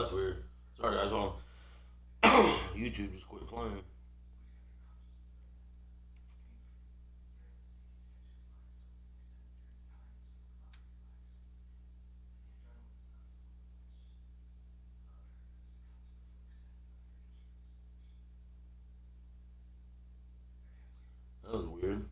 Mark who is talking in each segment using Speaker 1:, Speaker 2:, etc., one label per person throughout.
Speaker 1: that's weird. Sorry, guys. On YouTube just quit playing. That was weird.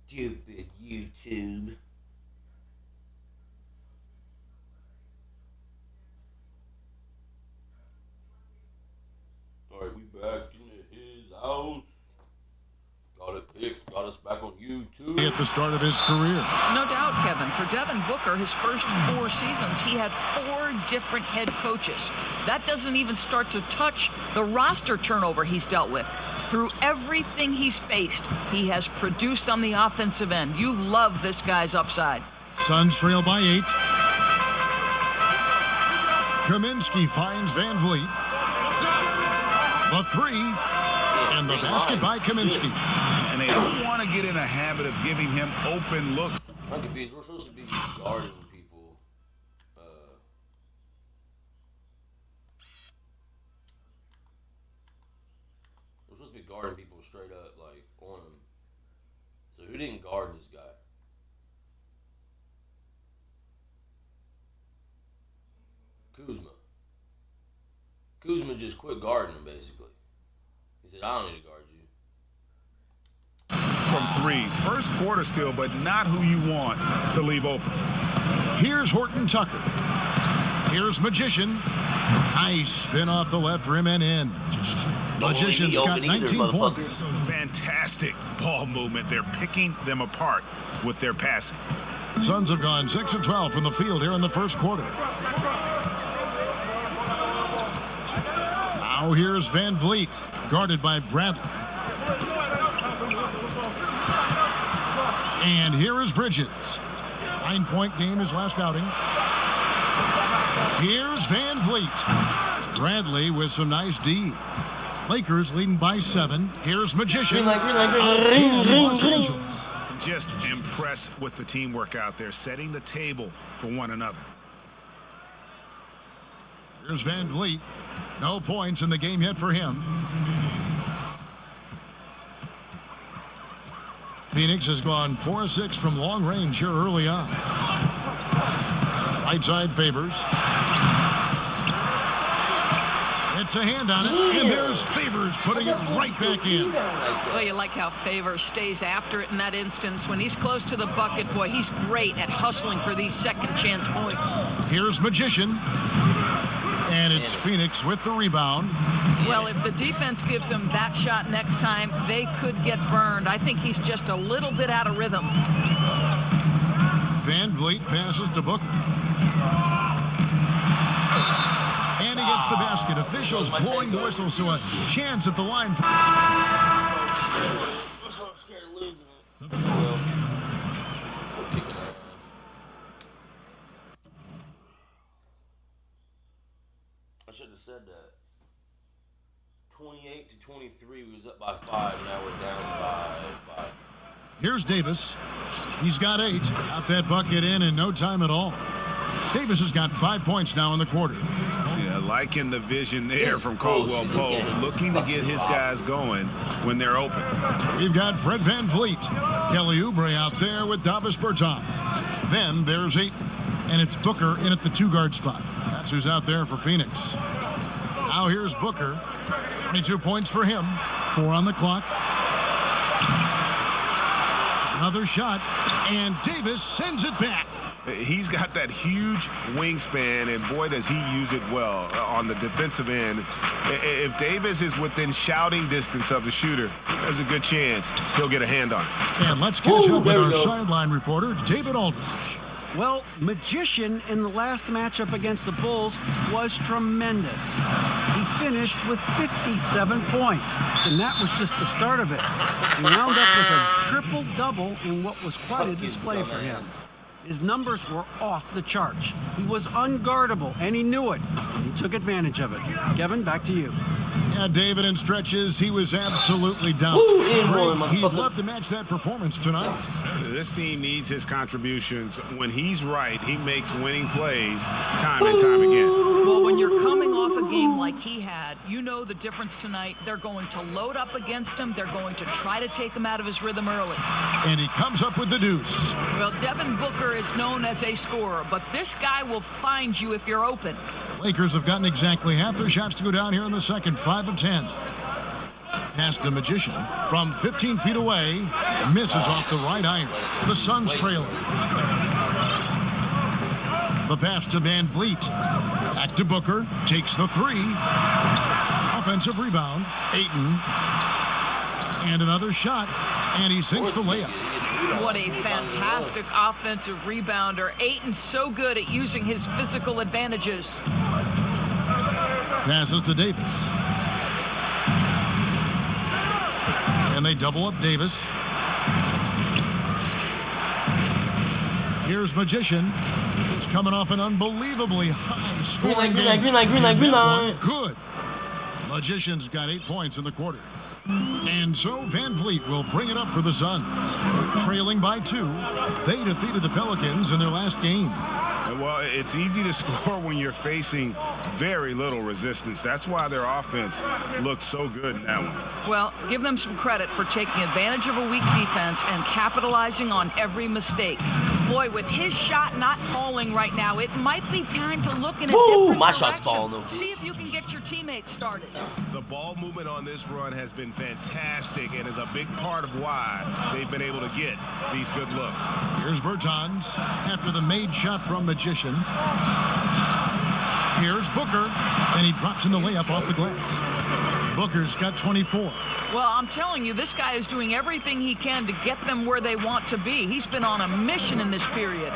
Speaker 1: Stupid YouTube. Alright, we back in his house. Got it picked, got us back on YouTube.
Speaker 2: At the start of his career.
Speaker 3: No doubt, Kevin. For Devin Booker, his first 4 seasons, he had 4 different head coaches. That doesn't even start to touch the roster turnover he's dealt with. Through everything he's faced, he has produced on the offensive end. You love this guy's upside.
Speaker 2: Suns trail by 8. Kaminsky finds Van Vliet. The 3. And the basket by Kaminsky.
Speaker 4: And they don't want to get in a habit of giving him open look.
Speaker 1: I'm confused. We're supposed to be guarding people. We're supposed to be guarding people straight up, like, on him. So who didn't guard this guy? Kuzma. Kuzma just quit guarding him, basically. He said, I don't need to guard you.
Speaker 4: From 3. First quarter still, but not who you want to leave open.
Speaker 2: Here's Horton Tucker. Here's Magician. Nice spin off the left rim and in. Magician's got 19 points.
Speaker 4: Fantastic ball movement. They're picking them apart with their passing.
Speaker 2: Suns have gone 6 of 12 from the field here in the first quarter. Now here's Van Vliet, guarded by Bradley. And here is Bridges. 9-point game his last outing. Here's Van Vliet. Bradley with some nice D. Lakers leading by 7. Here's Magician. Los Angeles.
Speaker 4: Just impressed with the teamwork out there, setting the table for one another.
Speaker 2: Here's Van Vliet. No points in the game yet for him. Phoenix has gone 4 of 6 from long range here early on. Right side Favors. It's a hand on it, and there's Favors putting it right back in.
Speaker 3: Well, you like how Favors stays after it in that instance. When he's close to the bucket, boy, he's great at hustling for these second chance points.
Speaker 2: Here's Magician. And it's Phoenix with the rebound.
Speaker 3: Well, if the defense gives him that shot next time, they could get burned. I think he's just a little bit out of rhythm.
Speaker 2: Van Vliet passes to Booker. And he gets the basket. Officials blowing the whistle, so a chance at the line.
Speaker 1: I'm so scared of losing it. I should 28-23. We was up by 5. Now we're down by 5.
Speaker 2: Here's Davis. He's got 8. Got that bucket in no time at all. Davis has got 5 points now in the quarter.
Speaker 4: Yeah, liking the vision there from Caldwell Pope, looking to get his guys going when they're open.
Speaker 2: We've got Fred VanVleet, Kelly Oubre out there with Davis Bertans. Then there's Ayton, and it's Booker in at the 2-guard spot. That's who's out there for Phoenix. Now here's Booker. 22 points for him. 4 on the clock. Another shot, and Davis sends it back.
Speaker 4: He's got that huge wingspan, and boy, does he use it well on the defensive end. If Davis is within shouting distance of the shooter, there's a good chance he'll get a hand on it.
Speaker 2: And let's catch up with our sideline reporter, David Aldridge.
Speaker 5: Well, Magician in the last matchup against the Bulls was tremendous. He finished with 57 points, and that was just the start of it. He wound up with a triple-double in what was quite a display for him. His numbers were off the charts. He was unguardable, and he knew it. And he took advantage of it. Kevin, back to you.
Speaker 2: Yeah, David, in stretches, he was absolutely down. He'd love to match that performance tonight.
Speaker 4: This team needs his contributions. When he's right, he makes winning plays time and time again.
Speaker 3: Well, when you're coming off a game like he had, you know the difference tonight. They're going to load up against him. They're going to try to take him out of his rhythm early.
Speaker 2: And he comes up with the deuce.
Speaker 3: Well, Devin Booker is known as a scorer, but this guy will find you if you're open.
Speaker 2: Lakers have gotten exactly half their shots to go down here in the second, 5 of 10. Pass to Magician from 15 feet away. Misses off the right iron. The Suns trailing. The pass to VanVleet. Back to Booker. Takes the 3. Offensive rebound. Ayton. And another shot. And he sinks the layup.
Speaker 3: What a fantastic offensive rebounder. Ayton's so good at using his physical advantages.
Speaker 2: Passes to Davis. And they double up Davis. Here's Magician. He's coming off an unbelievably high scoring game.
Speaker 1: Green light.
Speaker 2: Good. Magician's got 8 points in the quarter. And so VanVleet will bring it up for the Suns. Trailing by 2, they defeated the Pelicans in their last game.
Speaker 4: Well, it's easy to score when you're facing very little resistance. That's why their offense looks so good in that one.
Speaker 3: Well, give them some credit for taking advantage of a weak defense and capitalizing on every mistake. Boy, with his shot not falling right now, it might be time to look in a different
Speaker 1: my
Speaker 3: direction.
Speaker 1: shot's falling, though.
Speaker 3: See if you can get your teammates started.
Speaker 4: The ball movement on this run has been fantastic and is a big part of why they've been able to get these good looks.
Speaker 2: Here's Bertans after the made shot from Magician. Here's Booker, and he drops in the layup off the glass. Booker's got 24.
Speaker 3: Well, I'm telling you, this guy is doing everything he can to get them where they want to be. He's been on a mission in this period.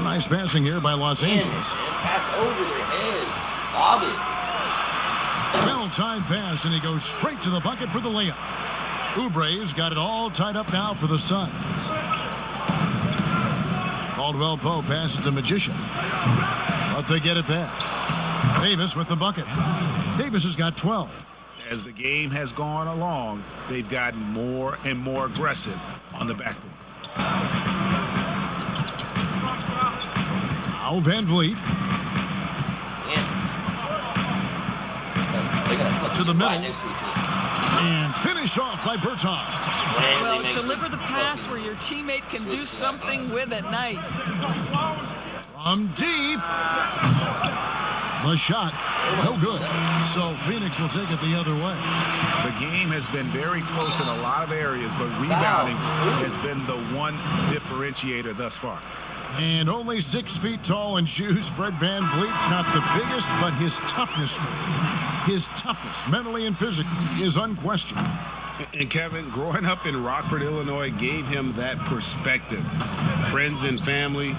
Speaker 2: Nice passing here by Los Angeles.
Speaker 1: Pass over their heads. Bob it.
Speaker 2: Well-timed pass, and he goes straight to the bucket for the layup. Oubre's got it all tied up now for the Suns. Caldwell Pope passes to Magician. But they get it back. Davis with the bucket. Davis has got 12.
Speaker 4: As the game has gone along, they've gotten more and more aggressive on the backboard.
Speaker 2: Now VanVleet. To the middle. And finished off by Bertans.
Speaker 3: Well, deliver the pass where your teammate can do something with it. Nice.
Speaker 2: From deep. The shot, no good. So Phoenix will take it the other way.
Speaker 4: The game has been very close in a lot of areas, but rebounding has been the one differentiator thus far.
Speaker 2: And only 6 feet tall in shoes, Fred VanVleet's not the biggest, but his toughness, mentally and physically, is unquestioned.
Speaker 4: And Kevin, growing up in Rockford, Illinois, gave him that perspective. Friends and family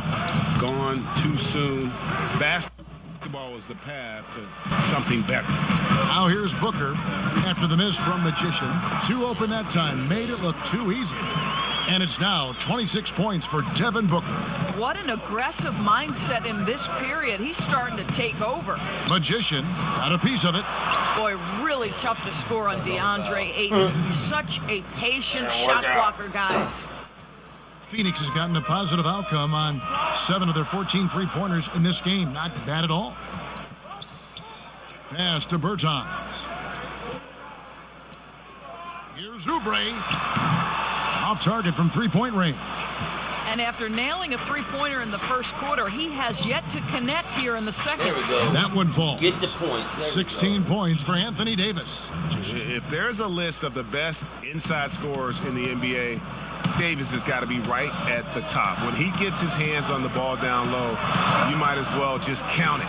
Speaker 4: gone too soon. Basketball was the path to something better.
Speaker 2: Now here's Booker after the miss from Magician. 2 open that time, made it look too easy. And it's now 26 points for Devin Booker.
Speaker 3: What an aggressive mindset in this period. He's starting to take over.
Speaker 2: Magician got a piece of it.
Speaker 3: Boy, really tough to score on DeAndre Ayton. Such a patient shot blocker, guys.
Speaker 2: Phoenix has gotten a positive outcome on 7 of their 14 three-pointers in this game. Not bad at all. Pass to Bertans. Here's Oubre. Off target from three-point range.
Speaker 3: And after nailing a three-pointer in the first quarter, he has yet to connect here in the second.
Speaker 1: There we go.
Speaker 2: That one falls.
Speaker 1: Get the points. There
Speaker 2: 16 points for Anthony Davis.
Speaker 4: If there's a list of the best inside scorers in the NBA, Davis has got to be right at the top. When he gets his hands on the ball down low, you might as well just count it.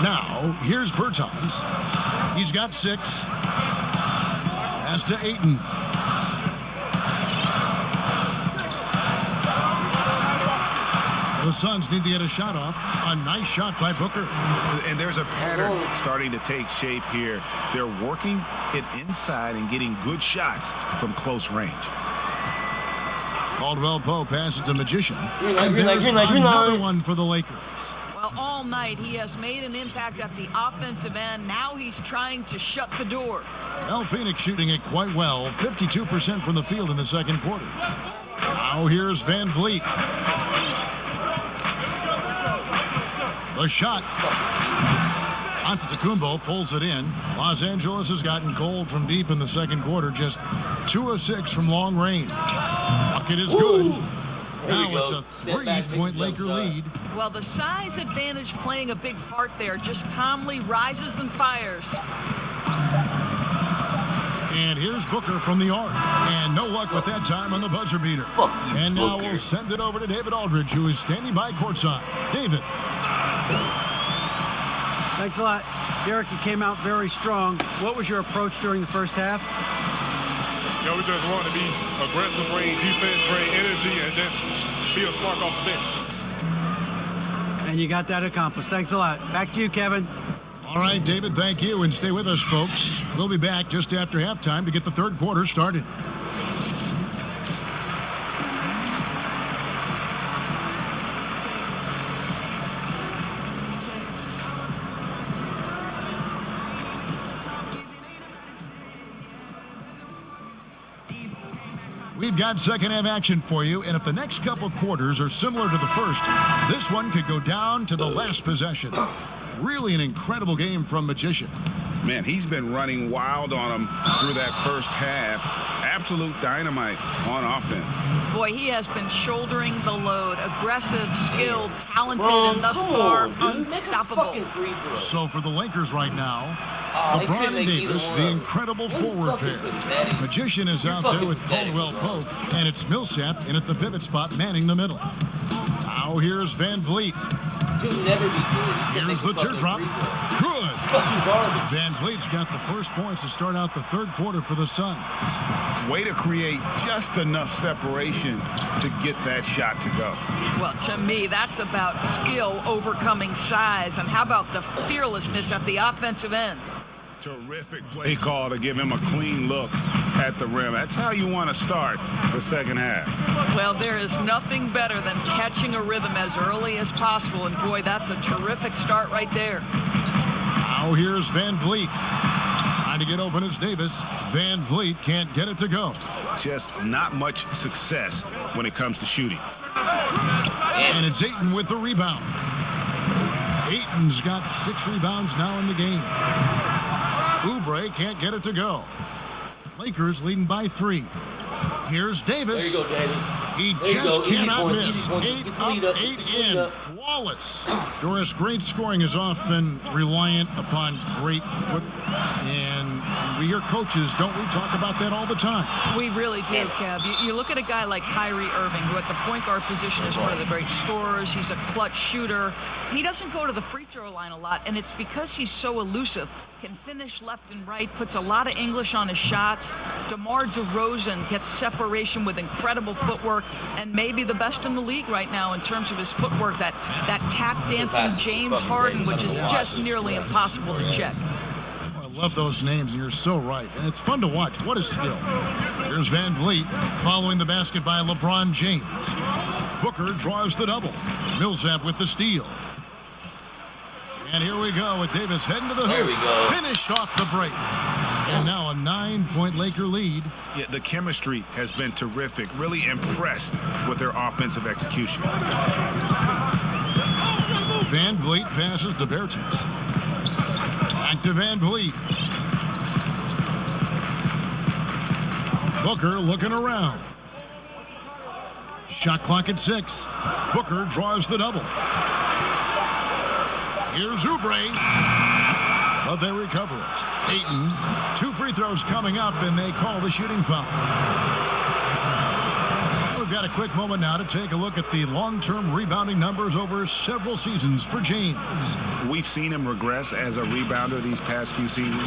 Speaker 2: Now, here's Bertans. He's got 6. Pass to Ayton. The Suns need to get a shot off. A nice shot by Booker.
Speaker 4: And there's a pattern starting to take shape here. They're working it inside and getting good shots from close range.
Speaker 2: Caldwell Pope passes to Magician.
Speaker 1: Green light,
Speaker 2: And
Speaker 1: green light,
Speaker 2: there's
Speaker 1: green light, green
Speaker 2: another
Speaker 1: light.
Speaker 2: one for the Lakers.
Speaker 3: Well, all night he has made an impact at the offensive end. Now he's trying to shut the door.
Speaker 2: Well, Phoenix shooting it quite well. 52% from the field in the second quarter. Now here's Van Vliet. The shot. Antetokounmpo pulls it in. Los Angeles has gotten cold from deep in the second quarter. Just 2 of 6 from long range. Bucket is good. Now it's a 3-point Laker lead.
Speaker 3: Well, the size advantage playing a big part there. Just calmly rises and fires.
Speaker 2: And here's Booker from the arc. And no luck with that time on the buzzer beater.
Speaker 1: Fuck you,
Speaker 2: And now
Speaker 1: Booker.
Speaker 2: we'll send it over to David Aldridge, who is standing by courtside. David.
Speaker 5: Thanks a lot. Derek, you came out very strong. What was your approach during the first half?
Speaker 6: Yeah, we just want to be aggressive, bring defense, bring energy, and just be a spark off the bench.
Speaker 5: And you got that accomplished. Thanks a lot. Back to you, Kevin.
Speaker 2: All right, David, thank you. And stay with us, folks. We'll be back just after halftime to get the third quarter started. We've got second half action for you, and if the next couple quarters are similar to the first, this one could go down to the last possession. Really an incredible game from Magician.
Speaker 7: Man, he's been running wild on him through that first half. Absolute dynamite on offense.
Speaker 3: Boy, he has been shouldering the load. Aggressive, skilled, talented, and thus far unstoppable.
Speaker 2: So for the Lakers right now,
Speaker 1: They couldn't
Speaker 2: LeBron and
Speaker 1: make either
Speaker 2: Davis,
Speaker 1: one
Speaker 2: the
Speaker 1: of them.
Speaker 2: incredible
Speaker 1: That's
Speaker 2: forward
Speaker 1: fucking
Speaker 2: pair.
Speaker 1: pathetic.
Speaker 2: Magician is out
Speaker 1: Fucking
Speaker 2: there with
Speaker 1: pathetic,
Speaker 2: Caldwell
Speaker 1: bro.
Speaker 2: Pope, and it's Millsap in at the pivot spot, manning the middle. Now here's Van Vliet.
Speaker 1: He'll never be good.
Speaker 2: Here's the teardrop. Good.
Speaker 1: Fucking garbage.
Speaker 2: Van Vliet's got the first points to start out the third quarter for the Suns.
Speaker 7: Way to create just enough separation to get that shot to go.
Speaker 3: Well, to me, that's about skill overcoming size. And how about the fearlessness at the offensive end?
Speaker 7: Terrific play call to give him a clean look at the rim. That's how you want to start the second half.
Speaker 3: Well, there is nothing better than catching a rhythm as early as possible. And boy, that's a terrific start right there.
Speaker 2: Now here's Van Vliet. Trying to get open is Davis. Van Vliet can't get it to go.
Speaker 7: Just not much success when it comes to shooting.
Speaker 2: And it's Ayton with the rebound. Ayton's got 6 rebounds now in the game. Oubre can't get it to go. Lakers leading by 3. Here's Davis.
Speaker 1: There you go, Davis.
Speaker 2: He
Speaker 1: There you
Speaker 2: just
Speaker 1: go. Easy
Speaker 2: cannot
Speaker 1: points,
Speaker 2: miss.
Speaker 1: easy points.
Speaker 2: 8
Speaker 1: Get the lead
Speaker 2: up,
Speaker 1: up,
Speaker 2: 8
Speaker 1: get the lead
Speaker 2: in.
Speaker 1: up.
Speaker 2: Flawless. Doris, great scoring is often reliant upon great foot. And we hear coaches, don't we, talk about that all the time?
Speaker 3: We really do, Kev. You look at a guy like Kyrie Irving, who at the point guard position is one of the great scorers. He's a clutch shooter. He doesn't go to the free throw line a lot, and it's because he's so elusive. Can finish left and right, puts a lot of English on his shots. DeMar DeRozan gets separation with incredible footwork, and maybe the best in the league right now in terms of his footwork. That tap dancing James Harden, which is just nearly impossible to check.
Speaker 2: I love those names, and you're so right. And it's fun to watch. What a skill. Here's Van Vliet following the basket by LeBron James. Booker draws the double. Millsap with the steal. And here we go with Davis heading to the hoop.
Speaker 1: There we go.
Speaker 2: Finished off the break. And now a 9-point Laker lead.
Speaker 7: Yeah, the chemistry has been terrific. Really impressed with their offensive execution.
Speaker 2: Van Vliet passes to Bertens. Back to Van Vliet. Booker looking around. Shot clock at 6. Booker draws the double. Here's Oubre. But they recover it. Ayton, 2 free throws coming up, and they call the shooting foul. We've got a quick moment now to take a look at the long-term rebounding numbers over several seasons for James.
Speaker 7: We've seen him regress as a rebounder these past few seasons.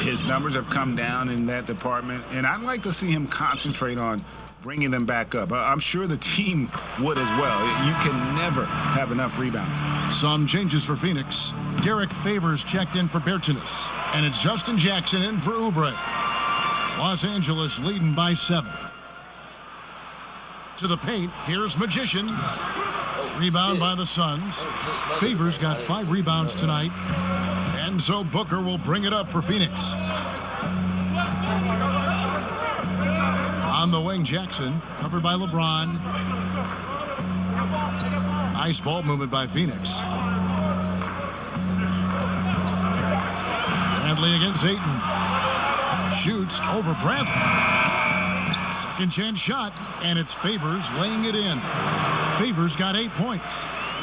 Speaker 7: His numbers have come down in that department, and I'd like to see him concentrate on bringing them back up. I'm sure the team would as well. You can never have enough rebounding.
Speaker 2: Some changes for Phoenix. Derek Favors checked in for Bertens, and it's Justin Jackson in for Oubre. Los Angeles leading by 7. To the paint, here's Magician. Rebound by the Suns. Favors got 5 rebounds tonight, and so Booker will bring it up for Phoenix. On the wing, Jackson, covered by LeBron. Nice ball movement by Phoenix. Bradley against Ayton. Shoots over Bradley. Second chance shot, and it's Favors laying it in. Favors got 8 points.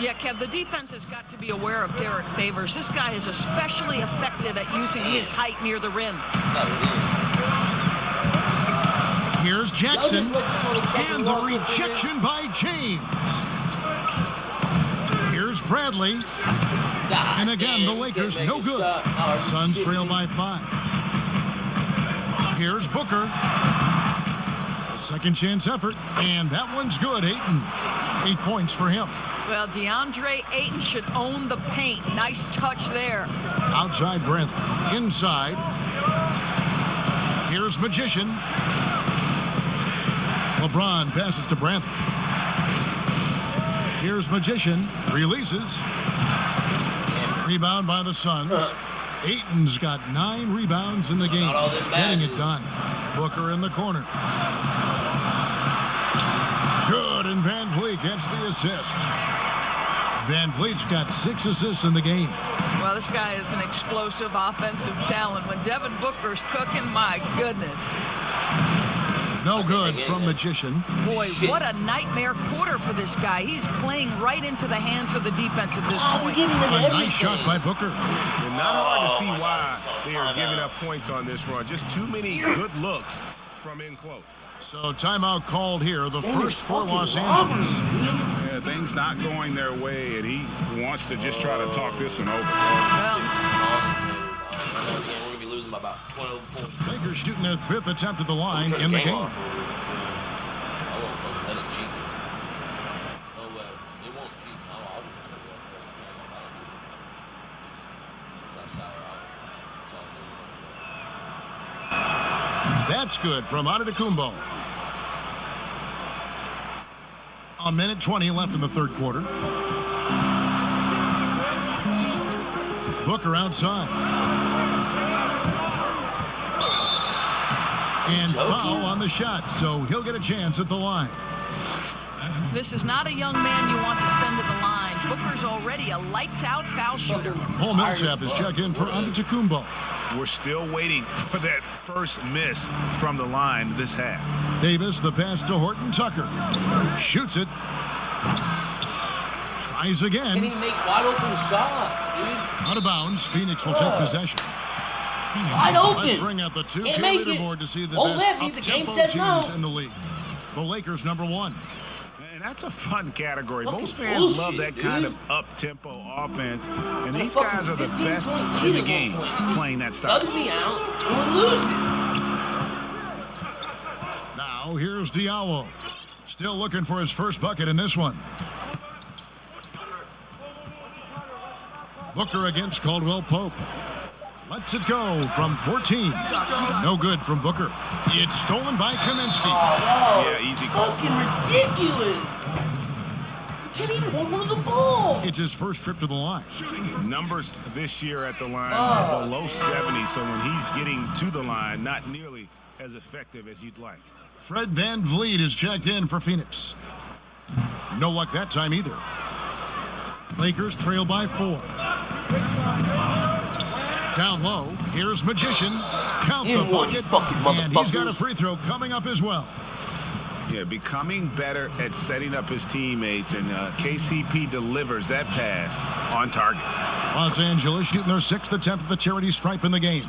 Speaker 3: Yeah, Kev, the defense has got to be aware of Derek Favors. This guy is especially effective at using his height near the rim.
Speaker 2: Here's Jackson, and the rejection by James. Here's Bradley, and again the Lakers no good. Suns trail by 5. Here's Booker. Second chance effort, and that one's good. Ayton, 8 points for him.
Speaker 3: Well, DeAndre Ayton should own the paint. Nice touch there.
Speaker 2: Outside Bradley, inside. Here's Magician. LeBron passes to Bradley. Here's Magician, releases. Rebound by the Suns. Ayton's got 9 rebounds in the game, getting it done. Booker in the corner. Good, and Van Vliet gets the assist. Van Vliet's got 6 assists in the game.
Speaker 3: Well, this guy is an explosive offensive talent. When Devin Booker's cooking, my goodness.
Speaker 2: No good from Magician.
Speaker 3: Boy, what a nightmare quarter for this guy. He's playing right into the hands of the defense at this point.
Speaker 2: A nice shot by Booker.
Speaker 4: And not hard to see why they are giving up points on this run. Just too many good looks from in close.
Speaker 2: So timeout called here, the first for Los Angeles.
Speaker 7: Yeah, things not going their way, and he wants to just try to talk this one over.
Speaker 3: Well,
Speaker 1: We're going to be losing by about 12 points.
Speaker 2: Lakers shooting their 5th attempt at the line in the game.
Speaker 1: I won't fucking let it cheat. No way. It won't cheat. I'll just tell you that. That's how
Speaker 2: That's good from Antetokounmpo. A minute 20 left in the third quarter. Booker outside. And foul on the shot, so he'll get a chance at the line.
Speaker 3: this is not a young man you want to send to the line. Booker's already a lights-out foul shooter.
Speaker 2: Paul Millsap is checked in for Antetokounmpo.
Speaker 4: We're still waiting for that first miss from the line this half.
Speaker 2: Davis, the pass to Horton Tucker. Shoots it. Tries
Speaker 1: Can't
Speaker 2: again.
Speaker 1: even make wide open shots, dude.
Speaker 2: Out of bounds. Phoenix will take possession.
Speaker 8: Wide
Speaker 2: Let's
Speaker 8: open.
Speaker 2: bring out the 2K
Speaker 8: Can't make it.
Speaker 2: leaderboard to see the
Speaker 8: Won't let
Speaker 2: best
Speaker 8: me. The game
Speaker 2: up-tempo
Speaker 8: says
Speaker 2: teams
Speaker 8: no.
Speaker 2: in the league. The Lakers #1.
Speaker 4: And that's a fun category.
Speaker 1: Fucking
Speaker 4: Most fans
Speaker 1: bullshit,
Speaker 4: love that
Speaker 1: dude.
Speaker 4: kind of up-tempo offense. And
Speaker 1: And
Speaker 4: these
Speaker 1: a fucking
Speaker 4: guys are the
Speaker 8: 15
Speaker 4: best
Speaker 8: point
Speaker 4: in
Speaker 8: lead
Speaker 4: the
Speaker 8: at
Speaker 4: game
Speaker 8: one point.
Speaker 4: playing that style.
Speaker 8: Subs me out, and we're losing.
Speaker 2: Now here's Diallo. Still looking for his first bucket in this one. Booker against Caldwell Pope. Lets it go from 14. No good from Booker. It's stolen by Kaminsky.
Speaker 8: Oh,
Speaker 4: Yeah, easy call.
Speaker 8: fucking ridiculous. Can't even hold on to the ball.
Speaker 2: It's his first trip to the line.
Speaker 7: Numbers this year at the line are below 70, so when he's getting to the line, not nearly as effective as you'd like.
Speaker 2: Fred VanVleet is checked in for Phoenix. No luck that time either. Lakers trail by 4. Down low, here's Magician. Count the bucket, and he's got a free throw coming up as well.
Speaker 7: Yeah, becoming better at setting up his teammates, and KCP delivers that pass on target.
Speaker 2: Los Angeles shooting their 6th attempt at the charity stripe in the game.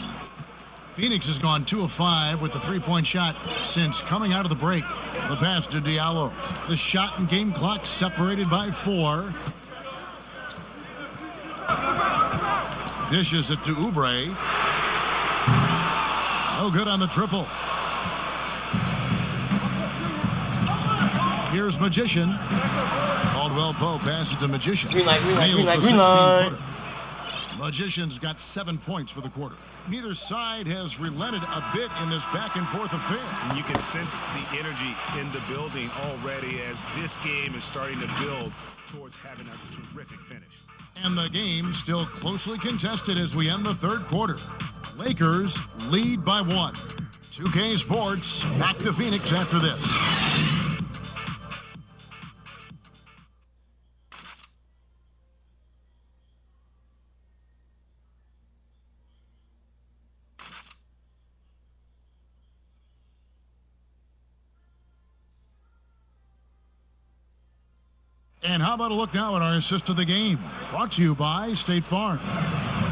Speaker 2: Phoenix has gone 2 of 5 with the three-point shot since coming out of the break. The pass to Diallo. The shot and game clock separated by 4. Dishes it to Oubre. No good on the triple. Here's Magician. Caldwell Pope passes to Magician.
Speaker 8: Green light, green light, green light,
Speaker 2: Nails the
Speaker 8: green light.
Speaker 2: 16-footer. Magician's got 7 points for the quarter. Neither side has relented a bit in this back-and-forth affair.
Speaker 7: And you can sense the energy in the building already as this game is starting to build towards having a terrific finish.
Speaker 2: And the game still closely contested as we end the third quarter. Lakers lead by 1. 2K Sports back to Phoenix after this. And how about a look now at our assist of the game? Brought to you by State Farm.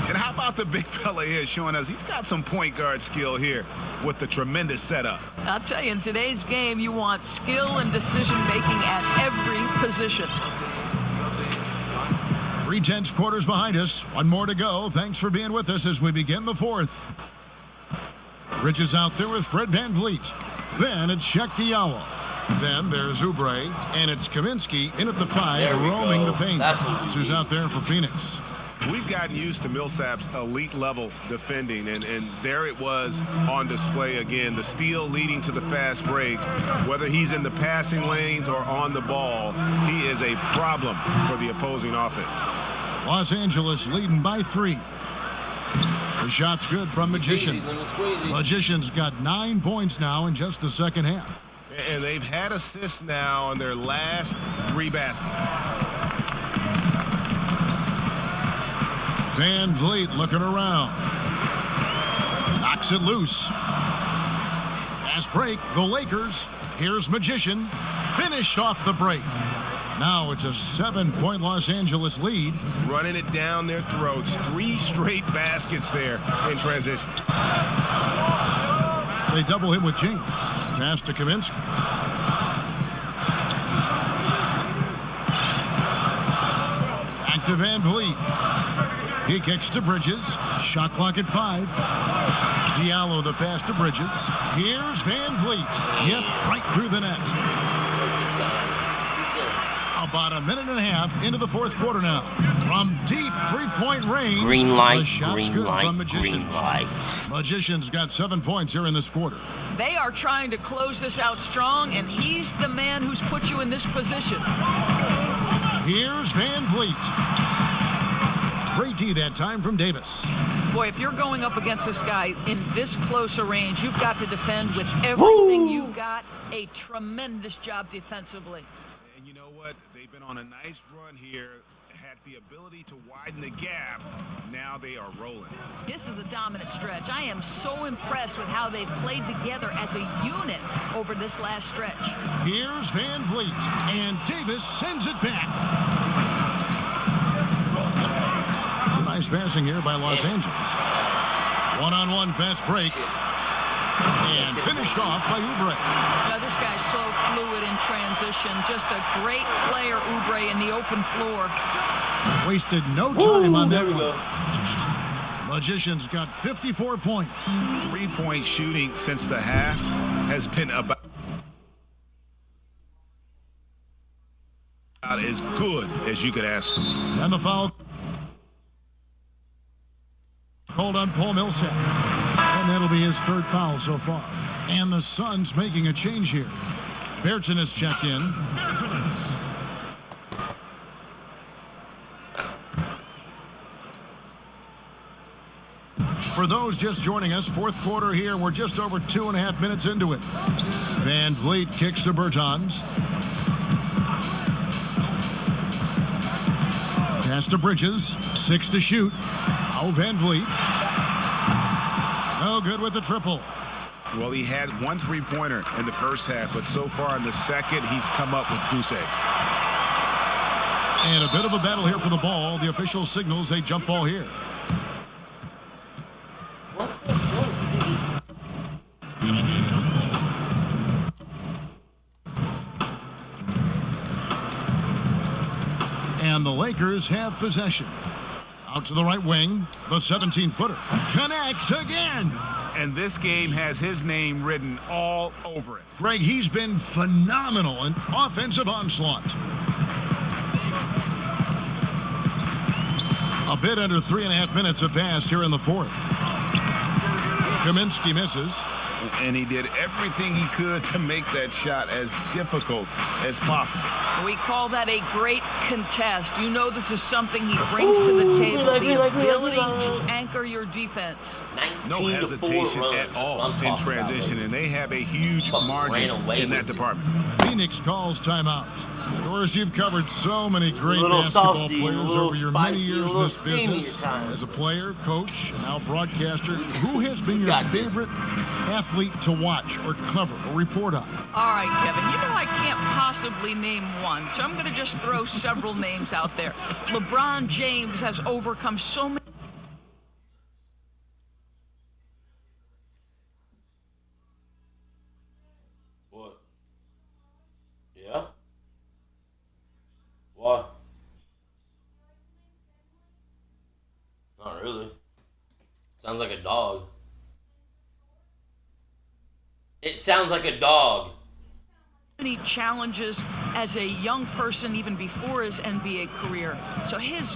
Speaker 7: And how about the big fella here showing us he's got some point guard skill here with the tremendous setup.
Speaker 3: I'll tell you, in today's game, you want skill and decision-making at every position.
Speaker 2: 3/10 quarters behind us. 1 more to go. Thanks for being with us as we begin the 4th. Bridges out there with Fred VanVleet. Then it's Cheick Diallo. Then there's Oubre, and it's Kaminsky in at the 5, roaming the paint. That's who's out there for Phoenix.
Speaker 7: We've gotten used to Millsap's elite level defending, and there it was on display again. The steal leading to the fast break. Whether he's in the passing lanes or on the ball, he is a problem for the opposing offense.
Speaker 2: Los Angeles leading by 3. The shot's good from Magician. Magician's got 9 points now in just the second half.
Speaker 7: And they've had assists now on their last 3 baskets.
Speaker 2: VanVleet looking around. Knocks it loose. Fast break, the Lakers. Here's Magician. Finished off the break. Now it's a 7-point Los Angeles lead.
Speaker 7: Running it down their throats. 3 straight baskets there in transition.
Speaker 2: They double him with James. Pass to Kaminsky. Back to VanVleet. He kicks to Bridges. Shot clock at 5. Diallo the pass to Bridges. Here's VanVleet. Yep, right through the net. About a minute and a half into the 4th quarter now. From deep 3-point range.
Speaker 8: Green light,
Speaker 2: the shot's
Speaker 8: green
Speaker 2: good
Speaker 8: light,
Speaker 2: from Magician.
Speaker 8: green light.
Speaker 2: Magician's got 7 points here in this quarter.
Speaker 3: They are trying to close this out strong, and he's the man who's put you in this position.
Speaker 2: Here's VanVleet. Great D that time from Davis.
Speaker 3: Boy, if you're going up against this guy in this close a range, you've got to defend with everything you've got. A tremendous job defensively.
Speaker 7: And you know what? They've been on a nice run here. Had the ability to widen the gap. Now they are rolling.
Speaker 3: This is a dominant stretch. I am so impressed with how they've played together as a unit over this last stretch.
Speaker 2: Here's VanVleet, and Davis sends it back. Nice passing here by Los Angeles. One-on-one fast break. And finished off by Oubre.
Speaker 3: Now, this guy's so fluid in transition. Just a great player, Oubre, in the open floor.
Speaker 2: Wasted no time on that one. Magician's got 54 points.
Speaker 7: 3-point shooting since the half has been about as good as you could ask for.
Speaker 2: And the foul called on Paul Millsap. And that'll be his 3rd foul so far. And the Suns making a change here. Berton is checked in. For those just joining us, fourth quarter here. We're just over 2.5 minutes into it. Van Vliet kicks to Bertans. Pass to Bridges. 6 to shoot. Now Van Vliet. No good with the triple.
Speaker 7: Well, he had 1 3-pointer in the first half, but so far in the second, he's come up with goose eggs.
Speaker 2: And a bit of a battle here for the ball. The official signals a jump ball here.
Speaker 8: What the fuck?
Speaker 2: And the Lakers have possession. Out to the right wing. The 17-footer connects again.
Speaker 7: And this game has his name written all over it.
Speaker 2: Greg, he's been phenomenal in offensive onslaught. A bit under 3.5 minutes have passed here in the fourth. Kaminsky misses.
Speaker 7: And he did everything he could to make that shot as difficult as possible.
Speaker 3: We call that a great contest. You know this is something he brings to the table, the ability to anchor your defense.
Speaker 7: No
Speaker 8: 19 to 4
Speaker 7: hesitation
Speaker 8: runs.
Speaker 7: at
Speaker 8: That's what
Speaker 7: all
Speaker 8: I'm
Speaker 7: in
Speaker 8: talking
Speaker 7: transition,
Speaker 8: about,
Speaker 7: and they have a huge
Speaker 8: Fucking
Speaker 7: margin
Speaker 8: ran away
Speaker 7: in that
Speaker 8: with it.
Speaker 7: department.
Speaker 2: Phoenix calls timeout. Of course, you've covered so many great
Speaker 8: Little
Speaker 2: basketball
Speaker 8: saucy,
Speaker 2: players
Speaker 8: little
Speaker 2: over your many
Speaker 8: spicy,
Speaker 2: years in
Speaker 8: little
Speaker 2: this
Speaker 8: steamy
Speaker 2: business.
Speaker 8: at times.
Speaker 2: As a player, coach, and now broadcaster, who has been your
Speaker 8: Got this.
Speaker 2: favorite athlete to watch or cover or report on?
Speaker 3: All right, Kevin, you know I can't possibly name one, so I'm going to just throw several names out there. LeBron James has overcome so many.
Speaker 1: What? Yeah? Why? Not really. Sounds like a dog. It sounds like a dog.
Speaker 3: Many challenges as a young person even before his NBA career. So his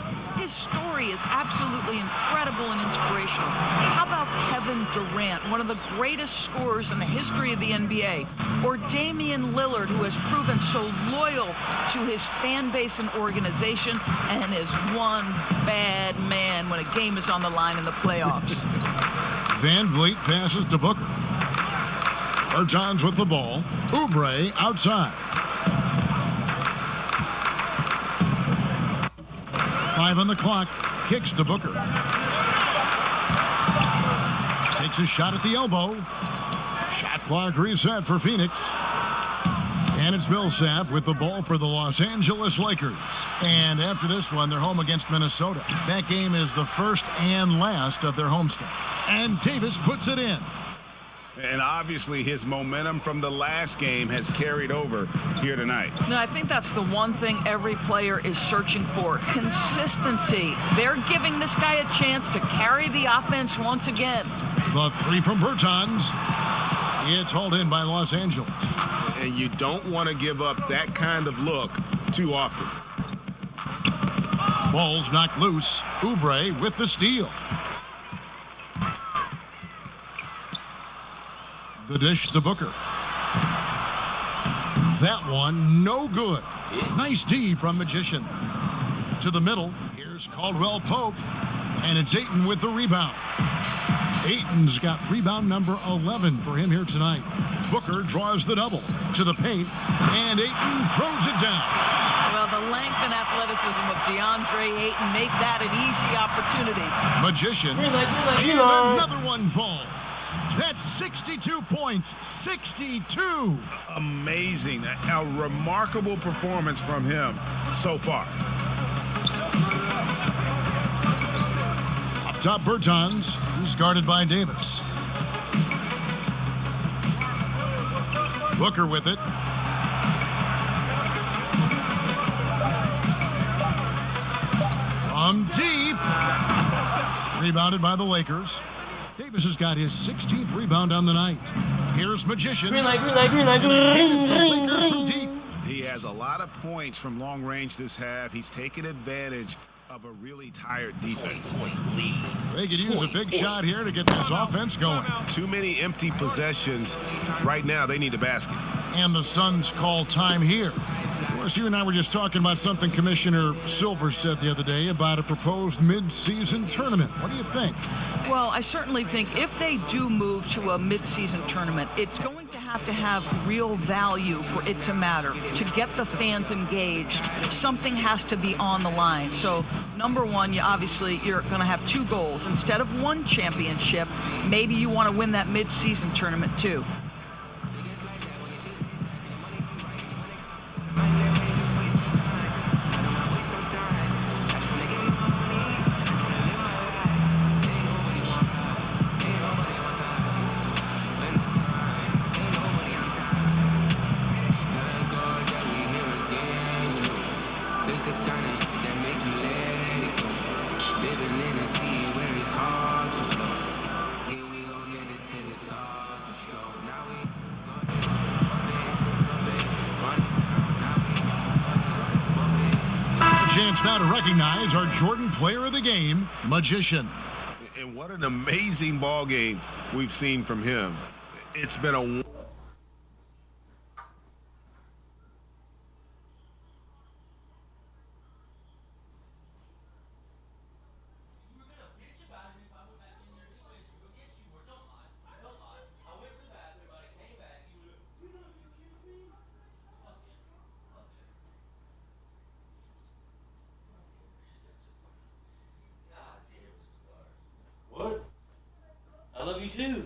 Speaker 3: story is absolutely incredible and inspirational. How about Kevin Durant, one of the greatest scorers in the history of the NBA, or Damian Lillard, who has proven so loyal to his fan base and organization and is one bad man when a game is on the line in the playoffs.
Speaker 2: Van Vliet passes to Booker. Bertans with the ball. Oubre outside. 5 on the clock. Kicks to Booker. Takes a shot at the elbow. Shot clock reset for Phoenix. And it's Millsap with the ball for the Los Angeles Lakers. And after this one, they're home against Minnesota. That game is the first and last of their homestand. And Davis puts it in.
Speaker 7: And obviously his momentum from the last game has carried over here tonight.
Speaker 3: No, I think that's the one thing every player is searching for. Consistency. They're giving this guy a chance to carry the offense once again.
Speaker 2: The 3 from Bertans. It's hauled in by Los Angeles.
Speaker 4: And you don't want to give up that kind of look too often.
Speaker 2: Ball's knocked loose. Oubre with the steal. The dish to Booker. That one, no good. Nice D from Magician. To the middle. Here's Caldwell Pope. And it's Ayton with the rebound. Ayton's got rebound number 11 for him here tonight. Booker draws the double to the paint. And Ayton throws it down.
Speaker 3: Well, the length and athleticism of DeAndre Ayton make that an easy opportunity.
Speaker 2: Magician.
Speaker 8: Green light, green light, green
Speaker 2: And
Speaker 8: light.
Speaker 2: another one falls. That's 62 points. 62.
Speaker 7: Amazing. A remarkable performance from him so far.
Speaker 2: Up top, Bertans. He's guarded by Davis. Booker with it. From deep. Rebounded by the Lakers. Davis has got his 16th rebound on the night. Here's Magician.
Speaker 8: Green light, green light, green light, green, green,
Speaker 2: Lakers from
Speaker 8: green.
Speaker 2: deep.
Speaker 7: He has a lot of points from long range this half. He's taken advantage of a really tired defense.
Speaker 8: Point lead.
Speaker 2: They could use a big shot here to get this offense going.
Speaker 4: Too many empty possessions. Right now, they need a basket.
Speaker 2: And the Suns call time here. course, you and I were just talking about something Commissioner Silver said the other day about a proposed mid-season tournament. What do you think?
Speaker 3: Well, I certainly think if they do move to a mid-season tournament, it's going to have real value for it to matter. To get the fans engaged, something has to be on the line. So, number one, you're going to have two goals. Instead of one championship, maybe you want to win that mid-season tournament too.
Speaker 2: Chance now to recognize our Jordan Player of the Game, Magician.
Speaker 4: And what an amazing ball game we've seen from him. It's been a
Speaker 1: What? I love you too.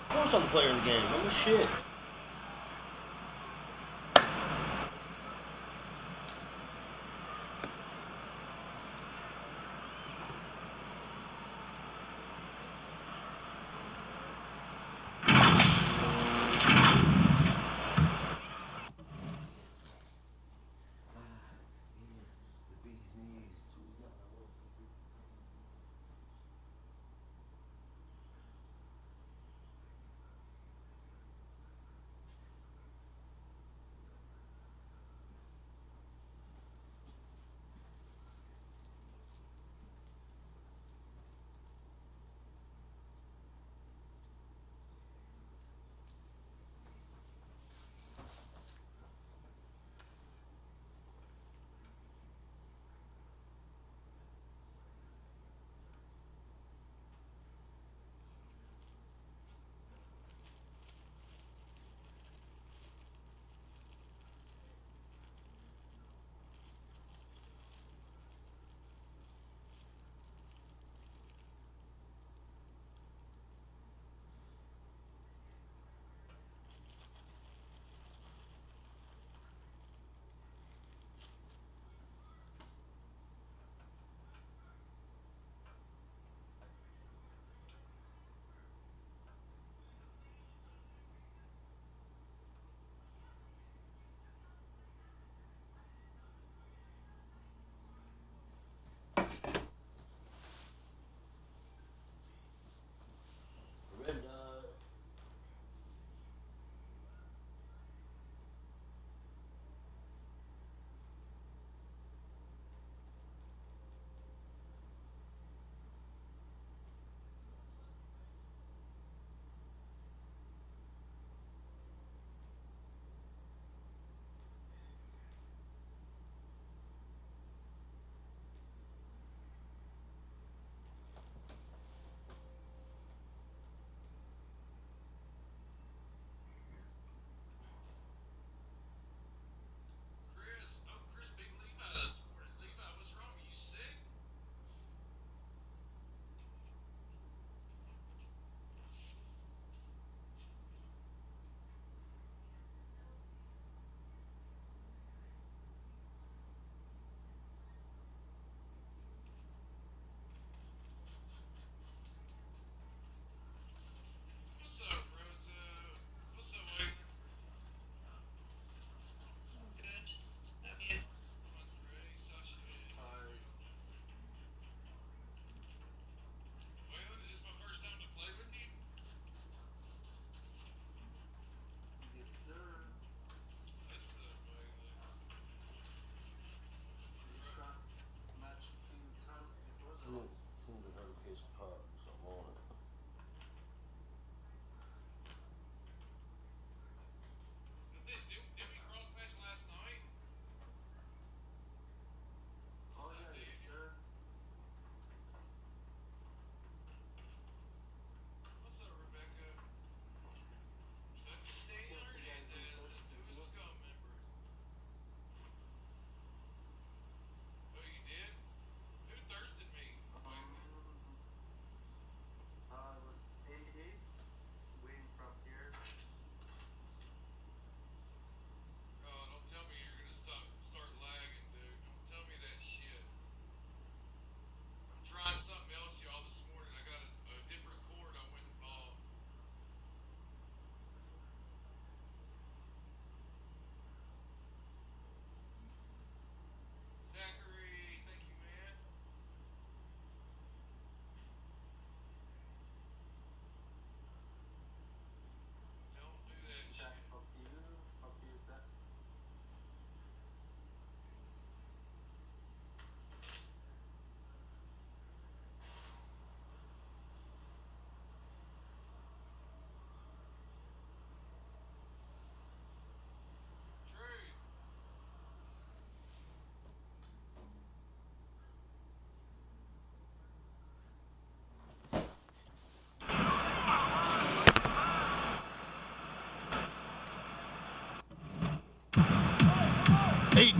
Speaker 1: Of course I'm the player of the game. I'm the shit.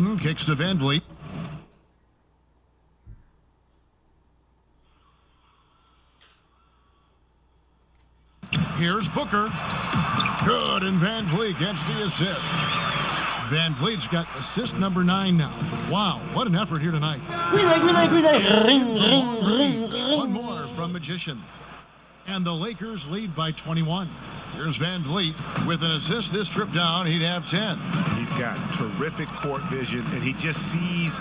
Speaker 2: Ayton kicks to Van Vliet. Here's Booker. Good, and Van Vliet gets the assist. Van Vliet's got assist number 9 now. Wow, what an effort here tonight.
Speaker 8: Green light, green light, green light. Ring, ring, ring, ring.
Speaker 2: One more from Magician. And the Lakers lead by 21. Here's Van Vliet with an assist. This trip down, he'd have 10.
Speaker 4: He's got terrific court vision, and he just sees.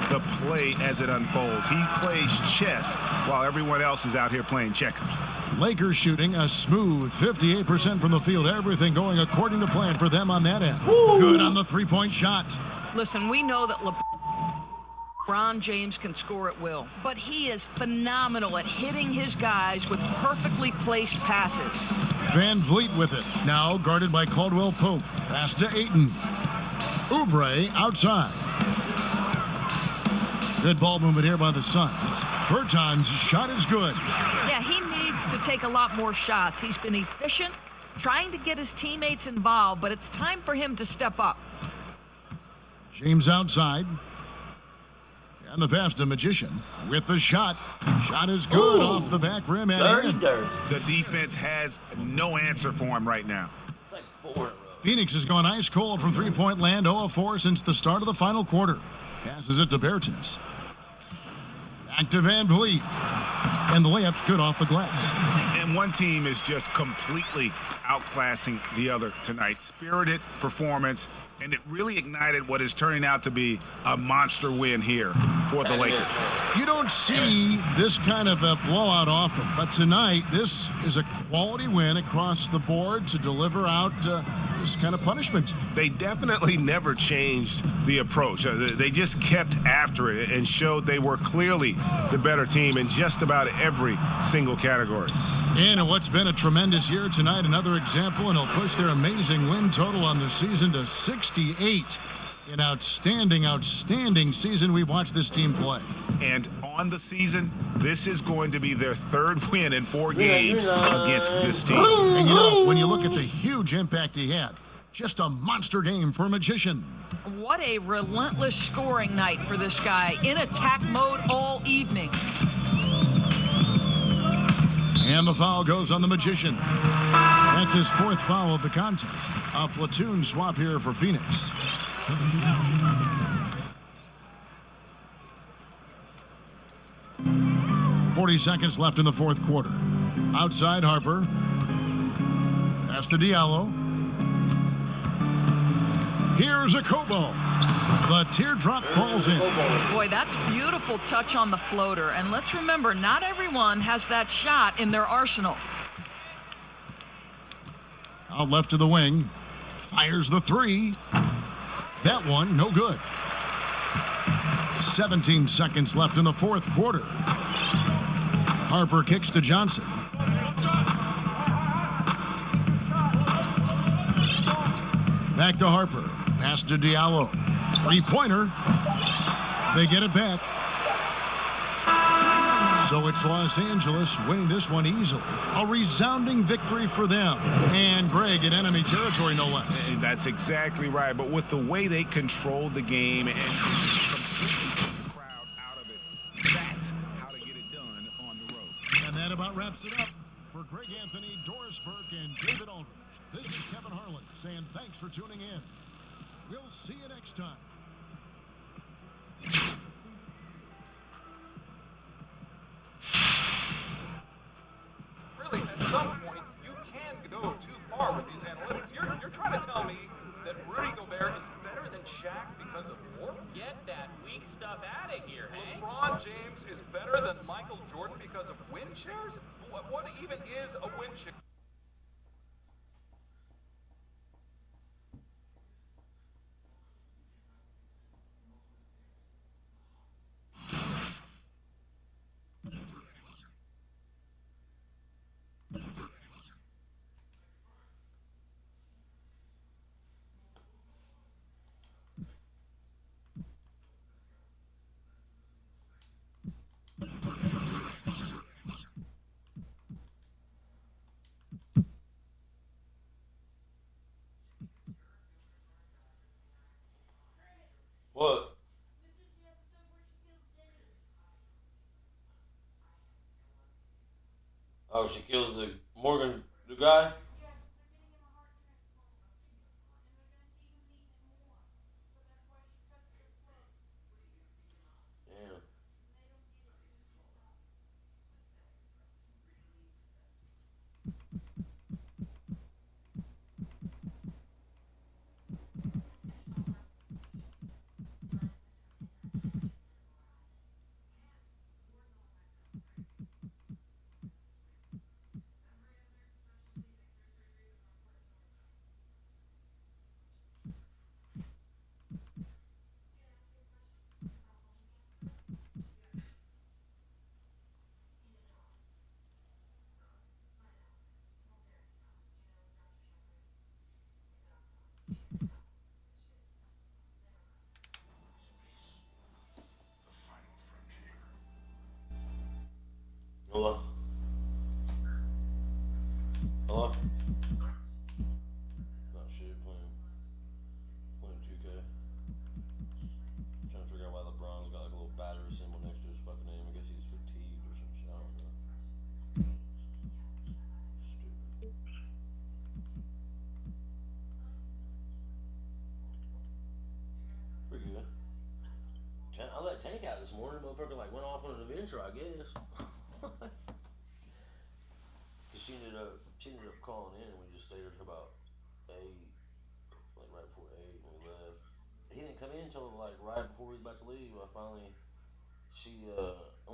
Speaker 4: The play as it unfolds. He plays chess while everyone else is out here playing checkers.
Speaker 2: Lakers shooting a smooth 58% from the field. Everything going according to plan for them on that end. Good on the three-point shot.
Speaker 3: Listen, we know that LeBron James can score at will, but he is phenomenal at hitting his guys with perfectly placed passes.
Speaker 2: Van Vliet with it. Now guarded by Caldwell Pope. Pass to Ayton. Oubre outside. Good ball movement here by the Suns. Bertans' shot is good.
Speaker 3: Yeah, he needs to take a lot more shots. He's been efficient, trying to get his teammates involved, but it's time for him to step up.
Speaker 2: James outside. And the pass to Magician with the shot. Shot is good off the back rim and
Speaker 8: Dirty,
Speaker 2: in.
Speaker 8: dirty.
Speaker 4: The defense has no answer for him right now.
Speaker 1: It's like 4 in a row.
Speaker 2: Phoenix has gone ice cold from three-point land, 0 of 4 since the start of the final quarter. Passes it to Bertans. Back to Van Vliet. And the layup's good off the glass.
Speaker 4: And one team is just completely outclassing the other tonight. Spirited performance, and it really ignited what is turning out to be a monster win here for the Lakers.
Speaker 2: You don't see this kind of a blowout often, but tonight this is a quality win across the board to deliver out this kind of punishment.
Speaker 4: They definitely never changed the approach. They just kept after it and showed they were clearly the better team in just about every single category.
Speaker 2: And what's been a tremendous year tonight, another example, and it'll push their amazing win total on the season to 68. An outstanding, outstanding season we've watched this team play.
Speaker 4: And on the season, this is going to be their 3rd win in 4 games against this team.
Speaker 2: And you know, when you look at the huge impact he had, just a monster game for Magician.
Speaker 3: What a relentless scoring night for this guy, in attack mode all evening.
Speaker 2: And the foul goes on the Magician. That's his 4th foul of the contest. A platoon swap here for Phoenix. .40 seconds left in the 4th quarter. Outside Harper. Pass to Diallo. Here's a Kobo. The teardrop falls in.
Speaker 3: Boy, that's beautiful touch on the floater. And let's remember, not everyone has that shot in their arsenal.
Speaker 2: Out left to the wing. Fires the 3. That one, no good. 17 seconds left in the 4th quarter. Harper kicks to Johnson. Back to Harper. Pass to Diallo. 3-pointer. They get it back. So it's Los Angeles winning this one easily. A resounding victory for them. And Greg in enemy territory, no less.
Speaker 4: And that's exactly right. But with the way they controlled the game and completely took the crowd out of it, that's how to get it done on the road.
Speaker 2: And that about wraps it up. For Greg Anthony, Doris Burke, and David Aldridge, this is Kevin Harlan saying thanks for tuning in. We'll see you next time.
Speaker 9: Really, at some point, you can go too far with these analytics. You're trying to tell me that Rudy Gobert is better than Shaq because of WARP?
Speaker 10: Get that weak stuff out of here, Hank.
Speaker 9: LeBron James is better than Michael Jordan because of win shares? What even is a win share?
Speaker 1: Oh, she kills the Morgan, the guy? Damn. Hello? Hello? Not shit, playing 2K. Trying to figure out why LeBron's got like a little battery symbol next to his fucking name. I guess he's fatigued or some shit. I don't know. Stupid. Pretty good. I let Tank out this morning. Motherfucker like went off on an adventure, I guess. She ended up calling in and we just stayed there till about 8, like right before 8 when we left. He didn't come in until like right before we was about to leave. I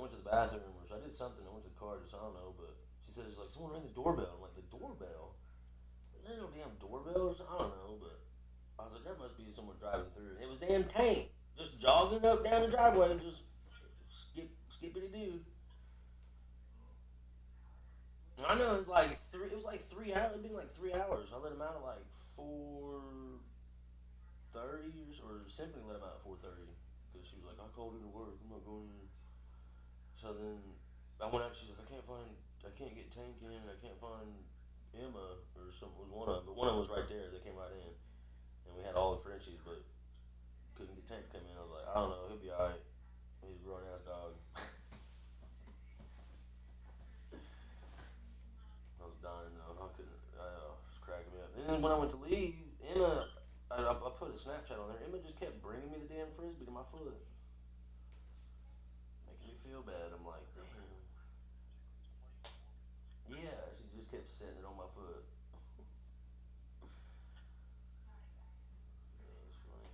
Speaker 1: went to the bathroom or so I did something. I went to the car, just I don't know, but she said it's like someone rang the doorbell. I'm like, the doorbell? There ain't no damn doorbell or something. I don't know, but I was like, that must be someone driving through. And it was damn Tank just jogging up down the driveway and just skippity doo. I know it was like 3 hours. It'd been like 3 hours. I let him out at like 4:30 or Symphony let him out at 4:30 because she was like, I called into work. I'm not going in. So then I went out. She's like, I can't get Tank in. I can't find Emma or something. It was one of them, but one of them was right there. They came right in, and we had all the Frenchies, but couldn't get Tank to come in. I was like, I don't know. He'll be alright. He's a grown ass dog. I was dying though. I couldn't. It was cracking me up. And then when I went to leave, Emma, I put a Snapchat on there. Emma just kept bringing me the damn frisbee to my foot, making me feel bad. I'm like, damn. Yeah, she just kept setting it on my foot. Yeah, it's funny.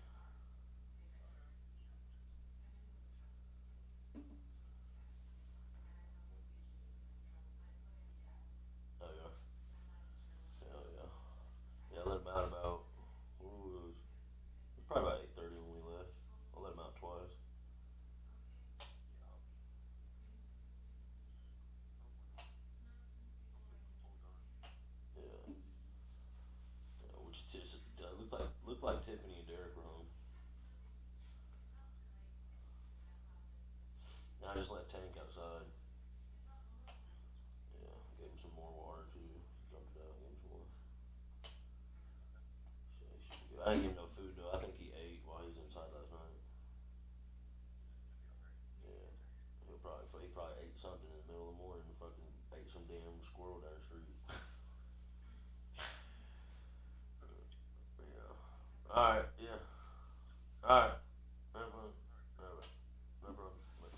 Speaker 1: Oh yeah. Hell yeah. Yeah, I let him out about. It was probably about 8:30 when we left. I let him out twice. Yeah. Yeah, which just looked like Tiffany and Derek were home. And I just let Tank outside. Yeah, gave him some more water too. Dumped it out, gave him some more. So he should be good. I didn't give him no food though. I think he ate while he was inside last night. Yeah. He probably ate something in the middle of the morning and fucking ate some damn squirrel down the street. Yeah. Alright, yeah. Alright. No problem. Alright. No problem. Bye.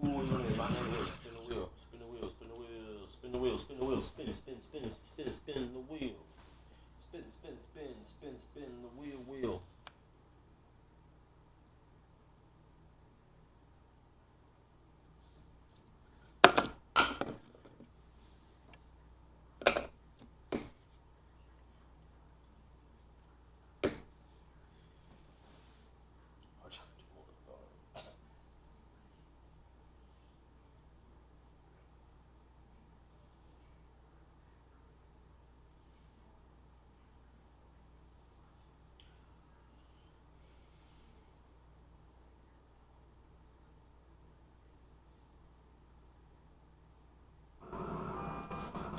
Speaker 1: Ooh, he's on there. Behind the wheel. Spin the wheel. Spin the wheel. Spin the wheel. Spin the wheel. Spin the wheel. Spin, spin, spin, spin, spin the wheel. Spin, spin, spin, spin, spin the wheel. I'll try to do more than I thought.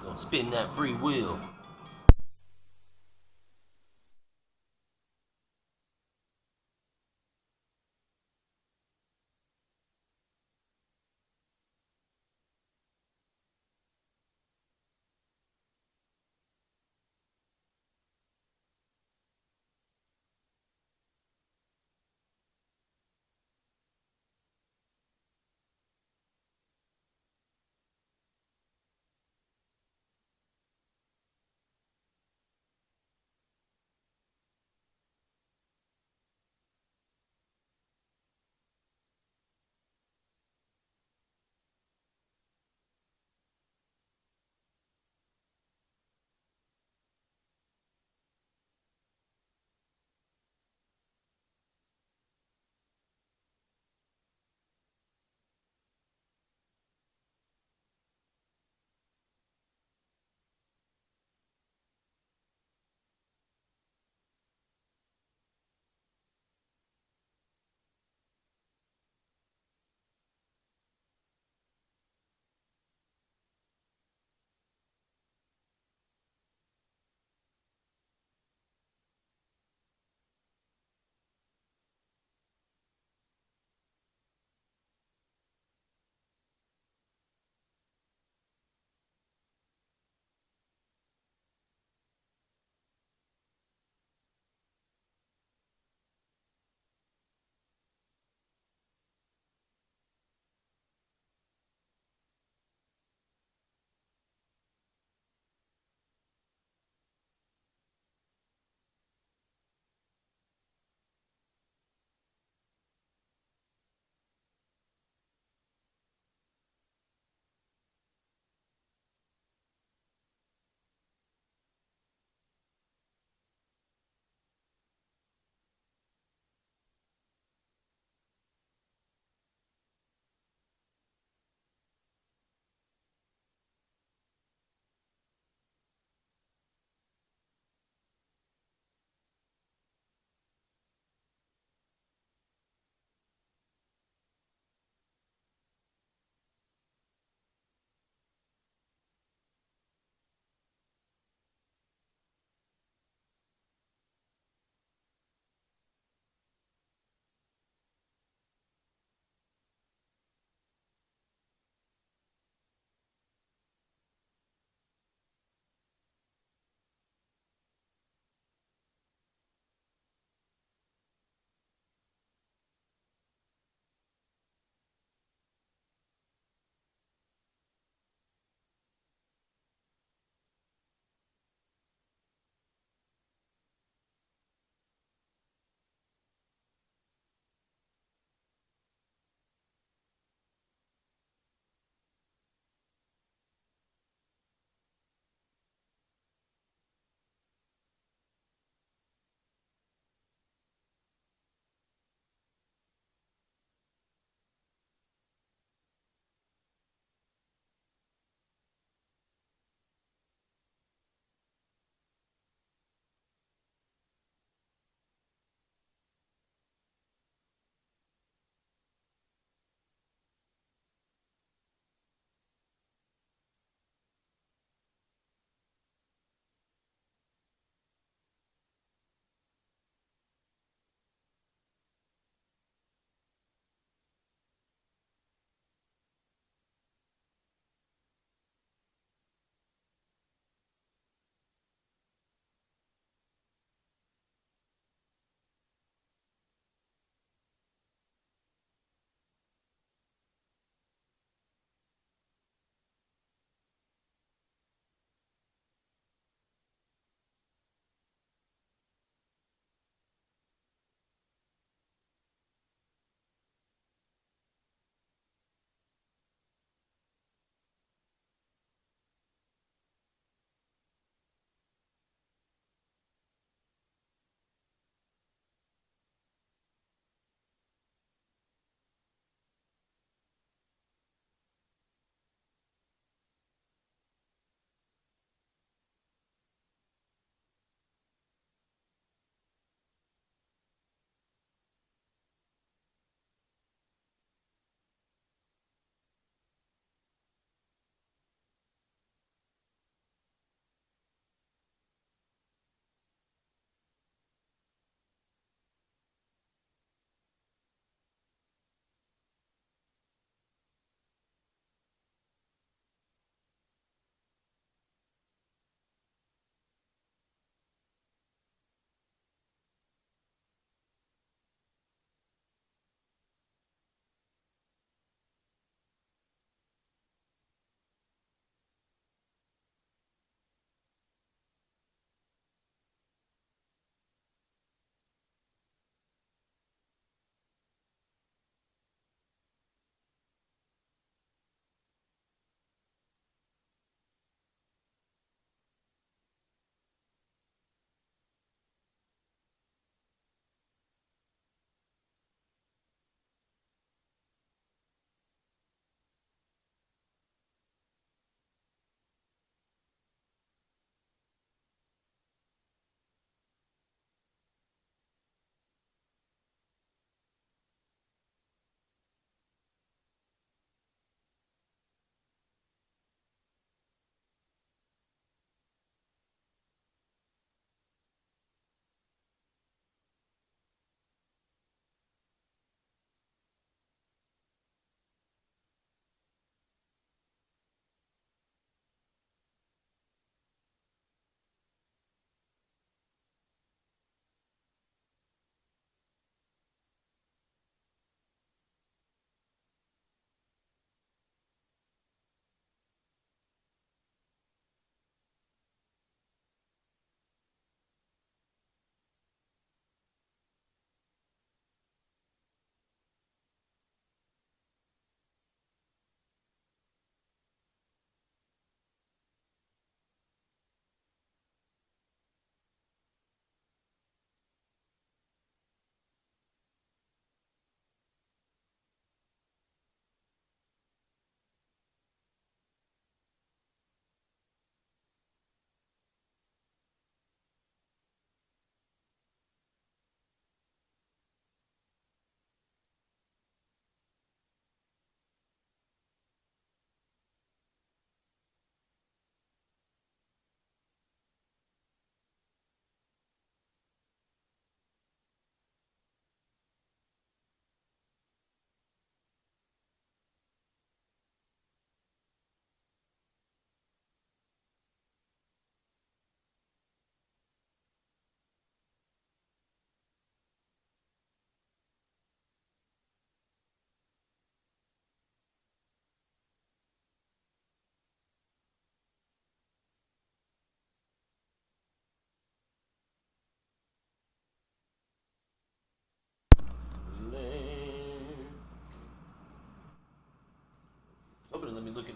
Speaker 1: Gonna spin that free wheel.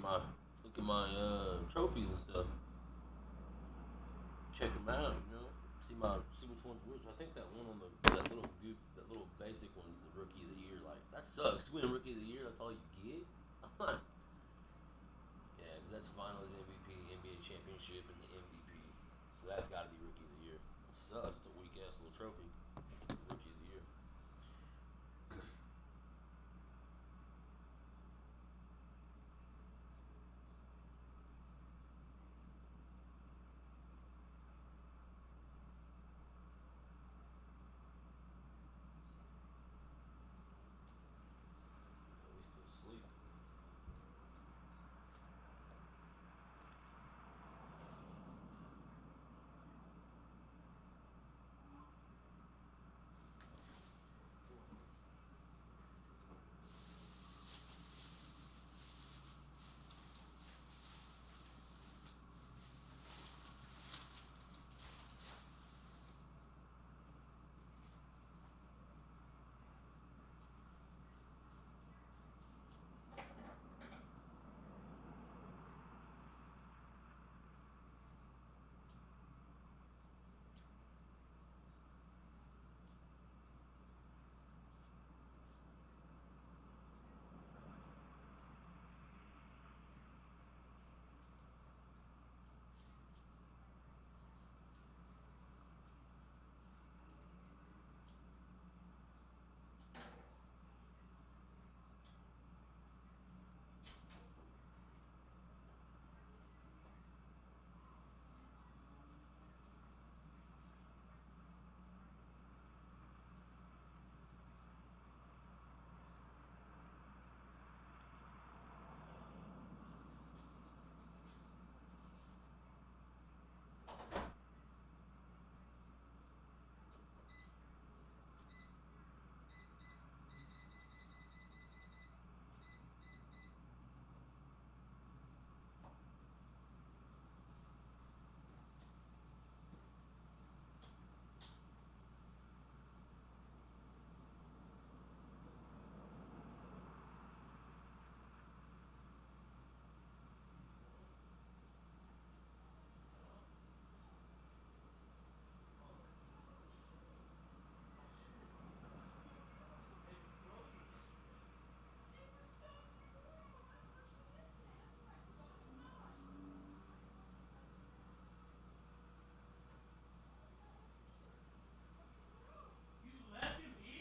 Speaker 1: my trophies and stuff. Check them out, you know. See which one's which. I think that one on that little basic one's the rookie of the year. Like that sucks. Winning rookie of the year, that's all you get. Yeah, because that's finals MVP, NBA championship, and the MVP. So that's got to be rookie of the year. It sucks. It's a weak ass little trophy. Rookie of the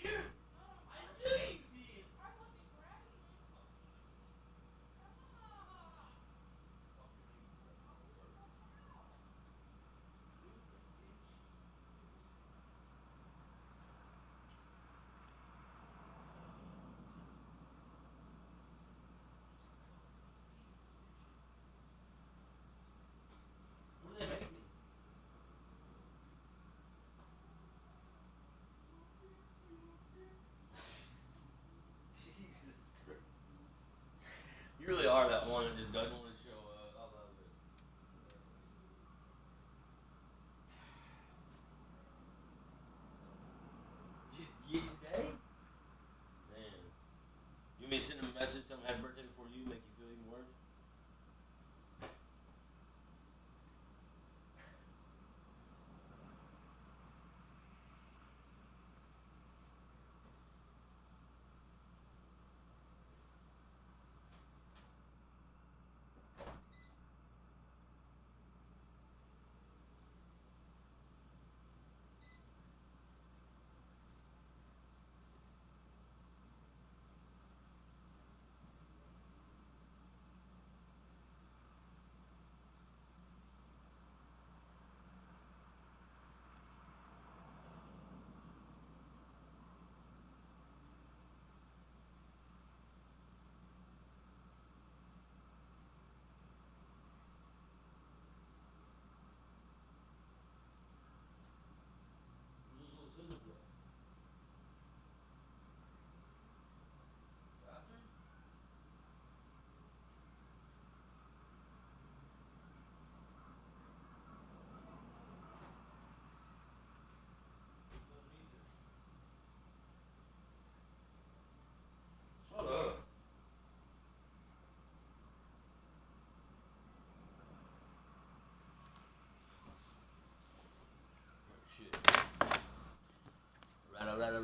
Speaker 1: year. At least asleep. You really are that one that just doesn't want to show up. I love it. You today? Man. You may send him a message, tell him happy birthday before you, make you feel even worse?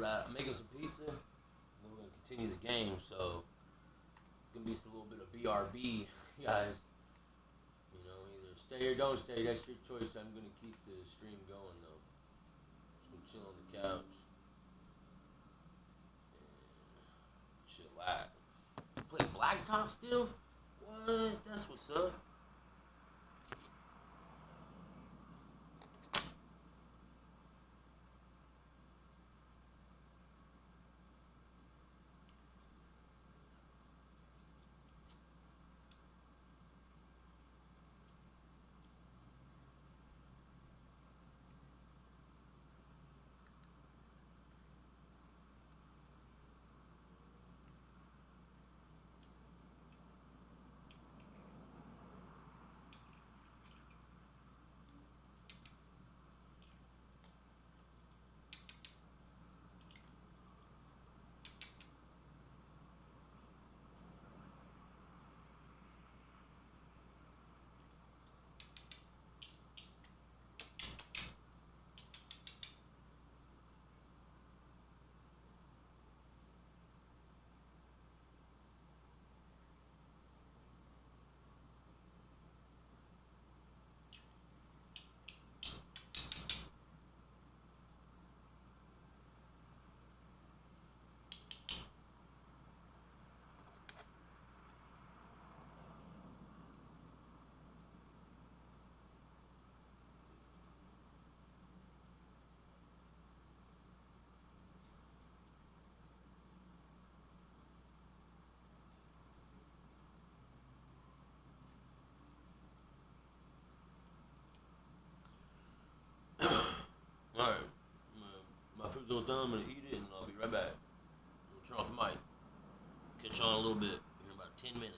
Speaker 1: I'm making some pizza, and then we're gonna continue the game. So it's gonna be a little bit of BRB, guys. You know, either stay or don't stay. That's your choice. I'm gonna keep the stream going though. Just gonna chill on the couch and chillax. Play Blacktop still? What? That's what's up. Alright. My food's almost done. I'm gonna eat it and I'll be right back. I'll turn off the mic. Catch you on a little bit in about 10 minutes.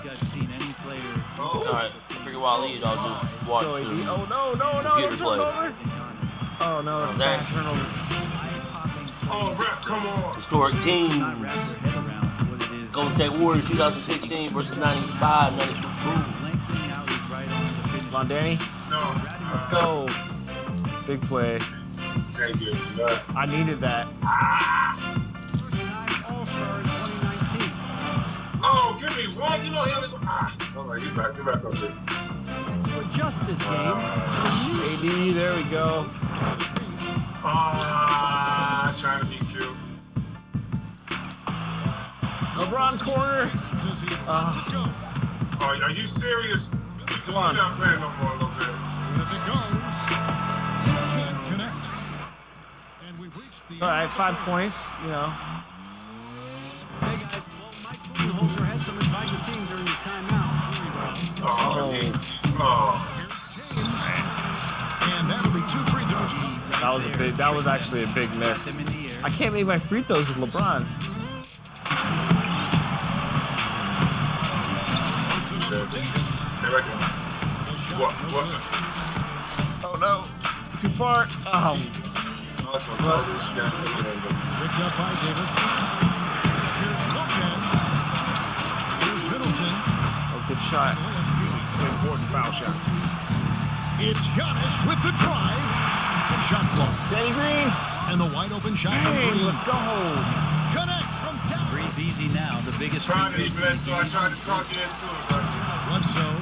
Speaker 11: guys seen any player.
Speaker 1: Alright, I figure while I lead, I'll just watch the computer play.
Speaker 12: Oh, no, that's a bad turnover.
Speaker 4: Oh, ref, come on.
Speaker 1: Historic teams. Golden State Warriors 2016 versus 95, 96 Bulls.
Speaker 12: Come on, Danny.
Speaker 4: No.
Speaker 12: Let's go. Big play.
Speaker 4: Can't get it.
Speaker 12: I needed that.
Speaker 5: All-Star 2019.
Speaker 4: Oh, give me one. You know he only go. All right, get back up there.
Speaker 5: To adjust this game.
Speaker 12: AD, there we go.
Speaker 4: Trying to be cute.
Speaker 12: LeBron corner.
Speaker 4: Are you serious?
Speaker 12: Come on.
Speaker 4: You're not playing no more, Lopez.
Speaker 2: If it goes, can't connect. And we've reached the.
Speaker 12: It's all right, 5 points, you know.
Speaker 5: Hey, guys. Well, Mike Budenholzer had some advice to the team during the timeout.
Speaker 4: Oh.
Speaker 2: Here's James. And that'll be 2 free throws.
Speaker 12: That was actually a big miss. I can't make my free throws with LeBron.
Speaker 4: What?
Speaker 12: Oh no, too far.
Speaker 2: Picked up by Davis. Here's Lopez. Here's Middleton.
Speaker 12: Oh, good shot.
Speaker 2: Important foul shot. It's Giannis with the drive. And shot blocked.
Speaker 12: Danny Green.
Speaker 2: And the wide open shot.
Speaker 12: Hey, let's go.
Speaker 2: Connects from down.
Speaker 11: Breathe easy now. The biggest.
Speaker 4: I tried to talk you into it, but
Speaker 2: Bledsoe.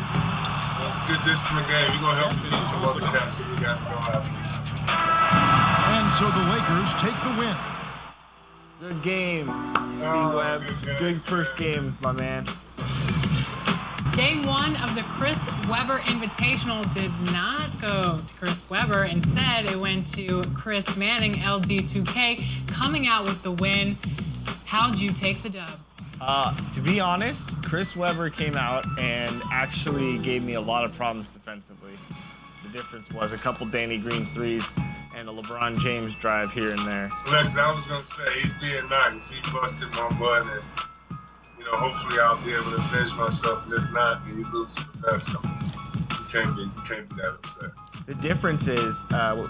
Speaker 4: it's a good discipline game. We're going to help you beat some other cats that we got to go after.
Speaker 2: And so the Lakers take the win.
Speaker 12: Good game. C-Web. Good first game, my man.
Speaker 13: Game 1 of the Chris Webber Invitational did not go to Chris Webber. Instead, it went to Chris Manning, LD2K, coming out with the win. How'd you take the dub?
Speaker 12: To be honest, Chris Webber came out and actually gave me a lot of problems defensively. The difference was a couple Danny Green threes and a LeBron James drive here and there.
Speaker 4: Listen, I was going to say, he's being nice. He busted my butt, and hopefully I'll be able to avenge myself, and if not, then you lose to the best. So you can't be that upset.
Speaker 12: The difference is,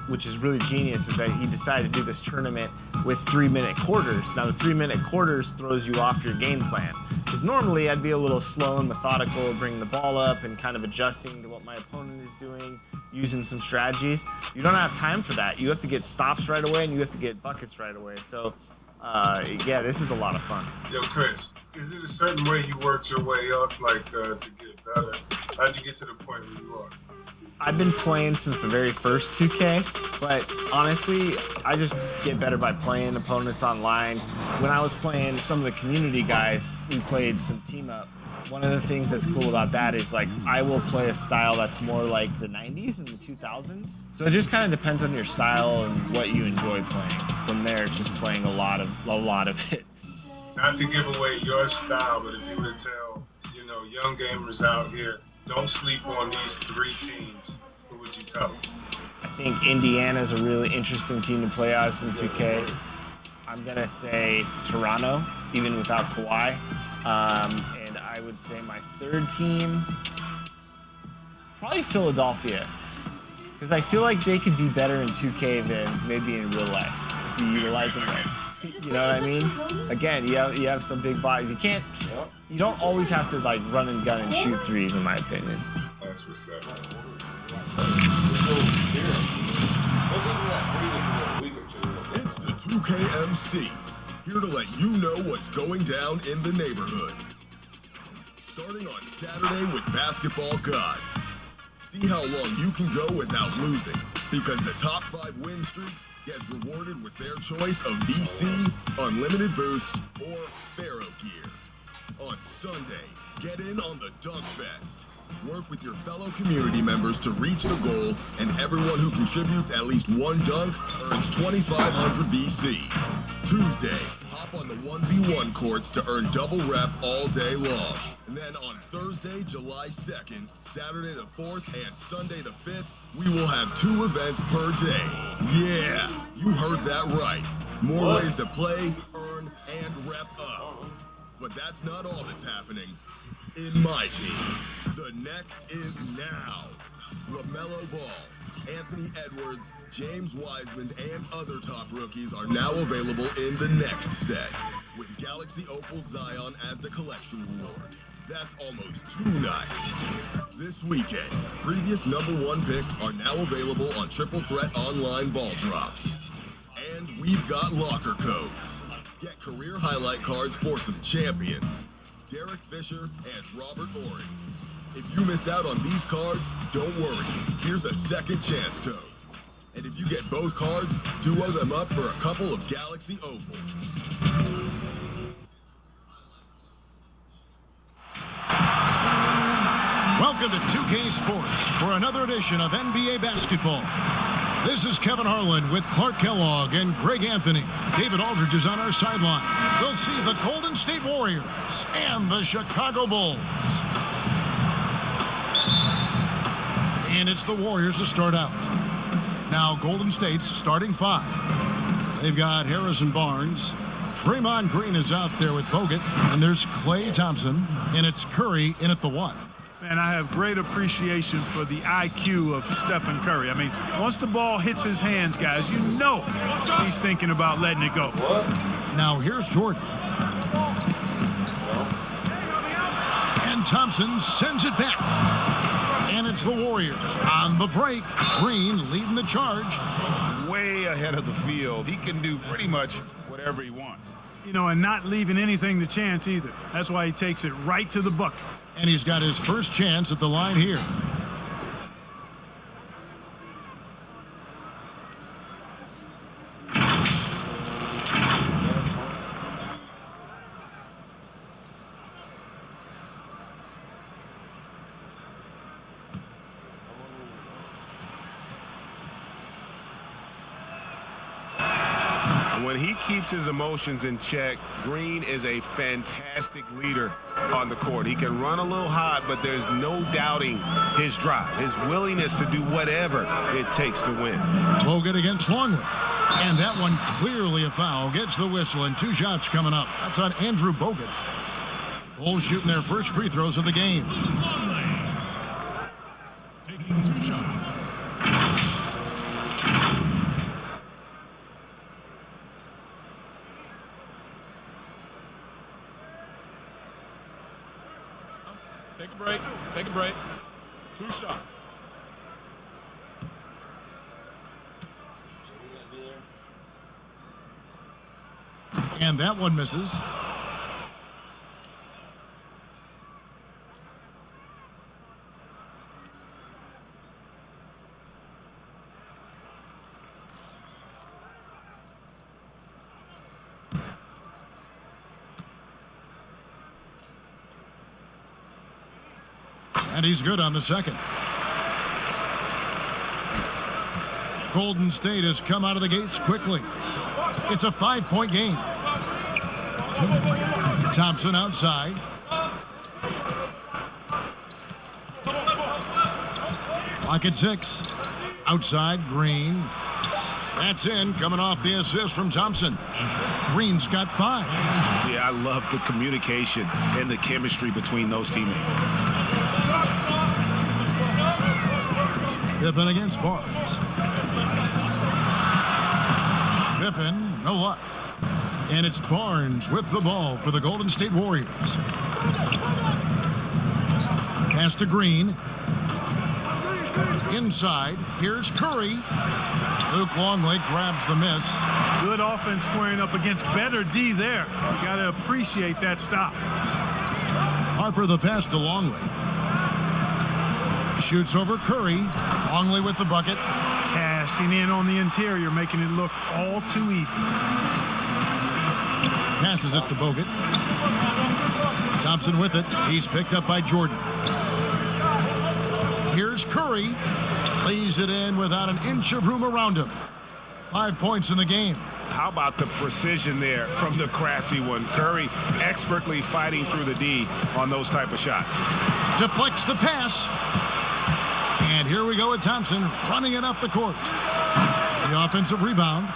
Speaker 12: which is really genius, is that he decided to do this tournament with 3-minute quarters. Now, the 3-minute quarters throws you off your game plan. Because normally I'd be a little slow and methodical, bringing the ball up and kind of adjusting to what my opponent is doing, using some strategies. You don't have time for that. You have to get stops right away, and you have to get buckets right away. So, yeah, this is a lot of fun.
Speaker 4: Yo, Chris, is it a certain way you worked your way up, to get better? How'd you get to the point where you are?
Speaker 12: I've been playing since the very first 2K, but honestly, I just get better by playing opponents online. When I was playing some of the community guys, we played some team up. One of the things that's cool about that is I will play a style that's more like the 90s and the 2000s. So it just kind of depends on your style and what you enjoy playing. From there, it's just playing a lot of it.
Speaker 4: Not to give away your style, but if you were to tell, young gamers out here, don't sleep on these 3 teams, who would you tell them?
Speaker 12: I think Indiana's a really interesting team to play as in 2K. I'm going to say Toronto, even without Kawhi. And I would say my third team, probably Philadelphia. Because I feel like they could be better in 2K than maybe in real life. If you utilize them right. You know what I mean? Again, you have some big bodies. You don't always have to run and gun and shoot threes, in my opinion.
Speaker 4: That's what's up.
Speaker 14: It's the 2KMC, here to let you know what's going down in the neighborhood. Starting on Saturday with Basketball Gods. See how long you can go without losing, because the top 5 win streaks gets rewarded with their choice of VC, Unlimited Boosts, or Pharaoh Gear. On Sunday, get in on the Dunk Fest. Work with your fellow community members to reach the goal, and everyone who contributes at least 1 dunk earns 2,500 VC. Tuesday, hop on the 1v1 courts to earn double rep all day long. And then on Thursday, July 2nd, Saturday the 4th, and Sunday the 5th, we will have 2 events per day. Yeah, you heard that right. More ways to play, earn, and rep up. But that's not all that's happening. in my team. The next is now. LaMelo Ball, Anthony Edwards, James Wiseman, and other top rookies are now available in the next set, with Galaxy Opal Zion as the collection reward. That's almost 2 nights. This weekend, previous #1 picks are now available on Triple Threat Online Ball Drops. And we've got locker codes. Get career highlight cards for some champions, Derek Fisher and Robert Ory. If you miss out on these cards, don't worry. Here's a second chance code. And if you get both cards, duo them up for a couple of Galaxy Opals.
Speaker 2: Welcome to 2K Sports for another edition of NBA basketball. This is Kevin Harlan with Clark Kellogg and Greg Anthony. David Aldridge is on our sideline. We'll see the Golden State Warriors and the Chicago Bulls. And it's the Warriors to start out. Now Golden State's starting 5. They've got Harrison Barnes. Draymond Green is out there with Bogut. And there's Klay Thompson. And it's Curry in at the 1.
Speaker 15: And I have great appreciation for the IQ of Stephen Curry. I mean, once the ball hits his hands, guys, you know he's thinking about letting it go.
Speaker 2: Now here's Jordan. And Thompson sends it back. And it's the Warriors on the break. Green leading the charge.
Speaker 7: Way ahead of the field. He can do pretty much whatever he wants.
Speaker 15: You know, and not leaving anything to chance either. That's why he takes it right to the bucket.
Speaker 2: And he's got his first chance at the line here.
Speaker 4: When he keeps his emotions in check, Green is a fantastic leader on the court. He can run a little hot, but there's no doubting his drive, his willingness to do whatever it takes to win.
Speaker 2: Bogut against Longley. And that one clearly a foul. Gets the whistle, and 2 shots coming up. That's on Andrew Bogut. Bulls shooting their first free throws of the game.
Speaker 6: Taking 2 shots. Take a break. Take a break. 2 shots.
Speaker 2: And that one misses. And he's good on the second. Golden State has come out of the gates quickly. It's a 5-point game. Thompson outside. Clock at 6. Outside, Green. That's in, coming off the assist from Thompson. Green's got 5.
Speaker 4: Yeah, I love the communication and the chemistry between those teammates.
Speaker 2: Pippen against Barnes. Pippen, no luck. And it's Barnes with the ball for the Golden State Warriors. Pass to Green. Inside, here's Curry. Luke Longley grabs the miss.
Speaker 15: Good offense squaring up against better D there. You got to appreciate that stop.
Speaker 2: Harper the pass to Longley. Shoots over Curry. Longley with the bucket.
Speaker 15: Cashing in on the interior, making it look all too easy.
Speaker 2: Passes it to Bogut. Thompson with it. He's picked up by Jordan. Here's Curry. Lays it in without an inch of room around him. 5 points in the game.
Speaker 4: How about the precision there from the crafty one? Curry expertly fighting through the D on those type of shots.
Speaker 2: Deflects the pass. And here we go with Thompson running it up the court. The offensive rebound.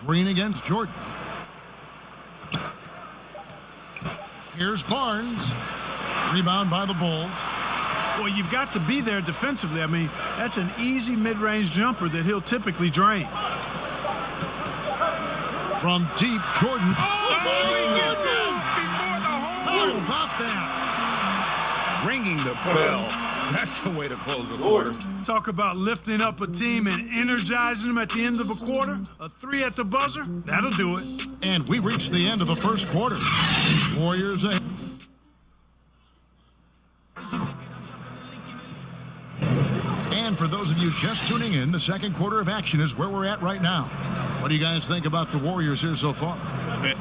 Speaker 2: Green against Jordan. Here's Barnes. Rebound by the Bulls.
Speaker 15: Well, you've got to be there defensively. I mean, that's an easy mid-range jumper that he'll typically drain.
Speaker 2: From deep, Jordan.
Speaker 7: How about that? Ringing the bell. That's the way to close the quarter.
Speaker 15: Talk about lifting up a team and energizing them at the end of a quarter. A 3 at the buzzer, that'll do it.
Speaker 2: And we reached the end of the first quarter. Warriors ahead. And for those of you just tuning in, the second quarter of action is where we're at right now. What do you guys think about the Warriors here so far?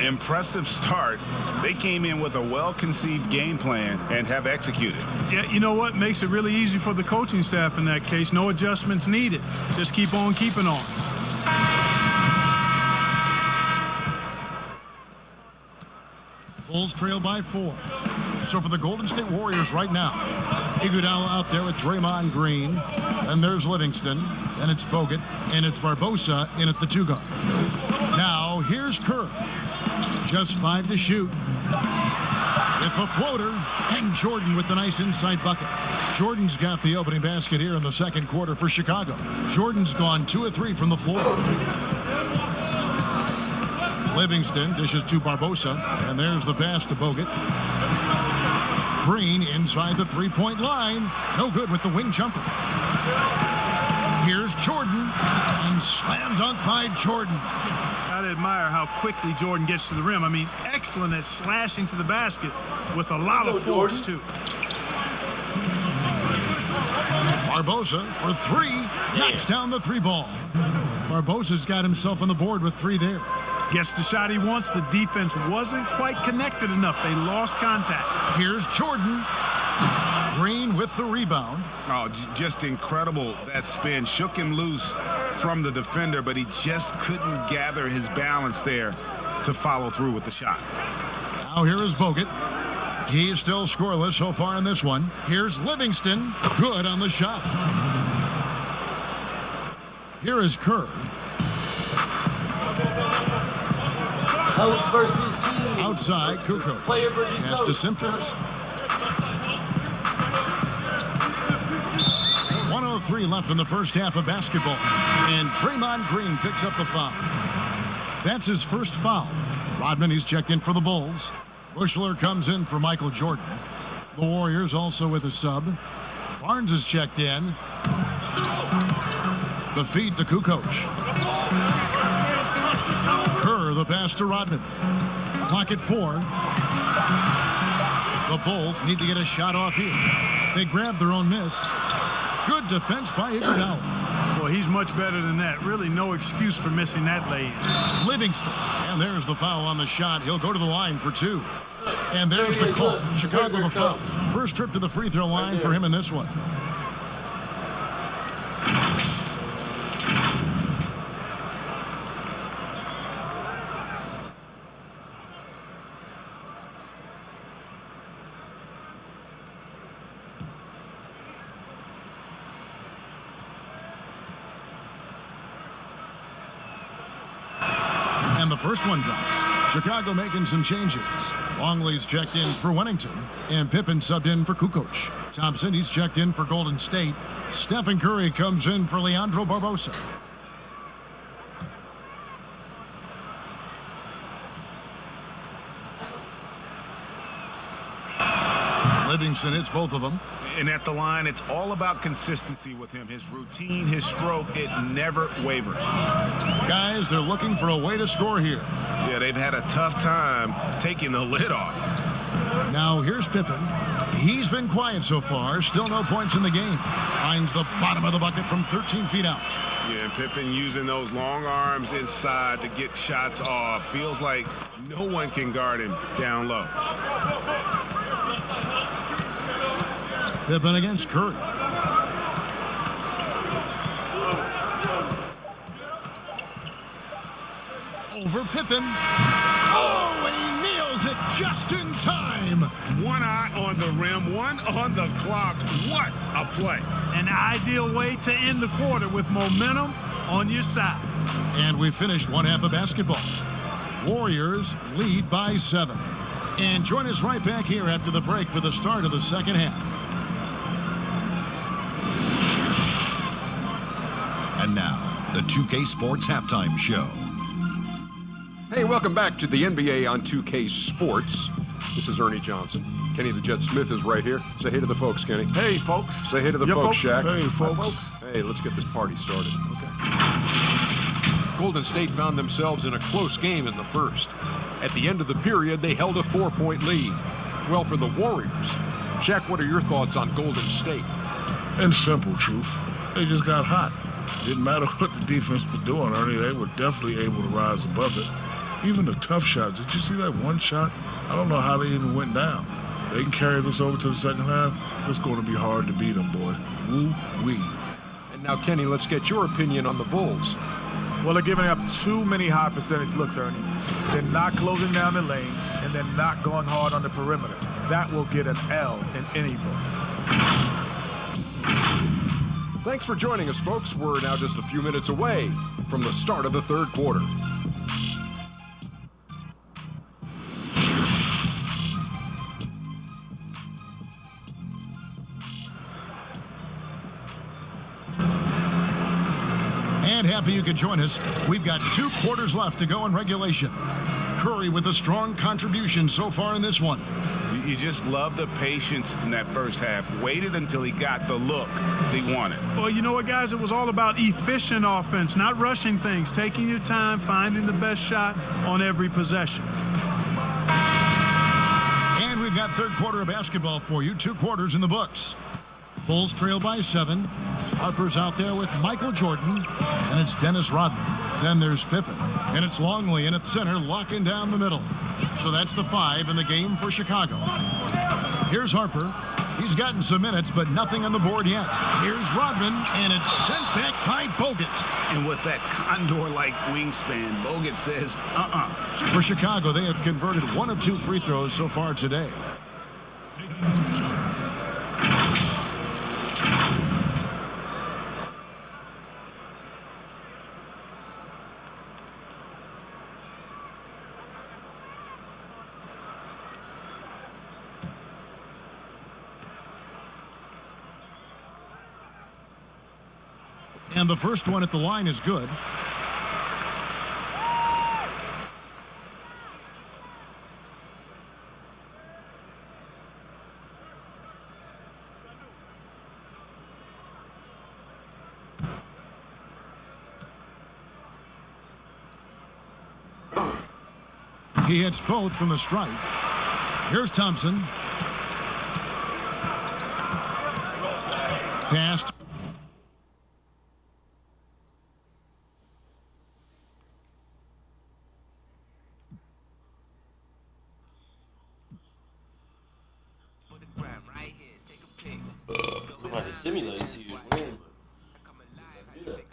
Speaker 7: Impressive start. They came in with a well-conceived game plan and have executed.
Speaker 15: Yeah, you know what? Makes it really easy for the coaching staff in that case. No adjustments needed. Just keep on keeping on.
Speaker 2: Bulls trail by 4. So for the Golden State Warriors right now, Iguodala out there with Draymond Green. And there's Livingston. And it's Bogut. And it's Barbosa in at the 2 guard. Now here's Kerr. Just 5 to shoot. With the floater. And Jordan with the nice inside bucket. Jordan's got the opening basket here in the second quarter for Chicago. Jordan's gone 2 of 3 from the floor. Livingston dishes to Barbosa, and there's the pass to Bogut. Green inside the three-point line. No good with the wing jumper. Here's Jordan, and slam dunk by Jordan.
Speaker 15: I'd admire how quickly Jordan gets to the rim. I mean, excellent at slashing to the basket with a lot of force, too.
Speaker 2: Barbosa for 3, knocks down the 3 ball. Barbosa's got himself on the board with 3 there.
Speaker 15: Gets the shot he wants. The defense wasn't quite connected enough. They lost contact.
Speaker 2: Here's Jordan. Green with the rebound.
Speaker 7: Oh, just incredible. That spin shook him loose from the defender, but he just couldn't gather his balance there to follow through with the shot.
Speaker 2: Now here is Bogut. He's still scoreless so far in this one. Here's Livingston. Good on the shot. Here is Kerr.
Speaker 8: Coach versus team.
Speaker 2: Outside, Kukoc.
Speaker 8: Player versus
Speaker 2: Pass to Simpkins. 1:03 left in the first half of basketball. And Draymond Green picks up the foul. That's his first foul. Rodman, he's checked in for the Bulls. Bushler comes in for Michael Jordan. The Warriors also with a sub. Barnes is checked in. The feed to Kukoc. Kerr, the pass to Rodman. Clock at 4. The Bulls need to get a shot off here. They grab their own miss. Good defense by Iguodala.
Speaker 15: Well, he's much better than that. Really no excuse for missing that lay.
Speaker 2: Livingston. And there's the foul on the shot. He'll go to the line for 2. And there's the call. Chicago the foul. First trip to the free throw line for him in this one. And the first one drops. Chicago making some changes. Longley's checked in for Wennington. And Pippen subbed in for Kukoc. Thompson, he's checked in for Golden State. Stephen Curry comes in for Leandro Barbosa. Livingston hits both of them.
Speaker 7: And at the line, it's all about consistency with him. His routine, his stroke, it never wavers.
Speaker 2: Guys, they're looking for a way to score here.
Speaker 7: Yeah, they've had a tough time taking the lid off.
Speaker 2: Now here's Pippen. He's been quiet so far. Still no points in the game. Finds the bottom of the bucket from 13 feet out.
Speaker 7: Yeah, and Pippen using those long arms inside to get shots off. Feels like no one can guard him down low.
Speaker 2: Pippen against Curry. Over Pippen. Oh, and he nails it just in time.
Speaker 7: One eye on the rim, one on the clock. What a play.
Speaker 15: An ideal way to end the quarter with momentum on your side.
Speaker 2: And we finished one half of basketball. Warriors lead by 7. And join us right back here after the break for the start of the second half.
Speaker 14: And now, the 2K Sports Halftime Show.
Speaker 16: Hey, welcome back to the NBA on 2K Sports. This is Ernie Johnson. Kenny the Jet Smith is right here. Say hey to the folks, Kenny.
Speaker 15: Hey, folks.
Speaker 16: Say hey to the
Speaker 15: Yeah,
Speaker 16: folks,
Speaker 15: folks.
Speaker 16: Shaq.
Speaker 15: Hey, folks.
Speaker 16: Hey, let's get this party started. Okay. Golden State found themselves in a close game in the first. At the end of the period, they held a 4-point lead. Well, for the Warriors. Shaq, what are your thoughts on Golden State?
Speaker 17: In simple truth, they just got hot. Didn't matter what the defense was doing, Ernie. They were definitely able to rise above it. Even the tough shots. Did you see that one shot? I don't know how they even went down. They can carry this over to the second half. It's going to be hard to beat them, boy. Woo-wee.
Speaker 16: And now, Kenny, let's get your opinion on the Bulls.
Speaker 15: Well, they're giving up too many high percentage looks, Ernie. They're not closing down the lane, and they're not going hard on the perimeter. That will get an L in any book.
Speaker 16: Thanks for joining us, folks. We're now just a few minutes away from the start of the third quarter.
Speaker 2: And happy you could join us. We've got 2 quarters left to go in regulation. Curry with a strong contribution so far in this one.
Speaker 7: You just love the patience in that first half. Waited until he got the look he wanted.
Speaker 15: Well, you know what, guys? It was all about efficient offense, not rushing things, taking your time, finding the best shot on every possession.
Speaker 2: And we've got third quarter of basketball for you. 2 quarters in the books. Bulls trail by 7. Harper's out there with Michael Jordan, and it's Dennis Rodman. Then there's Pippen, and it's Longley in at center, locking down the middle. So that's the 5 in the game for Chicago. Here's Harper. He's gotten some minutes, but nothing on the board yet. Here's Rodman, and it's sent back by Bogut.
Speaker 7: And with that condor-like wingspan, Bogut says,
Speaker 2: For Chicago, they have converted 1 of 2 free throws so far today. And the first one at the line is good. He hits both from the stripe. Here's Thompson. Passed.
Speaker 1: Somebody simulates you win, but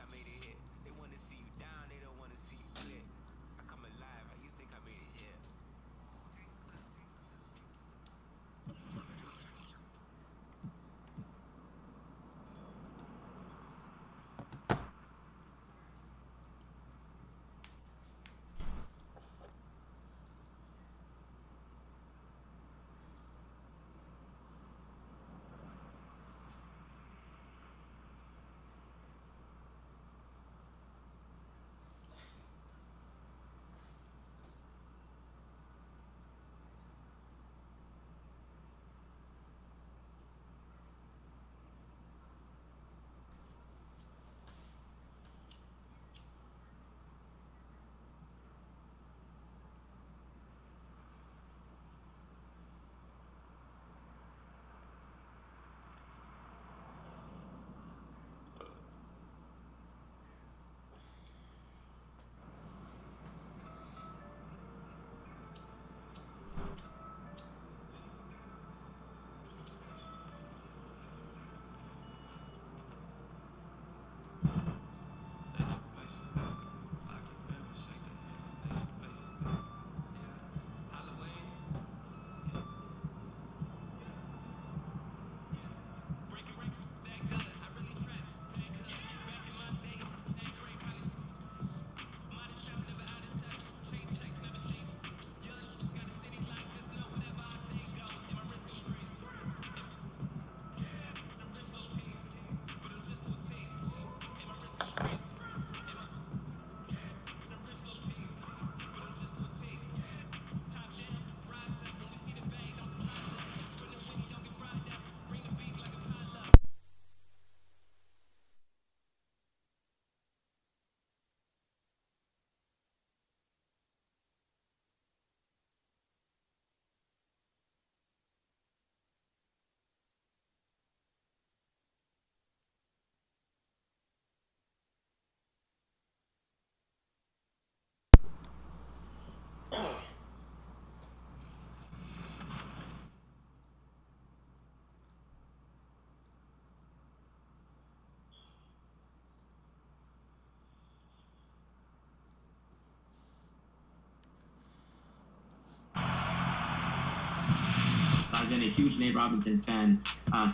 Speaker 18: I've been a huge Nate Robinson fan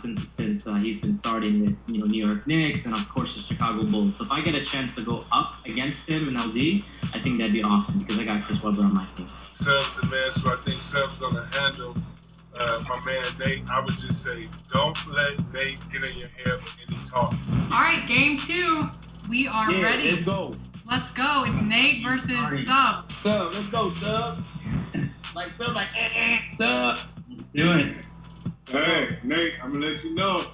Speaker 18: since he's been starting with New York Knicks and of course the Chicago Bulls. So if I get a chance to go up against him in LD, I think that'd be awesome because I got Chris Webber on my team.
Speaker 17: Seb's the man, so I think Seb's gonna handle my man Nate. I would just say, don't let Nate get in your head with any talk.
Speaker 13: All right, game 2. We are ready.
Speaker 18: Let's go.
Speaker 13: Let's go. It's Nate versus Sub.
Speaker 8: Sub, let's go, Sub. Like Sub, like Sub.
Speaker 18: Do it.
Speaker 17: Hey, Nate, I'm gonna let you know.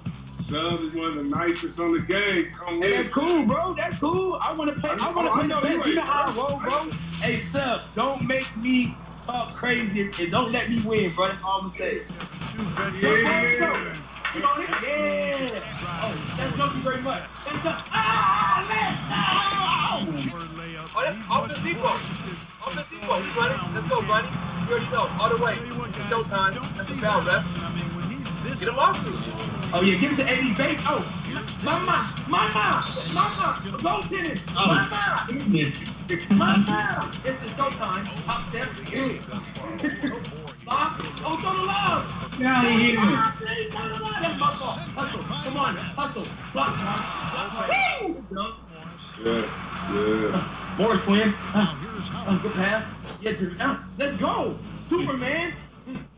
Speaker 17: Sub is one of the nicest on the game. Come
Speaker 8: Hey,
Speaker 17: with
Speaker 8: that's cool, bro. That's cool. I want to play. I want to play the best. You know how I roll, bro. Hey, Sub, don't make me talk crazy and don't let me win, bro. That's all I'm saying.
Speaker 17: Yeah.
Speaker 8: You know it? Yeah. Oh, thank you very much. Thank you. Ah, let's go.
Speaker 9: Oh, that's off the depot. Off the depot. We running. Let's go, Ronnie. You already know. All the way. It's showtime. That's a foul, ref. Get him off.
Speaker 8: Oh, yeah, give it to AD Bates. Oh, mama. Go tennis. Mama. Mama. It's the showtime. Top step. Lock. Oh, throw the love.
Speaker 18: Get out of here.
Speaker 8: That's my fault. Hustle. Come on. Hustle. Block. Woo!
Speaker 17: Yeah.
Speaker 8: More twin. Good pass. Yeah, let's go. Superman.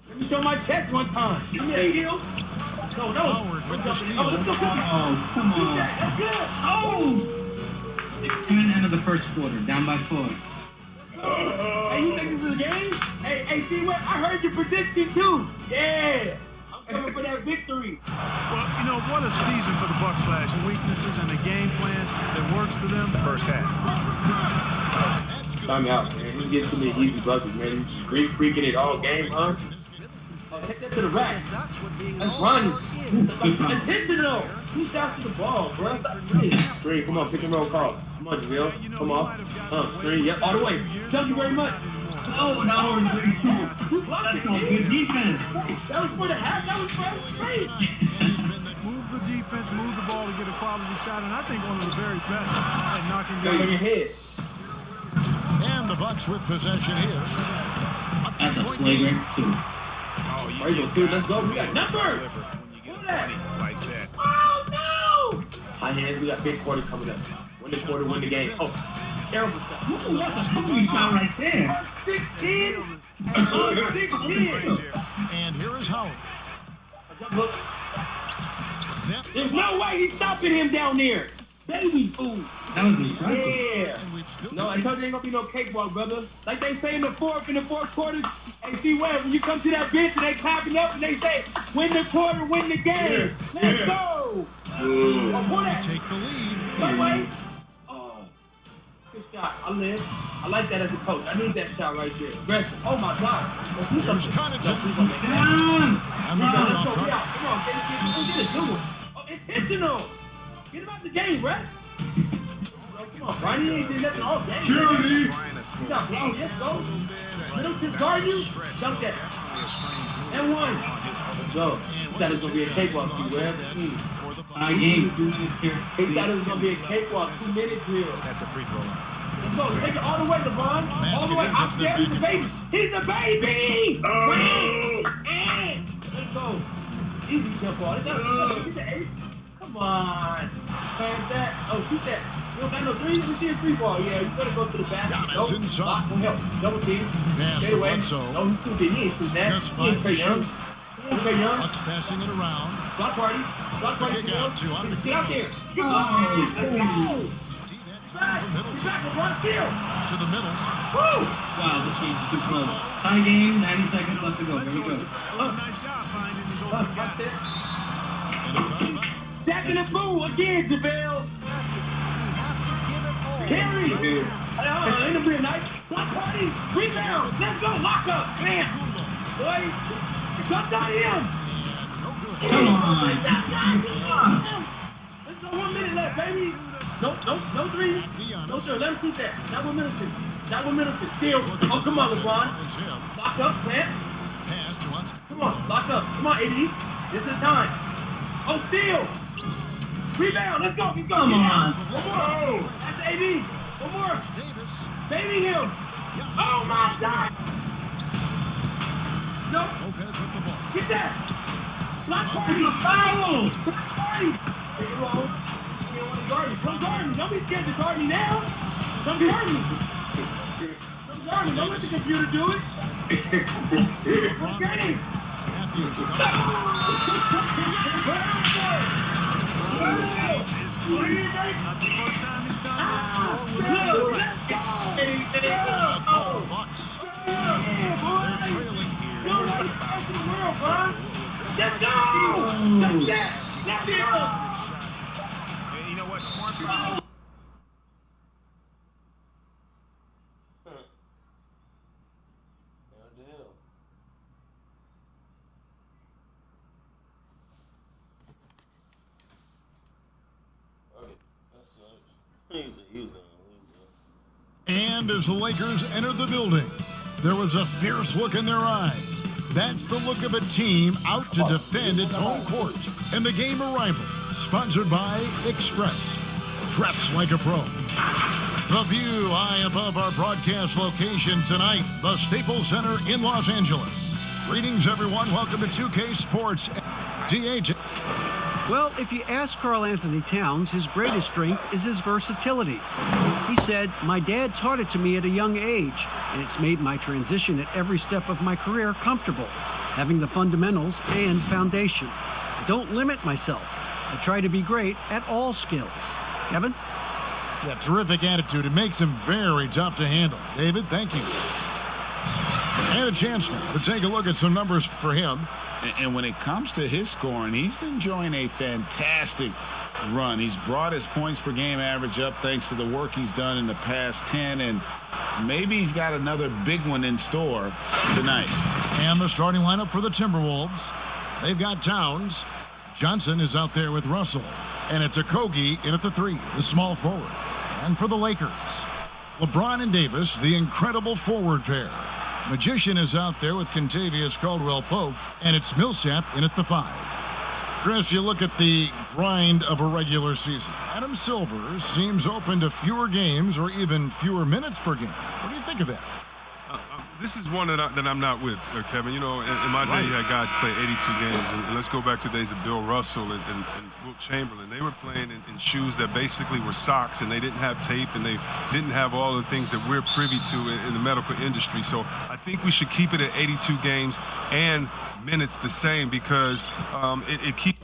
Speaker 8: Let me show my chest one time. Give me a kill. No.
Speaker 2: Howard with the steal.
Speaker 8: Let's go.
Speaker 18: Oh, come on.
Speaker 8: That's good. Oh.
Speaker 18: Extended end of the first quarter, down by 4.
Speaker 8: Hey, you think this is a game? Hey, see what? I heard your prediction too. Yeah. I'm coming for that victory.
Speaker 15: Well, what a season for the Bucks last year. Weaknesses and the game plan that works for them. The first half.
Speaker 8: Time out, man. He gets too many easy buckets, man. He's great freaking it all game, huh? Oh, take that to the rack. That's running. Intentional. 2 shots to the ball, bro. Screen, come on, pick and roll call. Come on, Javale. Come on. Screen, yep, all the way. Thank you very much.
Speaker 18: Oh, now we're very cool. That's all good defense.
Speaker 8: That was for the half. That was great.
Speaker 15: Move the defense, move the ball to get a quality shot, and I think one of the very best at knocking
Speaker 8: Go
Speaker 15: down
Speaker 8: in your head.
Speaker 2: And the Bucks with possession here.
Speaker 18: That's a flagrant 2.
Speaker 8: There you go, dude. Let's go. We got numbers. Look at that.
Speaker 4: Like that.
Speaker 8: Oh, no. High hands. We got big quarter coming up. Win the quarter, win the game. Oh, terrible shot.
Speaker 18: Ooh, that's a story shot right there.
Speaker 8: 16. 16.
Speaker 2: And here is Howard.
Speaker 8: Look. There's no way he's stopping him down there. Baby food.
Speaker 18: That was me, right?
Speaker 8: Yeah. No, I told you ain't gonna be no cakewalk, brother. Like they say in the fourth quarter, hey, see where when you come to that bench and they clapping up and they say, win the quarter, win the game. Let's go. Oh, pull that.
Speaker 2: Take the lead.
Speaker 8: No way. Oh, good shot. I live. I like that as a coach. I need that shot right there. Aggressive. Oh my God.
Speaker 2: Here's Connaughton.
Speaker 8: And the let's go. Come on, get it, do it. Oh, intentional. Get him out the game, Brett. Come on, Ronnie ain't did nothing all game.
Speaker 17: Security.
Speaker 8: You got blown. Yes, go. Let him just guard you. Dunk that. And 1. Let's go. He thought it was going to be a cakewalk, T-Web.
Speaker 18: Game 2 minutes here.
Speaker 8: He thought it was going to be a cakewalk, 2-minute drill.
Speaker 4: At the free throw line.
Speaker 8: Let's go. Take it all the way, LeBron. All the way. I'm scared. He's the baby. He's the baby. Let's go. Easy jump ball. Get the 8. Come on. Plant that. Oh, shoot that. You don't got no 3. You see a 3 ball. Yeah, you better go to the basket. Go. Lock him up. Double team. Stay away. No, he's too big. He ain't shoot that. He ain't Trae Young.
Speaker 2: Bucks passing it around.
Speaker 8: Block party.
Speaker 2: Kick out to under.
Speaker 8: Get out there. Get out there. Let's go. He's back. LeBron field.
Speaker 2: To the middle.
Speaker 8: Woo.
Speaker 18: Wow, this game's too close. Tie game, 90 seconds left to go. Here we go.
Speaker 15: Nice job finding his open
Speaker 8: Watch this.
Speaker 2: And a timeout.
Speaker 8: Jack in the fool again, JaVale. Carry. Ain't a real night. Block party. Rebound. Let's go. Lock up. Man. Boy. Jump on him.
Speaker 18: Come on.
Speaker 8: Let's go. 1 minute left, baby. No 3. No, sir. Let him shoot that. Not 1 minute. Not 1 minute. Steal. Oh, come on, LeBron. Lock up. Plant. Come on. Lock up. Come on, AD. This is time. Oh, steal. Rebound. Let's go.
Speaker 18: Come on.
Speaker 8: One more. That's AD. One more. Baby him. Oh, my God.
Speaker 9: No.
Speaker 2: Lopez with the ball.
Speaker 9: Get that. Block party. Foul. Block party. Hey, you wrong. You don't want to guard me. Come guard me. Don't be scared to guard me now. Come guard me. Come guard me. Don't let the computer do it. Okay.
Speaker 2: Bucks. They're trailing here.
Speaker 9: Let's go! Let's go!
Speaker 7: You know what? Smart people.
Speaker 2: And as the Lakers entered the building, there was a fierce look in their eyes. That's the look of a team out to defend its home court. And the game arrival, sponsored by Express. Dress like a pro. The view high above our broadcast location tonight, the Staples Center in Los Angeles. Greetings, everyone. Welcome to 2K Sports. DH.
Speaker 5: Well, if you ask Karl Anthony Towns, his greatest strength is his versatility. He said, "My dad taught it to me at a young age, and it's made my transition at every step of my career comfortable, having the fundamentals and foundation. I don't limit myself. I try to be great at all skills." Kevin?
Speaker 2: Yeah, terrific attitude. It makes him very tough to handle. David, thank you. And a chance to take a look at some numbers for him.
Speaker 7: And when it comes to his scoring, he's enjoying a fantastic run. He's brought his points per game average up thanks to the work he's done in the past 10, and maybe he's got another big one in store tonight.
Speaker 2: And the starting lineup for the Timberwolves. They've got Towns. Johnson is out there with Russell. And it's Okogie in at the 3, the small forward. And for the Lakers, LeBron and Davis, the incredible forward pair. Magician is out there with Kentavious Caldwell-Pope, and it's Millsap in at the 5. Chris, you look at the grind of a regular season. Adam Silver seems open to fewer games or even fewer minutes per game. What do you think of that?
Speaker 6: This is one that I'm not with, Kevin. You know, in my day, you had guys play 82 games. And let's go back to the days of Bill Russell and Wilt Chamberlain. They were playing in shoes that basically were socks, and they didn't have tape, and they didn't have all the things that we're privy to in the medical industry. So I think we should keep it at 82 games and minutes the same, because it keeps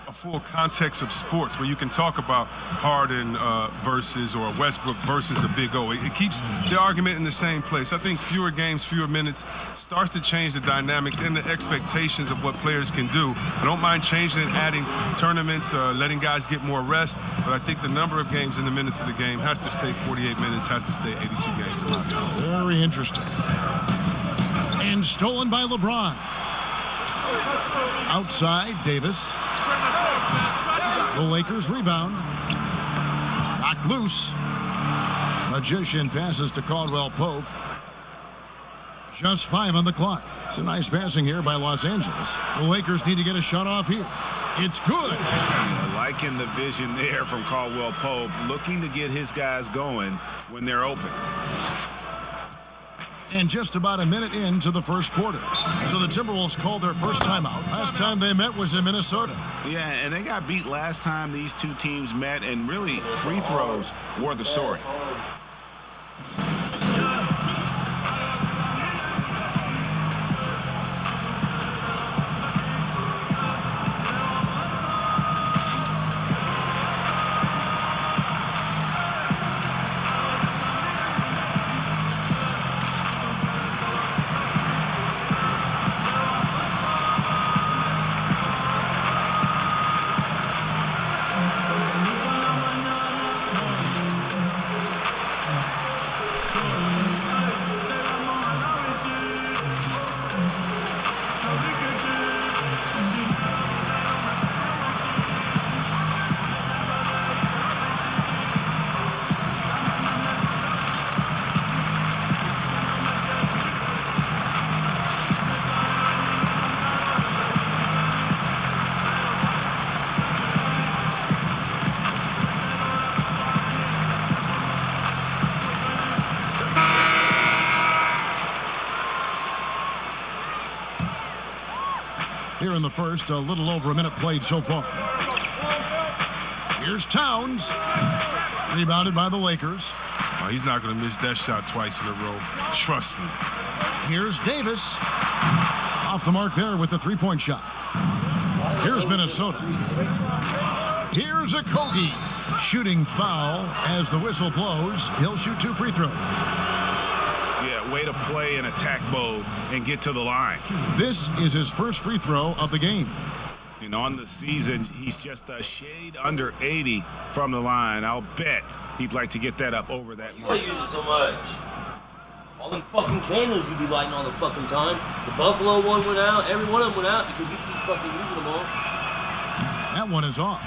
Speaker 6: a full context of sports where you can talk about Harden versus or Westbrook versus a Big O. It keeps the argument in the same place. I think fewer games, fewer minutes starts to change the dynamics and the expectations of what players can do. I don't mind changing and adding tournaments, letting guys get more rest, but I think the number of games and the minutes of the game has to stay 48 minutes, has to stay 82 games.
Speaker 2: Very interesting. And stolen by LeBron. Outside, Davis. The Lakers rebound. Knocked loose. Magician passes to Caldwell-Pope. Just 5 on the clock. It's a nice passing here by Los Angeles. The Lakers need to get a shot off here. It's good.
Speaker 7: Liking the vision there from Caldwell-Pope, looking to get his guys going when they're open.
Speaker 2: And just about a minute into the first quarter. So the Timberwolves called their first timeout. Last time they met was in Minnesota.
Speaker 7: Yeah, and they got beat last time these two teams met, and really free throws were the story.
Speaker 2: here in the first. A little over a minute played so far. Here's Towns. Rebounded by the Lakers.
Speaker 6: Oh, he's not going to miss that shot twice in a row. Trust me.
Speaker 2: Here's Davis. Off the mark there with the three-point shot. Here's Minnesota. Here's Okogie. Shooting foul as the whistle blows. He'll shoot 2 free throws.
Speaker 7: Yeah, way to play in attack mode and get to the line.
Speaker 2: This is his first free throw of the game.
Speaker 7: And on the season, he's just a shade under 80 from the line. I'll bet he'd like to get that up over that
Speaker 1: You
Speaker 7: mark.
Speaker 1: use it so much. All them fucking candles you be lighting all the fucking time. The Buffalo one went out. Every one of them went out because you keep fucking using them all.
Speaker 2: That one is off.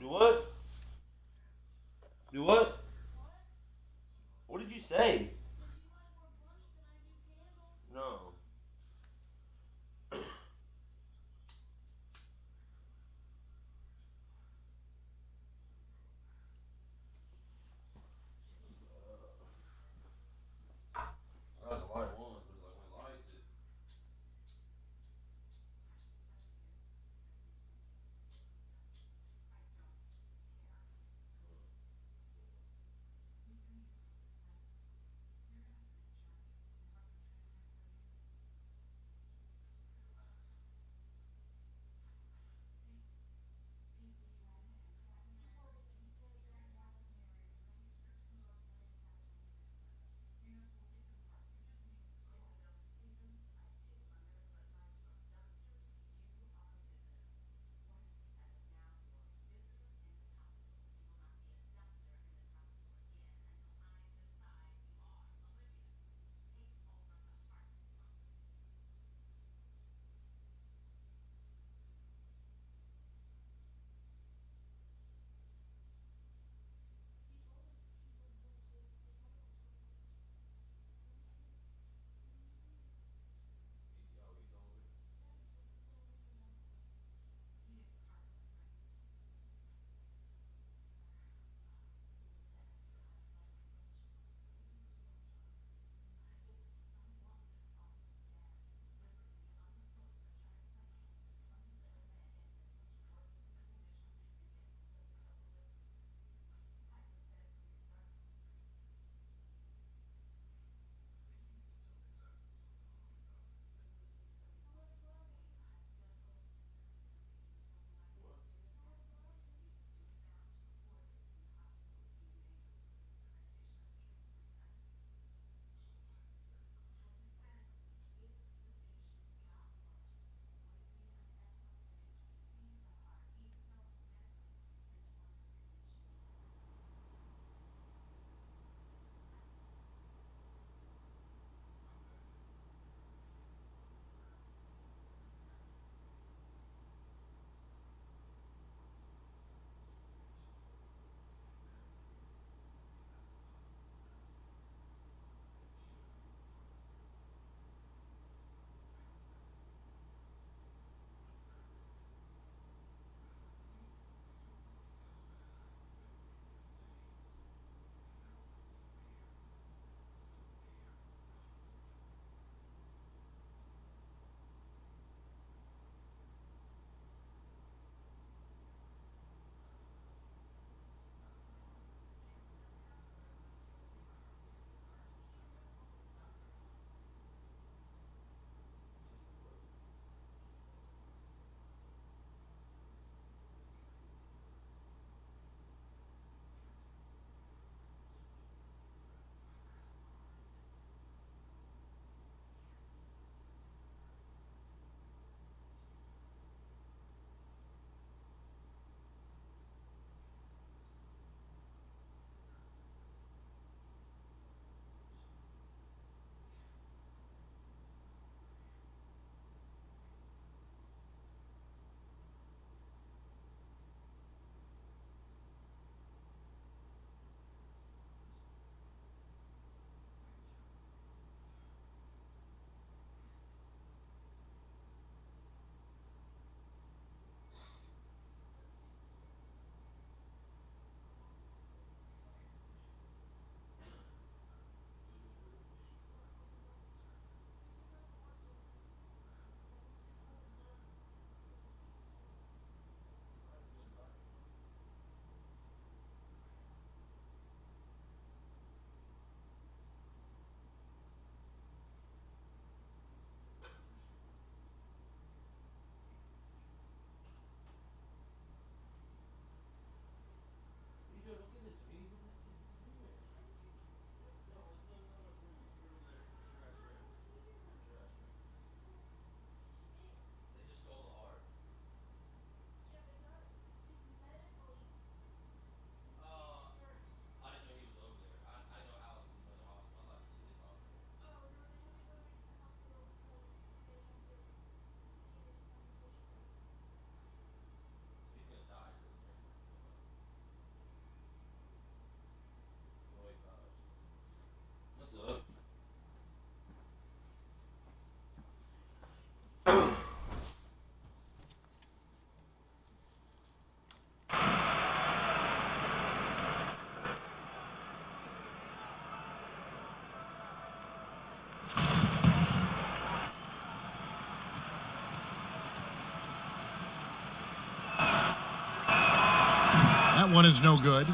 Speaker 1: Do what? Do what? What did you say? No.
Speaker 2: That one is no good.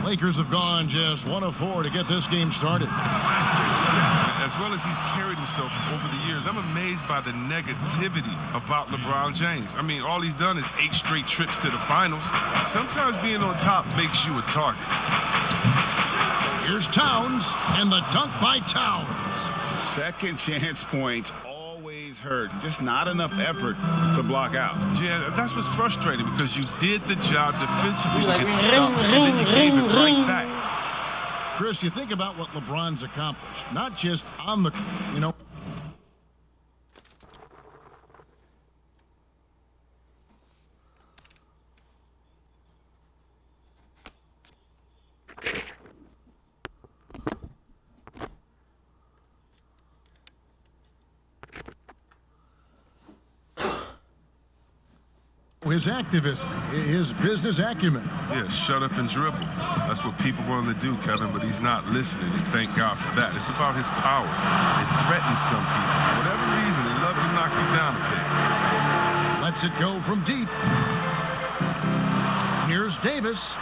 Speaker 2: Lakers have gone just 1 of 4 to get this game started.
Speaker 6: As well as he's carried himself over the years, I'm amazed by the negativity about LeBron James. I mean, all he's done is 8 straight trips to the finals. Sometimes being on top makes you a target.
Speaker 2: Here's Towns, and the dunk by Towns.
Speaker 7: Second chance points always hurt. Just not enough effort to block out.
Speaker 6: Yeah, that's what's frustrating because you did the job defensively to get the stop, and then you gave it right back.
Speaker 2: Chris, you think about what LeBron's accomplished, not just on the, you know. His activism, his business acumen.
Speaker 6: Yeah, shut up and dribble. That's what people want him to do, Kevin, but he's not listening, and thank God for that. It's about his power. It threatens some people. For whatever reason, they love to knock you down a bit.
Speaker 2: Lets it go from deep. Here's Davis.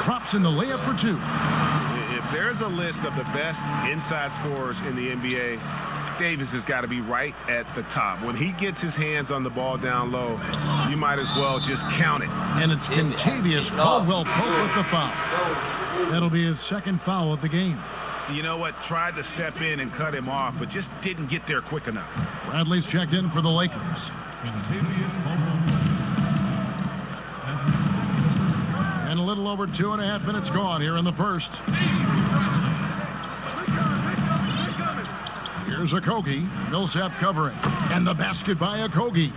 Speaker 2: Drops in the layup for 2.
Speaker 4: If there's a list of the best inside scorers in the NBA, Davis has got to be right at the top. When he gets his hands on the ball down low, you might as well just count it.
Speaker 2: And it's Kentavious Caldwell-Pope with the foul. That'll be his second foul of the game.
Speaker 4: You know what? Tried to step in and cut him off, but just didn't get there quick enough.
Speaker 2: Bradley's checked in for the Lakers. And a little over 2.5 minutes gone here in the first. Here's Okogie. Millsap covering. And the basket by Okogie.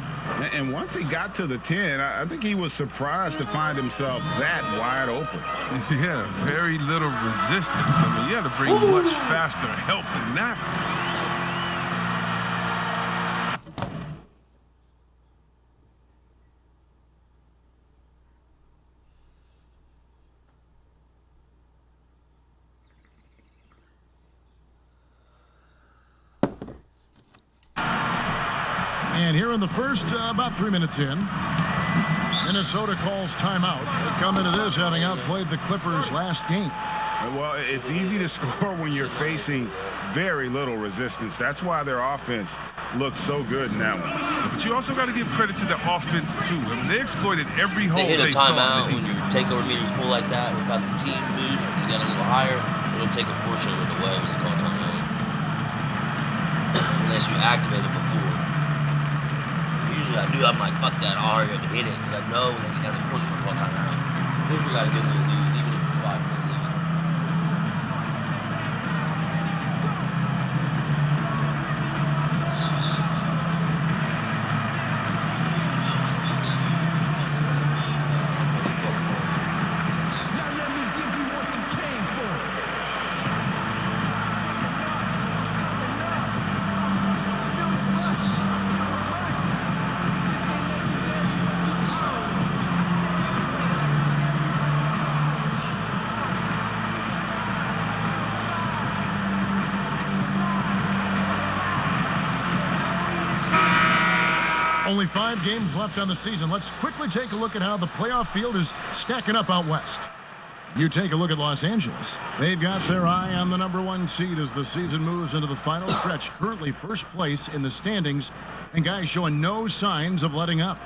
Speaker 7: And once he got to the 10, I think he was surprised to find himself that wide open.
Speaker 6: Yeah, very little resistance. I mean, you had to bring much faster help than that.
Speaker 2: And here in the first, about 3 minutes in, Minnesota calls timeout. They come into this having outplayed the Clippers last game.
Speaker 7: Well, it's easy to score when you're facing very little resistance. That's why their offense looks so good in that one.
Speaker 6: But you also got to give credit to the offense, too. I mean, they exploited every hole
Speaker 1: they
Speaker 6: saw.
Speaker 1: Timeout when your takeover meters full like that, without the team boost, when you got a little higher, it'll take a portion of it away when you call timeout. Unless you activate it before. I'm like, fuck that, I'll hurry up and hit it, because I know when they get down the court, it's going to call timeout. Clippers got a good little lead, even if it's 5 minutes.
Speaker 2: Only 5 games left on the season. Let's quickly take a look at how the playoff field is stacking up out west. You take a look at Los Angeles. They've got their eye on the #1 seed as the season moves into the final stretch. Currently first place in the standings, and guys showing no signs of letting up.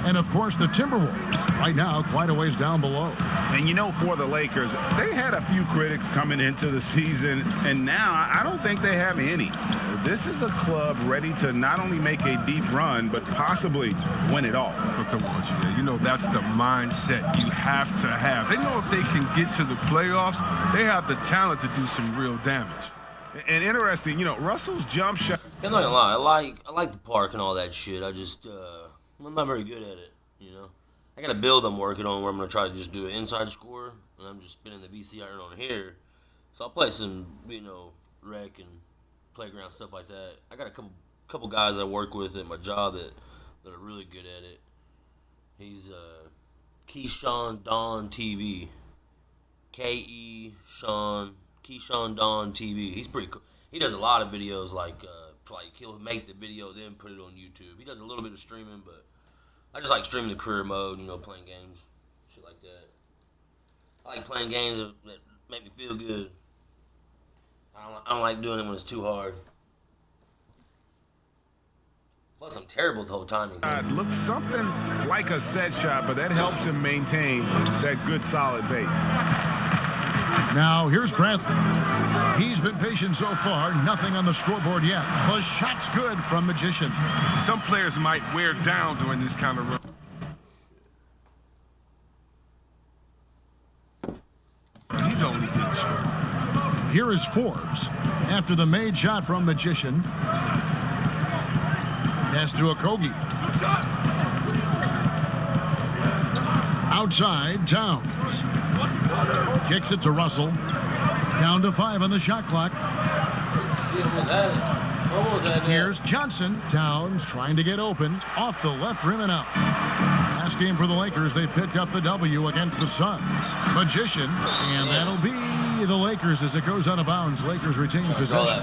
Speaker 2: And of course the Timberwolves, right now quite a ways down below.
Speaker 7: And you know, for the Lakers, they had a few critics coming into the season, and now I don't think they have any. This is a club ready to not only make a deep run, but possibly win it all.
Speaker 6: Oh, come on, G. You know that's the mindset you have to have. They know if they can get to the playoffs, they have the talent to do some real damage.
Speaker 4: And interesting, you know, Russell's jump shot.
Speaker 1: I'm not gonna lie, I like the park and all that shit. I just, I'm not very good at it, you know. I got a build I'm working on where I'm gonna try to just do an inside score, and I'm just spinning the VC iron on here. So I'll play some, you know, rec and playground stuff like that. I got a couple guys I work with at my job that are really good at it. He's Keyshawn Don TV. Keyshawn Don TV. He's pretty cool. He does a lot of videos like he'll make the video then put it on YouTube. He does a little bit of streaming, but I just like streaming the career mode, you know, playing games, shit like that. I like playing games that make me feel good. I don't like doing it when it's too hard. Plus, I'm terrible at the whole timing.
Speaker 4: Looks something like a set shot, but that helps him maintain that good, solid base.
Speaker 2: Now, here's Brantley. He's been patient so far. Nothing on the scoreboard yet. The shot's good from Magician.
Speaker 6: Some players might wear down during this kind of run. He's only getting started.
Speaker 2: Here is Forbes. After the made shot from Magician. Pass to Okogie. Outside, Towns. Kicks it to Russell. Down to 5 on the shot clock. Here's Johnson. Towns trying to get open. Off the left rim and out. Last game for the Lakers, they picked up the W against the Suns. Magician, and that'll be the Lakers as it goes out of bounds. Lakers retain possession.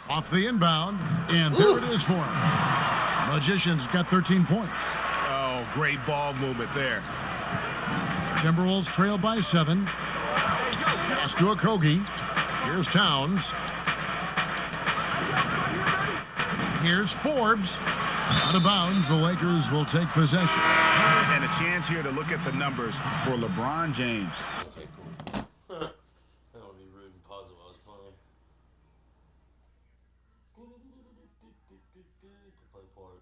Speaker 2: Off the inbound, and there it is for him. Magician's got 13 points.
Speaker 4: Oh, great ball movement there.
Speaker 2: Timberwolves trail by 7. Pass to Okogie. Here's Towns. Here's Forbes. Out of bounds, the Lakers will take possession.
Speaker 7: And a chance here to look at the numbers for LeBron James.
Speaker 1: Okay, cool. I don't want to be rude and pause it while I was playing. Play part.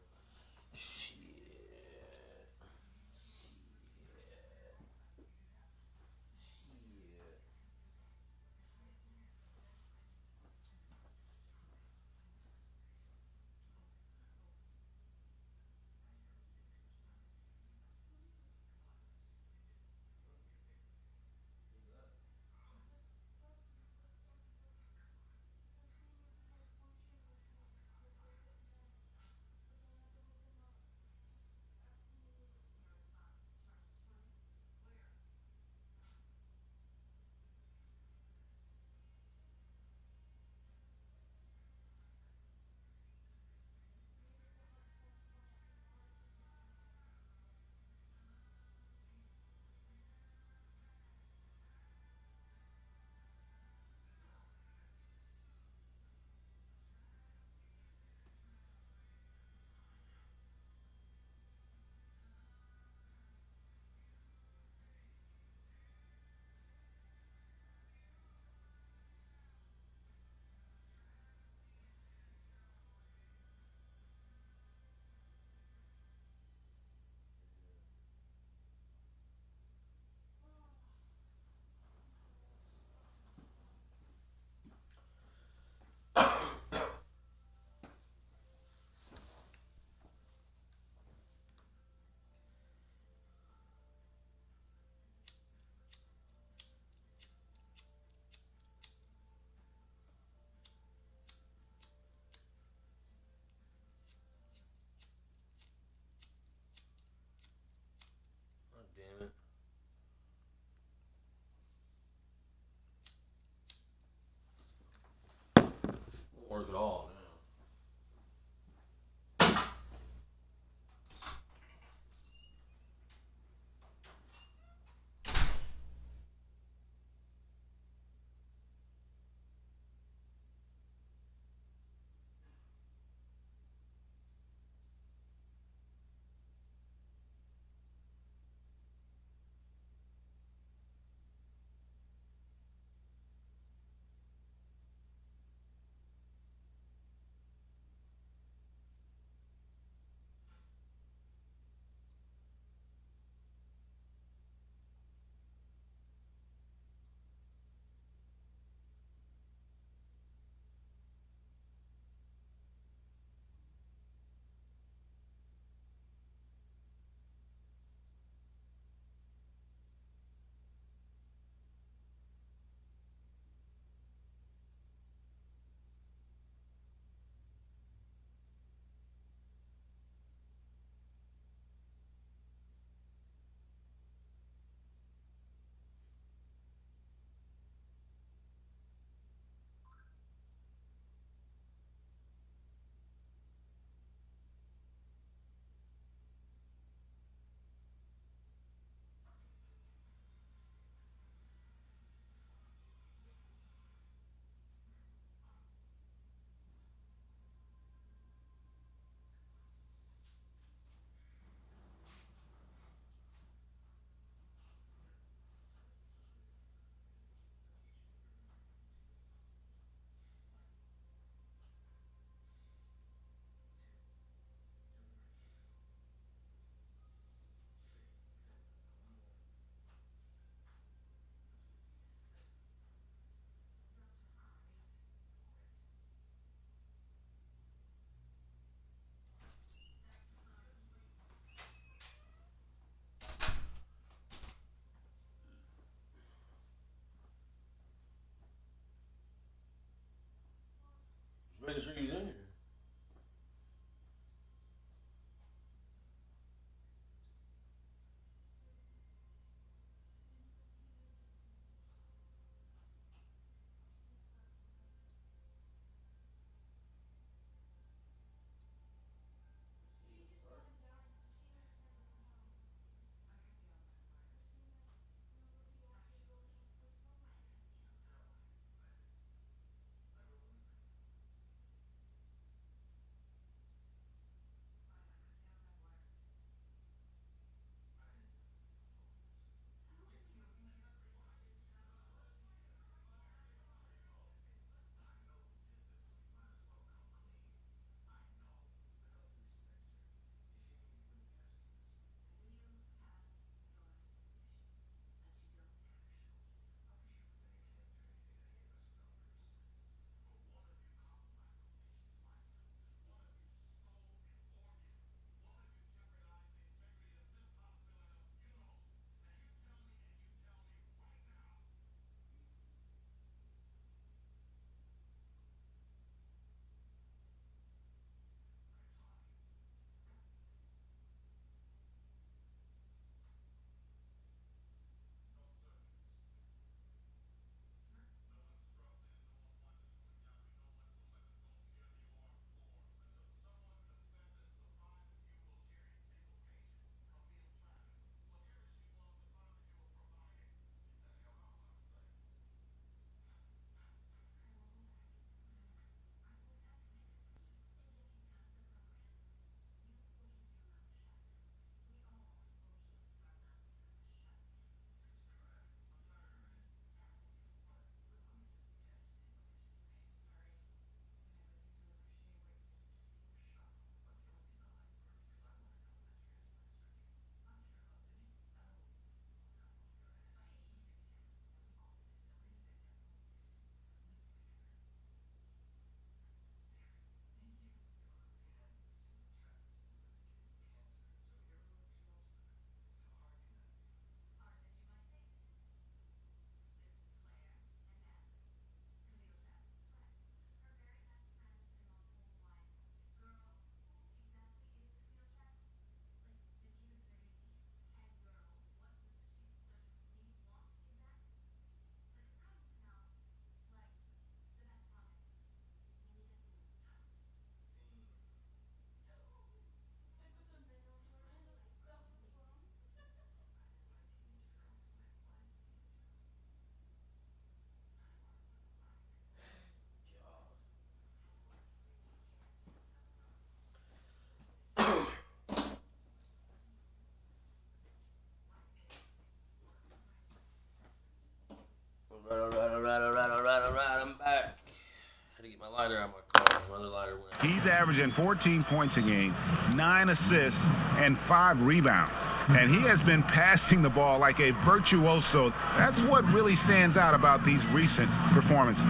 Speaker 7: averaging 14 points a game, 9 assists, and 5 rebounds. And he has been passing the ball like a virtuoso. That's what really stands out about these recent performances.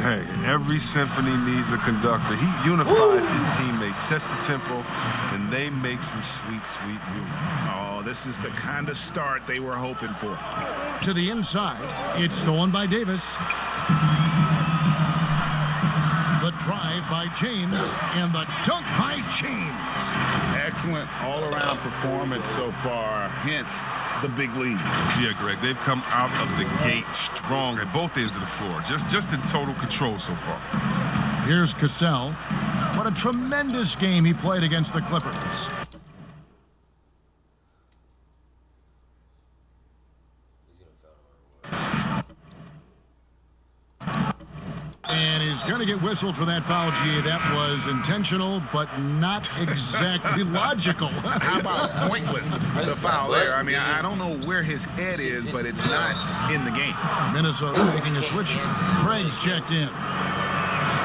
Speaker 6: Hey, every symphony needs a conductor. He unifies his teammates, sets the tempo, and they make some sweet, sweet music.
Speaker 7: Oh, this is the kind of start they were hoping for.
Speaker 2: To the inside, it's stolen by Davis. The drive by James, and the dunk by James.
Speaker 7: Excellent all-around performance so far, hence the big lead.
Speaker 6: Yeah, Greg, they've come out of the gate strong at both ends of the floor, just in total control so far.
Speaker 2: Here's Cassell. What a tremendous game he played against the Clippers. And he's going to get whistled for that foul, G. That was intentional, but not exactly logical.
Speaker 7: How about pointless to foul there? I mean, I don't know where his head is, but it's not in the game.
Speaker 2: Minnesota making a switch. Craig's checked in.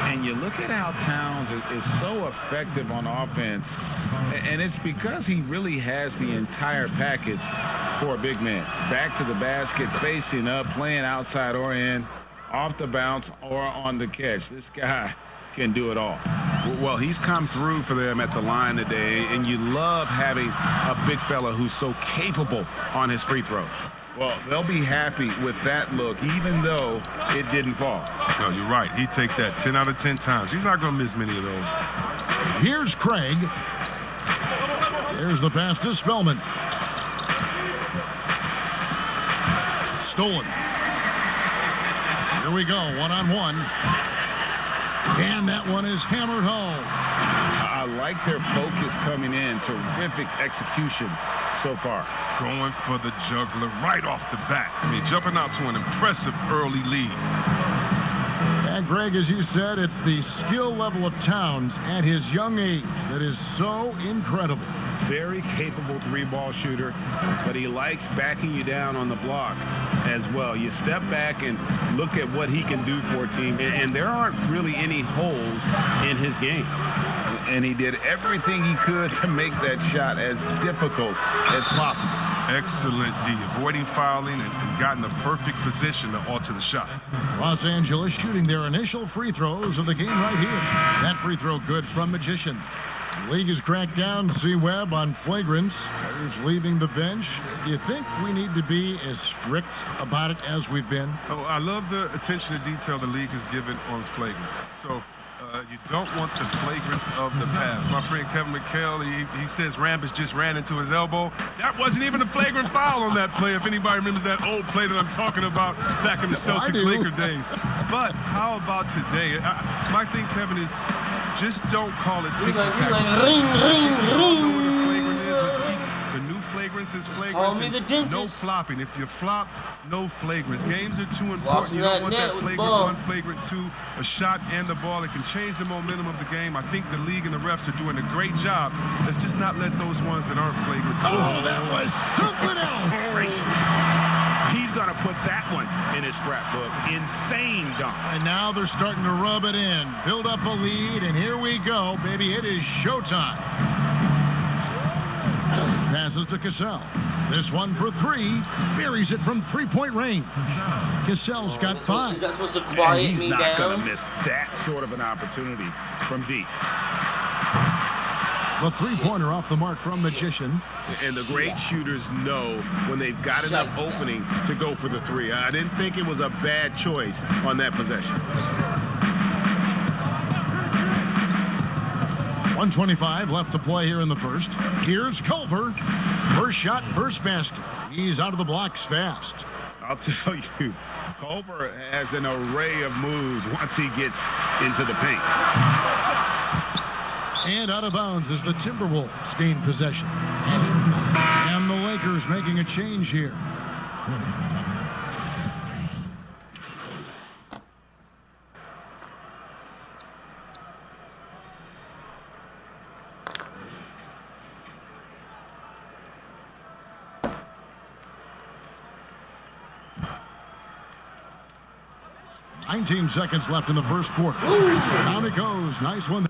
Speaker 7: And you look at how Towns is so effective on offense, and it's because he really has the entire package for a big man. Back to the basket, facing up, playing outside or in, off the bounce or on the catch. This guy can do it all. Well, he's come through for them at the line today, and you love having a big fella who's so capable on his free throws. Well, they'll be happy with that look, even though it didn't fall.
Speaker 6: No, you're right. He'd take that 10 out of 10 times. He's not going to miss many of those.
Speaker 2: Here's Craig. There's the pass to Spellman. Stolen. Here we go, one-on-one. And that one is hammered home.
Speaker 7: I like their focus coming in. Terrific execution so far.
Speaker 6: Going for the juggler right off the bat. I mean, jumping out to an impressive early lead.
Speaker 2: And Greg, as you said, it's the skill level of Towns at his young age that is so incredible.
Speaker 7: Very capable three-ball shooter, but he likes backing you down on the block as well. You step back and look at what he can do for a team, and there aren't really any holes in his game. And he did everything he could to make that shot as difficult as possible.
Speaker 6: Excellent D, avoiding fouling and got in the perfect position to alter the shot.
Speaker 2: Los Angeles shooting their initial free throws of the game right here. That free throw good from Magician. The league has cracked down C. Webb on flagrants. Players leaving the bench. Do you think we need to be as strict about it as we've been?
Speaker 6: Oh, I love the attention to detail the league has given on flagrants. So you don't want the flagrants of the past. My friend Kevin McHale, he says Rambis just ran into his elbow. That wasn't even a flagrant foul on that play, if anybody remembers that old play that I'm talking about back in the Celtics-Laker days. But how about today? My thing, Kevin, is just don't call it ticky-tack. The new flagrants is flagrants. No flopping. If you flop, no flagrants. Games are too important. You don't want that flagrant one, flagrant two, a shot and the ball. It can change the momentum of the game. I think the league and the refs are doing a great job. Let's just not let those ones that aren't flagrants.
Speaker 2: Oh, that was something else.
Speaker 7: He's going to put that one in his scrapbook. Insane dunk.
Speaker 2: And now they're starting to rub it in. Build up a lead, and here we go, baby. It is showtime. Passes to Cassell. This one for three. Buries it from three-point range. Cassell's got 5.
Speaker 1: Is that supposed to quiet
Speaker 7: and he's
Speaker 1: me
Speaker 7: not
Speaker 1: down?
Speaker 7: going to miss that sort of an opportunity from deep.
Speaker 2: The three-pointer off the mark from Magician.
Speaker 4: And the great shooters know when they've got enough opening to go for the three. I didn't think it was a bad choice on that possession.
Speaker 2: 1:25 left to play here in the first. Here's Culver. First shot, first basket. He's out of the blocks fast.
Speaker 7: I'll tell you, Culver has an array of moves once he gets into the paint.
Speaker 2: And out of bounds as the Timberwolves gain possession. And the Lakers making a change here. Ooh. 19 seconds left in the first quarter. Down it goes. Nice one.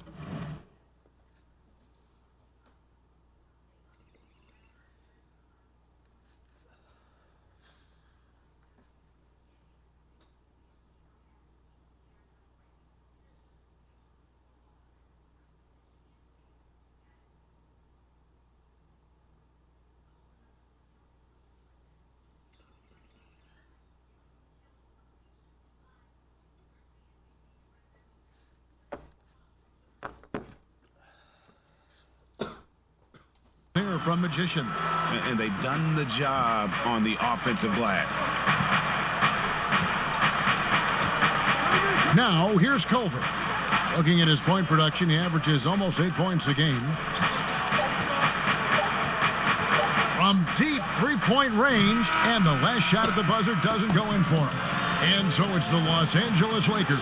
Speaker 2: from Magician.
Speaker 7: And they've done the job on the offensive glass.
Speaker 2: Now, here's Culver. Looking at his point production, he averages almost 8 points a game. From deep three-point range, and the last shot at the buzzer doesn't go in for him. And so it's the Los Angeles Lakers.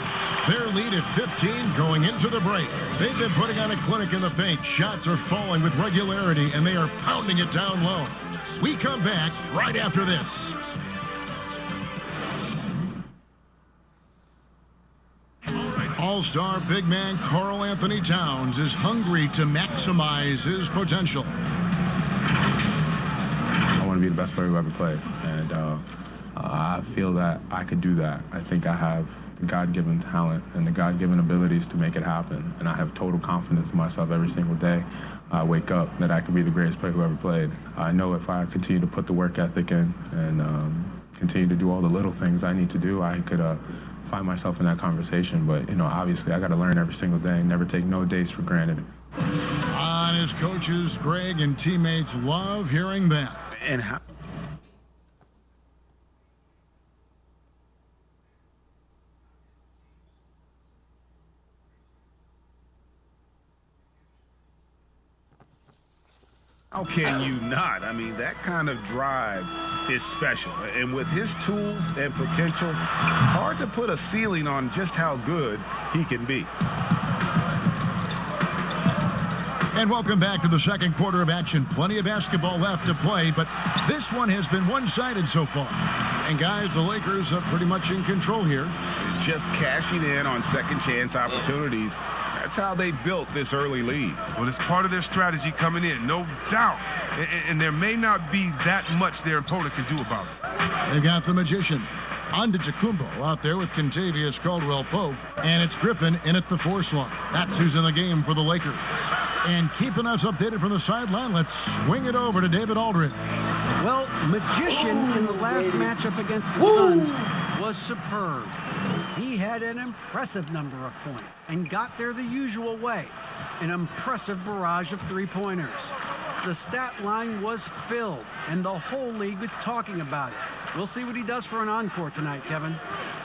Speaker 2: Their lead at 15 going into the break. They've been putting on a clinic in the paint. Shots are falling with regularity, and they are pounding it down low. We come back right after this. All-star big man Karl Anthony Towns is hungry to maximize his potential.
Speaker 19: I want to be the best player who ever played, and I feel that I could do that. I think I have the God-given talent and the God-given abilities to make it happen, and I have total confidence in myself every single day. I wake up that I could be the greatest player who ever played. I know if I continue to put the work ethic in and continue to do all the little things I need to do, I could find myself in that conversation. But, you know, obviously I got to learn every single day and never take no days for granted.
Speaker 2: On his coaches, Greg and teammates love hearing that.
Speaker 7: And how can you not? I mean, that kind of drive is special. And with his tools and potential, hard to put a ceiling on just how good he can be.
Speaker 2: And welcome back to the second quarter of action. Plenty of basketball left to play, but this one has been one-sided so far. And guys, the Lakers are pretty much in control here.
Speaker 7: Just cashing in on second chance opportunities. That's how they built this early lead.
Speaker 6: Well, it's part of their strategy coming in, no doubt. And there may not be that much their opponent can do about it.
Speaker 2: They got the Magician. Antetokounmpo out there with Kentavious Caldwell-Pope. And it's Griffin in at the 4 slot. That's who's in the game for the Lakers. And keeping us updated from the sideline, let's swing it over to David Aldridge.
Speaker 5: Well, Magician in the last matchup against the Suns was superb. He had an impressive number of points and got there the usual way. An impressive barrage of three-pointers. The stat line was filled, and the whole league was talking about it. We'll see what he does for an encore tonight, Kevin.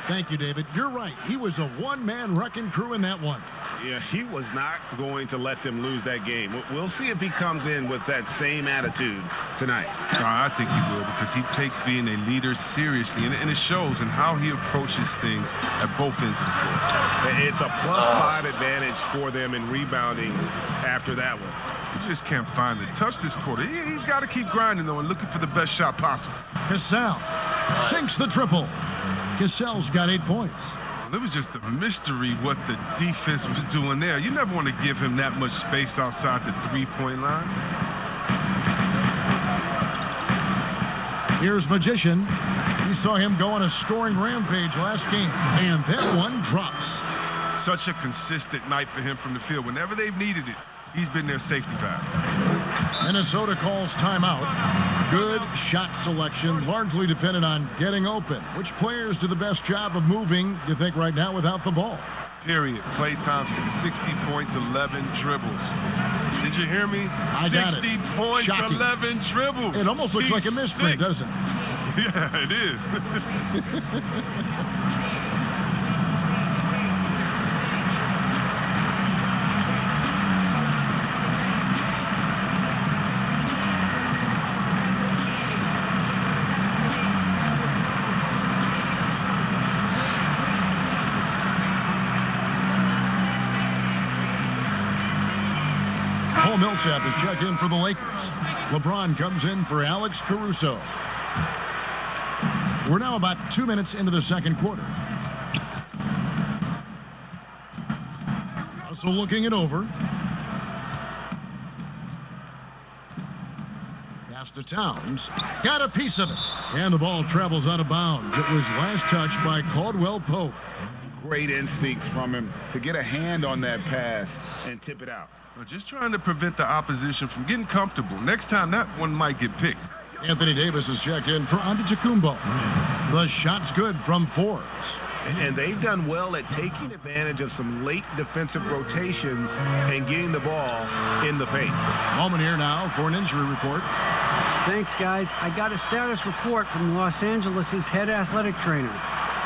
Speaker 2: Thank you, David. You're right. He was a one-man wrecking crew in that one.
Speaker 7: Yeah, he was not going to let them lose that game. We'll see if he comes in with that same attitude tonight.
Speaker 6: I think he will, because he takes being a leader seriously, and it shows in how he approaches things at both ends of the floor.
Speaker 7: It's a +5 advantage for them in rebounding after that one.
Speaker 6: You just can't find the touch this quarter. He's got to keep grinding, though, and looking for the best shot possible.
Speaker 2: Cassell sinks the triple. Cassell's got 8 points.
Speaker 6: It was just a mystery what the defense was doing there. You never want to give him that much space outside the three-point line.
Speaker 2: Here's Magician. We saw him go on a scoring rampage last game, and that one drops.
Speaker 6: Such a consistent night for him from the field. Whenever they've needed it, he's been their safety valve.
Speaker 2: Minnesota calls timeout. Good shot selection, largely dependent on getting open. Which players do the best job of moving, you think, right now without the ball?
Speaker 6: Period. Klay Thompson, 60 points, 11 dribbles. Did you hear me?
Speaker 2: I got
Speaker 6: 60 points,
Speaker 2: Shocking.
Speaker 6: 11 dribbles.
Speaker 2: It almost looks like a misprint, doesn't it?
Speaker 6: Yeah, it is.
Speaker 2: Paul Millsap has checked in for the Lakers. LeBron comes in for Alex Caruso. We're now about 2 minutes into the second quarter. Also looking it over. Pass to Towns. Got a piece of it. And the ball travels out of bounds. It was last touched by Caldwell-Pope.
Speaker 7: Great instincts from him to get a hand on that pass and tip it out.
Speaker 6: We're just trying to prevent the opposition from getting comfortable. Next time, that one might get picked.
Speaker 2: Anthony Davis is checked in for Antetokounmpo. The shot's good from Forbes.
Speaker 4: And they've done well at taking advantage of some late defensive rotations and getting the ball in the paint.
Speaker 2: Moment here now for an injury report.
Speaker 5: Thanks, guys. I got a status report from Los Angeles' head athletic trainer.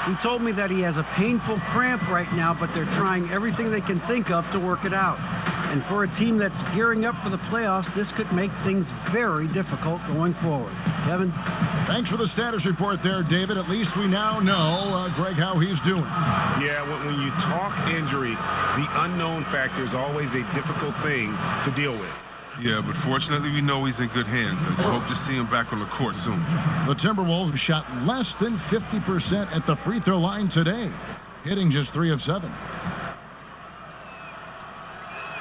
Speaker 5: He told me that he has a painful cramp right now, but they're trying everything they can think of to work it out. And for a team that's gearing up for the playoffs, this could make things very difficult going forward. Kevin?
Speaker 2: Thanks for the status report there, David. At least we now know, Greg, how he's doing.
Speaker 4: Yeah, when you talk injury, the unknown factor is always a difficult thing to deal with.
Speaker 6: Yeah, but fortunately we know he's in good hands. I hope to see him back on the court soon.
Speaker 2: The Timberwolves shot less than 50% at the free throw line today, hitting just 3 of 7.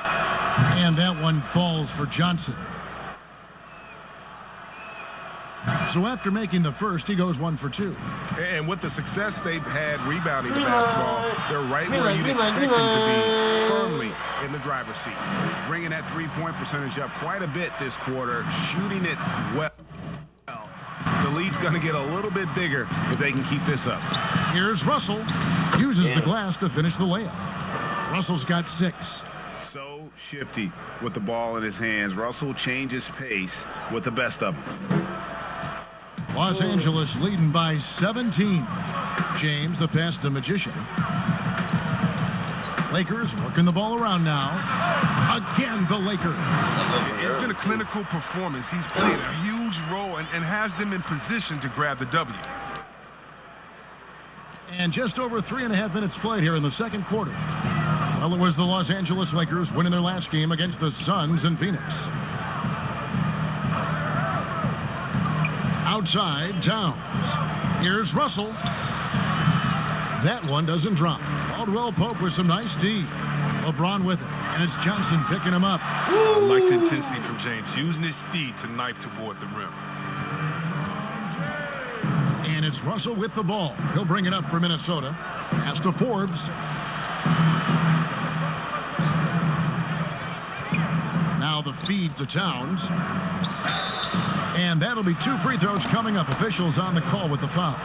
Speaker 2: And that one falls for Johnson. So after making the first, he goes 1 for 2.
Speaker 4: And with the success they've had rebounding the basketball, they're right where you'd expect them to be, firmly in the driver's seat. Bringing that three-point percentage up quite a bit this quarter, shooting it well. The lead's going to get a little bit bigger if they can keep this up.
Speaker 2: Here's Russell. Uses the glass to finish the layup. Russell's got 6.
Speaker 4: So shifty with the ball in his hands. Russell changes pace with the best of them.
Speaker 2: Los Angeles leading by 17. James, the pass to Magician. Lakers working the ball around now. Again, the Lakers.
Speaker 6: It's been a clinical performance. He's played a huge role and has them in position to grab the W.
Speaker 2: And just over 3.5 minutes played here in the second quarter. Well, it was the Los Angeles Lakers winning their last game against the Suns in Phoenix. Outside, Towns. Here's Russell. That one doesn't drop. Caldwell Pope with some nice D. LeBron with it. And it's Johnson picking him up.
Speaker 6: I like the intensity from James, using his speed to knife toward the rim.
Speaker 2: And it's Russell with the ball. He'll bring it up for Minnesota. Pass to Forbes. Now the feed to Towns. And that'll be 2 free throws coming up. Officials on the call with the foul.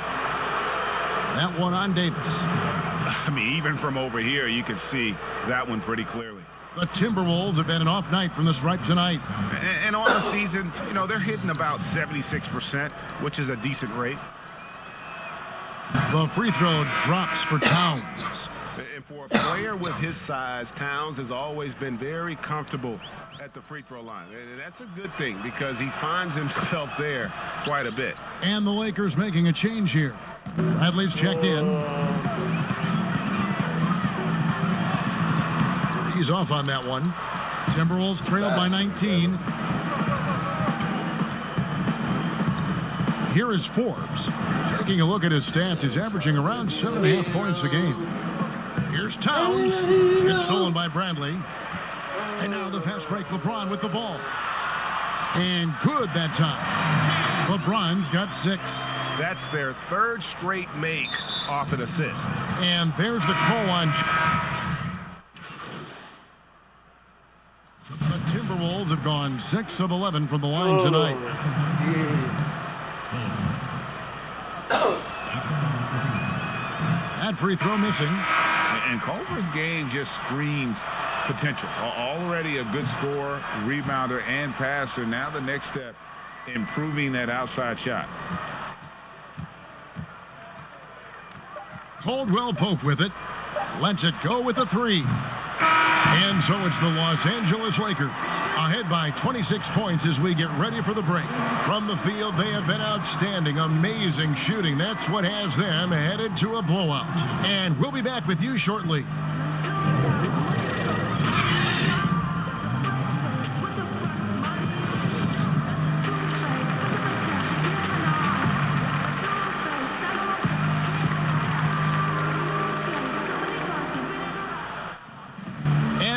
Speaker 2: That one on Davis.
Speaker 4: I mean, even from over here, you can see that one pretty clearly.
Speaker 2: The Timberwolves have had an off night from the stripe tonight.
Speaker 4: And on the season, you know, they're hitting about 76%, which is a decent rate.
Speaker 2: The free throw drops for Towns.
Speaker 4: And for a player with his size, Towns has always been very comfortable at the free throw line. And that's a good thing because he finds himself there quite a bit.
Speaker 2: And the Lakers making a change here. Bradley's checked in. He's off on that one. Timberwolves trailed by 19. Here is Forbes. Taking a look at his stats, he's averaging around 7.5 points a game. Here's Towns. It's stolen by Bradley. And now the fast break, LeBron with the ball. And good that time. LeBron's got 6.
Speaker 4: That's their 3rd straight make off an assist.
Speaker 2: And there's the call on. The Timberwolves have gone 6 of 11 from the line tonight. That free throw missing.
Speaker 7: And Culver's game just screams potential. Already a good scorer, rebounder, and passer. Now the next step, improving that outside shot.
Speaker 2: Caldwell Pope with it. Lets it go with a 3. And so it's the Los Angeles Lakers ahead by 26 points as we get ready for the break. From the field, they have been outstanding, amazing shooting. That's what has them headed to a blowout. And we'll be back with you shortly.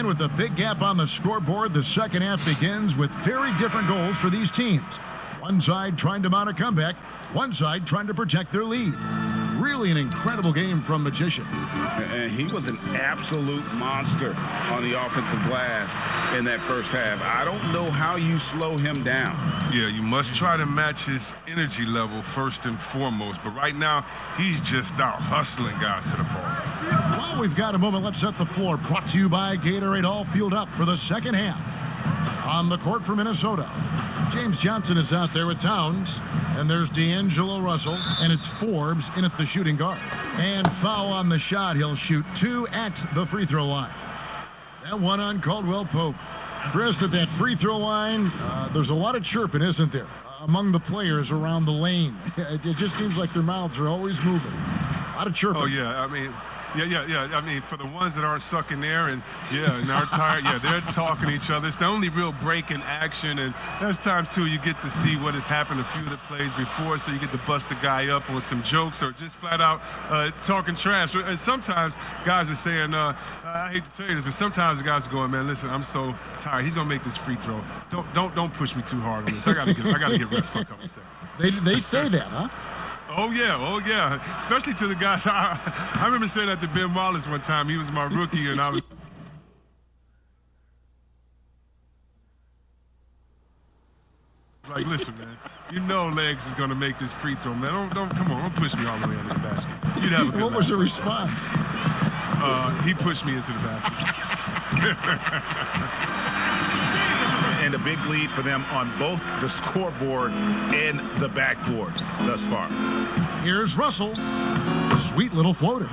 Speaker 2: With a big gap on the scoreboard, the second half begins with very different goals for these teams. One side trying to mount a comeback, one side trying to protect their lead. Really an incredible game from Magician.
Speaker 7: And he was an absolute monster on the offensive glass in that first half. I don't know how you slow him down.
Speaker 6: Yeah, you must try to match his energy level first and foremost. But right now, he's just out hustling guys to the ball.
Speaker 2: Well, we've got a moment. Let's set the floor. Brought to you by Gatorade. All fueled up for the second half. On the court for Minnesota, James Johnson is out there with Towns. And there's D'Angelo Russell, and it's Forbes in at the shooting guard. And foul on the shot. He'll shoot 2 at the free throw line. That one on Caldwell Pope. Chris, at that free throw line, there's a lot of chirping, isn't there, among the players around the lane. It just seems like their mouths are always moving. A lot of chirping.
Speaker 6: Oh, yeah. I mean, yeah. I mean, for the ones that aren't sucking there and are tired, they're talking to each other. It's the only real break in action, and there's times, too, you get to see what has happened a few of the plays before, so you get to bust the guy up on some jokes or just flat out talking trash. And sometimes guys are saying, I hate to tell you this, but sometimes the guys are going, man, listen, I'm so tired. He's going to make this free throw. Don't push me too hard on this. I got to get rest for a couple seconds.
Speaker 2: They say that, huh?
Speaker 6: Oh, yeah. Especially to the guys. I remember saying that to Ben Wallace one time. He was my rookie, and I was... like, listen, man, you know Legs is going to make this free throw, man. Come on, don't push me all the way into the basket. You'd have a good
Speaker 2: What was the response?
Speaker 6: He pushed me into the basket.
Speaker 7: And a big lead for them on both the scoreboard and the backboard thus far.
Speaker 2: Here's Russell. Sweet little floater.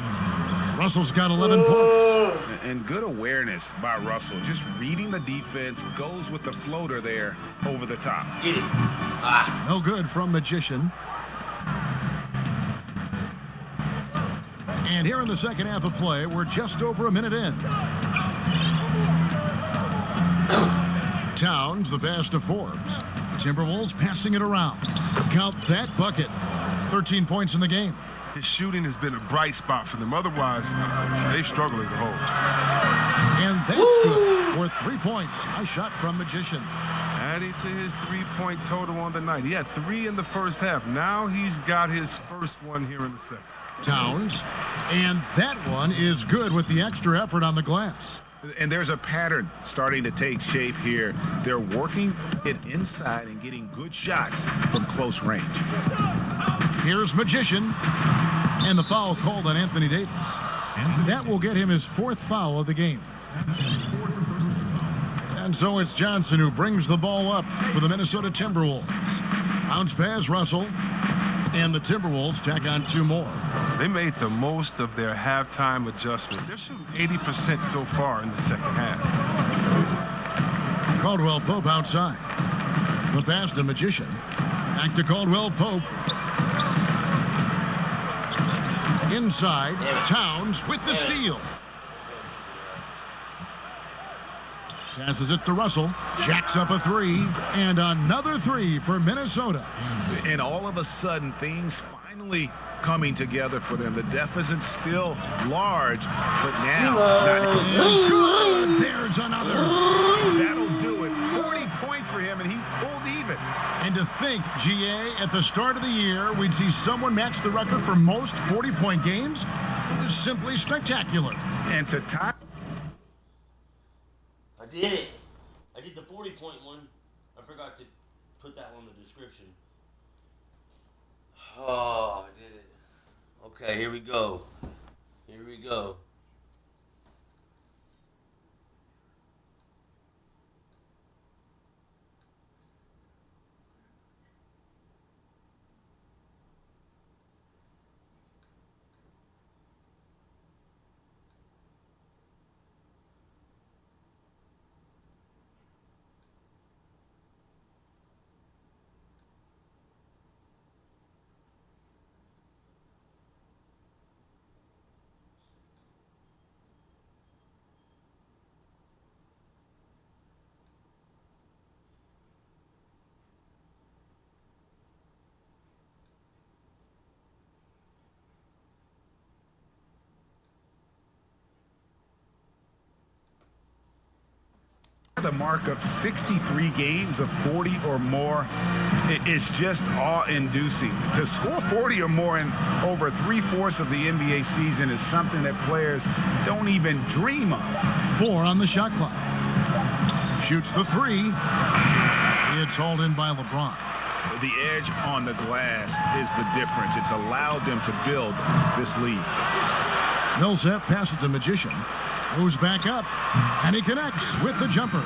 Speaker 2: Russell's got 11 points.
Speaker 7: And good awareness by Russell. Just reading the defense, goes with the floater there over the top.
Speaker 1: Get it.
Speaker 2: No good from Magician. And here in the second half of play, we're just over a minute in. Towns, the pass to Forbes. Timberwolves passing it around. Count that bucket. 13 points in the game.
Speaker 6: His shooting has been a bright spot for them. Otherwise, they've struggled as a whole.
Speaker 2: And that's good for 3 points. Nice shot from Magician.
Speaker 6: Adding to his 3-point total on the night. He had 3 in the first half. Now he's got his first one here in the second.
Speaker 2: Towns. And that one is good with the extra effort on the glass.
Speaker 7: And there's a pattern starting to take shape here. They're working it inside and getting good shots from close range.
Speaker 2: Here's Magician. And the foul called on Anthony Davis. And that will get him his 4th foul of the game. And so it's Johnson who brings the ball up for the Minnesota Timberwolves. Bounce pass, Russell. And the Timberwolves tack on 2 more.
Speaker 6: They made the most of their halftime adjustments. They're shooting 80% so far in the second half.
Speaker 2: Caldwell Pope outside. The pass to Magician. Back to Caldwell Pope. Inside, Towns with the steal. Passes it to Russell. Jacks up a 3. And another 3 for Minnesota.
Speaker 7: And all of a sudden, things finally coming together for them. The deficit's still large, but now
Speaker 2: good. There's another.
Speaker 7: That'll do it. 40 points for him, and he's pulled even.
Speaker 2: And to think, GA, at the start of the year, we'd see someone match the record for most 40-point games is simply spectacular.
Speaker 7: And to tie.
Speaker 1: I did it. I did the 40-point one. I forgot to put that one in the description. Oh, I did it. Okay, here we go. Here we go.
Speaker 7: the mark of 63 games of 40 or more. It's just awe-inducing. To score 40 or more in over 3/4 of the NBA season is something that players don't even dream of.
Speaker 2: 4 on the shot clock. Shoots the 3. It's hauled in by LeBron.
Speaker 7: The edge on the glass is the difference. It's allowed them to build this lead.
Speaker 2: Millsap passes to Magician. Moves back up, and he connects with the jumper.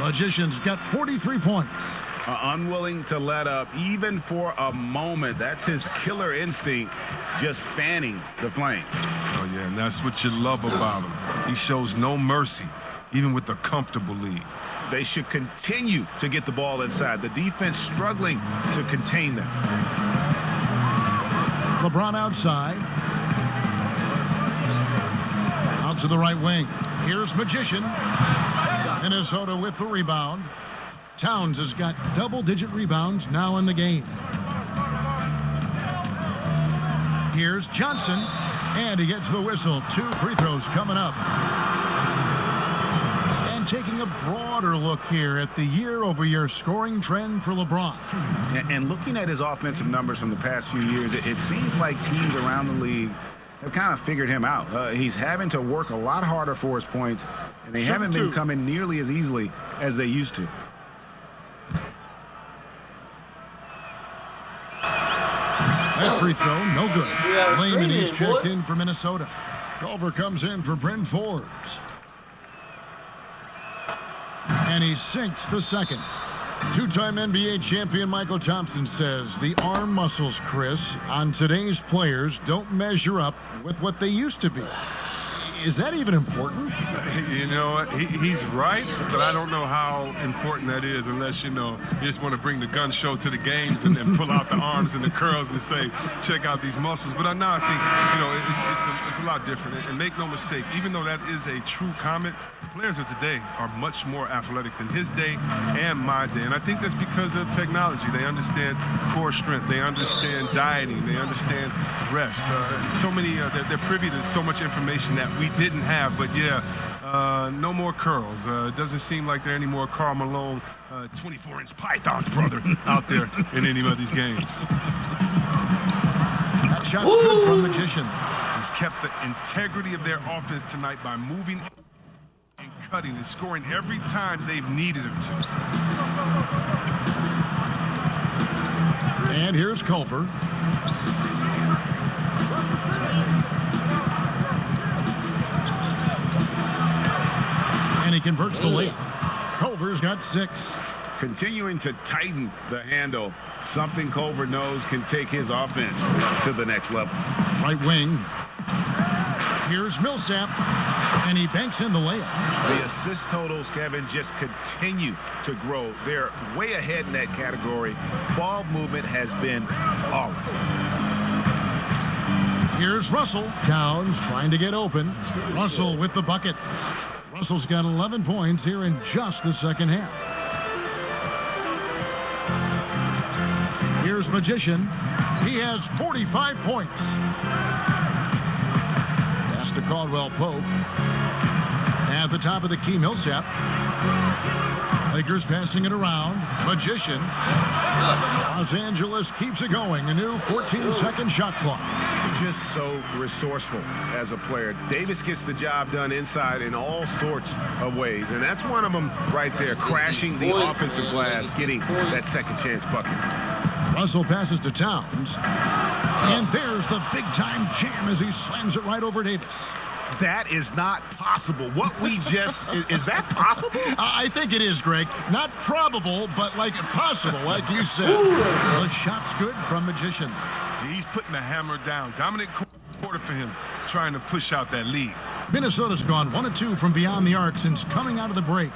Speaker 2: Magician's got 43 points.
Speaker 7: Unwilling to let up even for a moment. That's his killer instinct, just fanning the flame.
Speaker 6: Oh, yeah, and that's what you love about him. He shows no mercy, even with a comfortable lead.
Speaker 7: They should continue to get the ball inside. The defense struggling to contain them.
Speaker 2: LeBron outside. Out to the right wing. Here's Magician. Minnesota with the rebound. Towns has got double-digit rebounds now in the game. Here's Johnson, and he gets the whistle. 2 free throws coming up. And taking a broader look here at the year-over-year scoring trend for LeBron.
Speaker 7: And looking at his offensive numbers from the past few years, it seems like teams around the league have kind of figured him out. He's having to work a lot harder for his points, and they haven't been coming nearly as easily as they used to.
Speaker 2: That free throw, no good. Layman is checked in for Minnesota. Culver comes in for Bryn Forbes. And he sinks the second. 2-time NBA champion Michael Thompson says the arm muscles, Chris, on today's players don't measure up with what they used to be. Is that even important?
Speaker 6: You know, he's right, but I don't know how important that is unless, you just want to bring the gun show to the games and then pull out the arms and the curls and say, check out these muscles. But now I think, it's a lot different. And make no mistake, even though that is a true comment, players of today are much more athletic than his day and my day. And I think that's because of technology. They understand core strength. They understand dieting. They understand rest. They're privy to so much information that we didn't have. But yeah, no more curls. It doesn't seem like there are any more Karl Malone 24-inch pythons, brother, out there in any of these games.
Speaker 2: That shot's good from Magician.
Speaker 6: He's kept the integrity of their offense tonight by moving and cutting and scoring every time they've needed him to.
Speaker 2: And here's Culver. And he converts the layup. Culver's got 6.
Speaker 7: Continuing to tighten the handle, something Culver knows can take his offense to the next level.
Speaker 2: Right wing. Here's Millsap, and he banks in the layup.
Speaker 7: The assist totals, Kevin, just continue to grow. They're way ahead in that category. Ball movement has been flawless.
Speaker 2: Here's Russell. Towns trying to get open. Russell with the bucket. Russell's got 11 points here in just the second half. Here's Magician. He has 45 points. Pass to Caldwell Pope. At the top of the key, Millsap. Lakers passing it around. Magician. Los Angeles keeps it going. A new 14-second shot clock.
Speaker 7: Just so resourceful as a player. Davis gets the job done inside in all sorts of ways, and that's one of them right there, crashing the offensive glass, getting that second chance bucket.
Speaker 2: Russell passes to Towns, and there's the big-time jam as he slams it right over Davis.
Speaker 7: That is not possible. What we just, is that possible?
Speaker 2: I think it is, Greg. Not probable, but like possible, like you said. The shot's good from Magician.
Speaker 6: He's putting the hammer down. Dominant quarter for him, trying to push out that lead.
Speaker 2: Minnesota's gone 1 of 2 from beyond the arc since coming out of the break.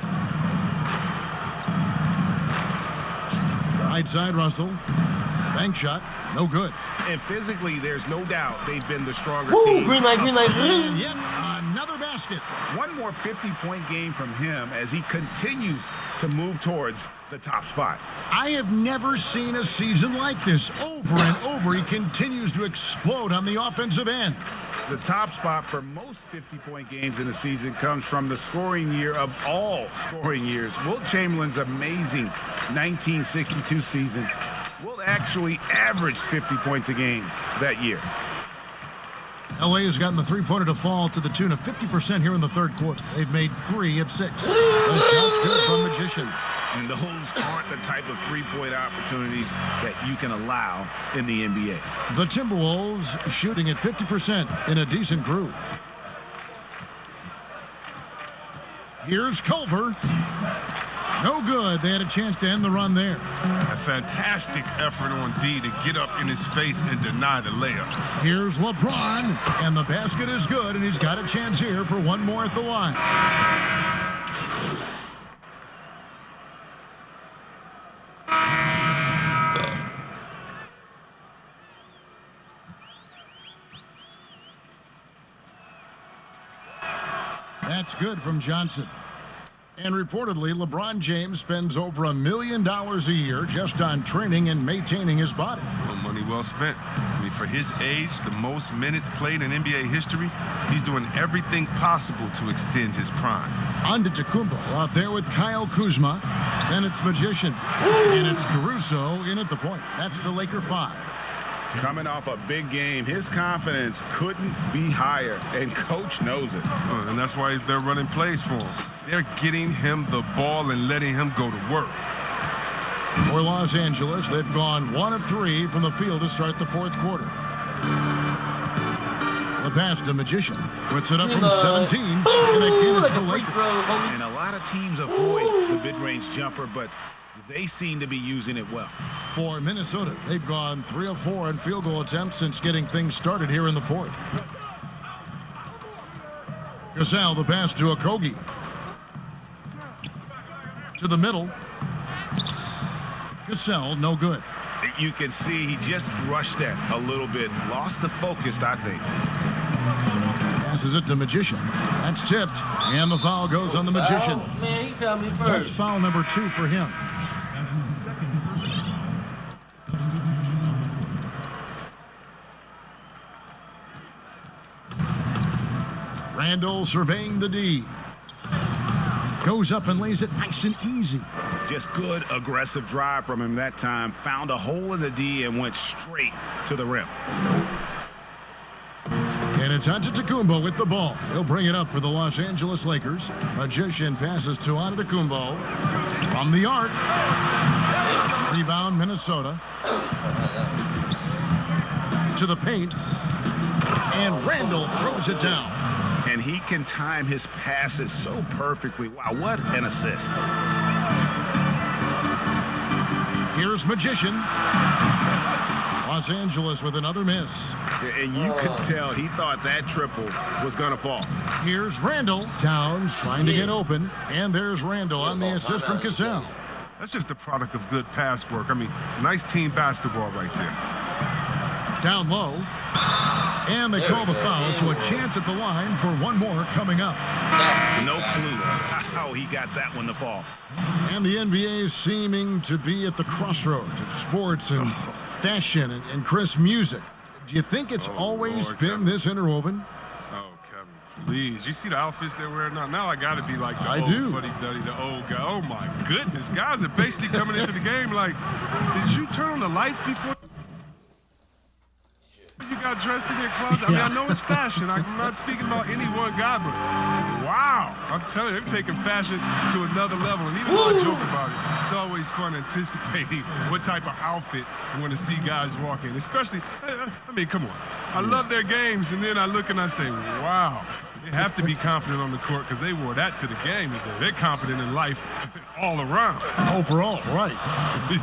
Speaker 2: Right side, Russell. Bank shot, no good.
Speaker 7: And physically, there's no doubt they've been the stronger
Speaker 1: Woo,
Speaker 7: team.
Speaker 1: green light, green light.
Speaker 2: And yet another basket.
Speaker 7: One more 50-point game from him as he continues to move towards the top spot.
Speaker 2: I have never seen a season like this. Over and over, he continues to explode on the offensive end.
Speaker 7: The top spot for most 50-point games in a season comes from the scoring year of all scoring years. Wilt Chamberlain's amazing 1962 season. Wilt actually averaged 50 points a game that year.
Speaker 2: LA has gotten the three-pointer to fall to the tune of 50% here in the third quarter. They've made 3 of 6. The shot's good from Magician.
Speaker 7: And those aren't the type of three-point opportunities that you can allow in the NBA.
Speaker 2: The Timberwolves shooting at 50% in a decent groove. Here's Culver. No good. They had a chance to end the run there.
Speaker 6: A fantastic effort on D to get up in his face and deny the layup.
Speaker 2: Here's LeBron, and the basket is good, and he's got a chance here for one more at the line. That's good from Johnson. And reportedly, LeBron James spends over $1 million a year just on training and maintaining his body.
Speaker 6: Well, money well spent. I mean, for his age, the most minutes played in NBA history, he's doing everything possible to extend his prime.
Speaker 2: Antetokounmpo out there with Kyle Kuzma. Then it's Magician. And it's Caruso in at the point. That's the Laker 5.
Speaker 7: Coming off a big game, his confidence couldn't be higher, and coach knows it.
Speaker 6: And that's why they're running plays for him. They're getting him the ball and letting him go to work.
Speaker 2: For Los Angeles, they've gone 1 of 3 from the field to start the fourth quarter. The pass to Magician. Puts it up from 17. And again, it's the Lakers.
Speaker 7: And a lot of teams avoid the mid-range jumper, but they seem to be using it well.
Speaker 2: For Minnesota, they've gone 3 of 4 on field goal attempts since getting things started here in the fourth. Gasol, the pass to Okogie. To the middle. Gasol, no good.
Speaker 7: You can see he just rushed that a little bit. Lost the focus, I think.
Speaker 2: Passes it to Magician. That's tipped. And the foul goes on the Magician.
Speaker 1: Oh, man, he fouled me first.
Speaker 2: That's foul number 2 for him. That's his second personal. Randall surveying the D. Goes up and lays it nice and easy.
Speaker 7: Just good aggressive drive from him that time. Found a hole in the D and went straight to the rim.
Speaker 2: And it's Antetokounmpo with the ball. He'll bring it up for the Los Angeles Lakers. Magician passes to Antetokounmpo from the arc. Rebound, Minnesota. To the paint. And Randall throws it down.
Speaker 7: And he can time his passes so perfectly. Wow, what an assist.
Speaker 2: Here's Magician. Los Angeles with another miss.
Speaker 7: And you could tell he thought that triple was going to fall.
Speaker 2: Here's Randall. Towns trying to get open. And there's Randall on the assist from Cassell.
Speaker 6: That's just a product of good pass work. I mean, nice team basketball right there.
Speaker 2: Down low. And they call the foul, so a chance at the line for one more coming up.
Speaker 7: No clue how he got that one to fall.
Speaker 2: And the NBA is seeming to be at the crossroads of sports and fashion and Chris, music. Do you think it's always been this interwoven?
Speaker 6: Oh, Kevin, please. You see the outfits they're wearing now? Now I got to be like the old fuddy-duddy, the old guy. Oh, my goodness. Guys are basically coming into the game like, did you turn on the lights before you got dressed in your closet? I mean, I know it's fashion. I'm not speaking about any one guy, but wow. I'm telling you, they're taking fashion to another level. And even though I joke about it, it's always fun anticipating what type of outfit you want to see guys walk in. Especially, I mean, come on. I love their games, and then I look and I say, wow. They have to be confident on the court because they wore that to the game today. They're confident in life all around.
Speaker 2: Overall, right.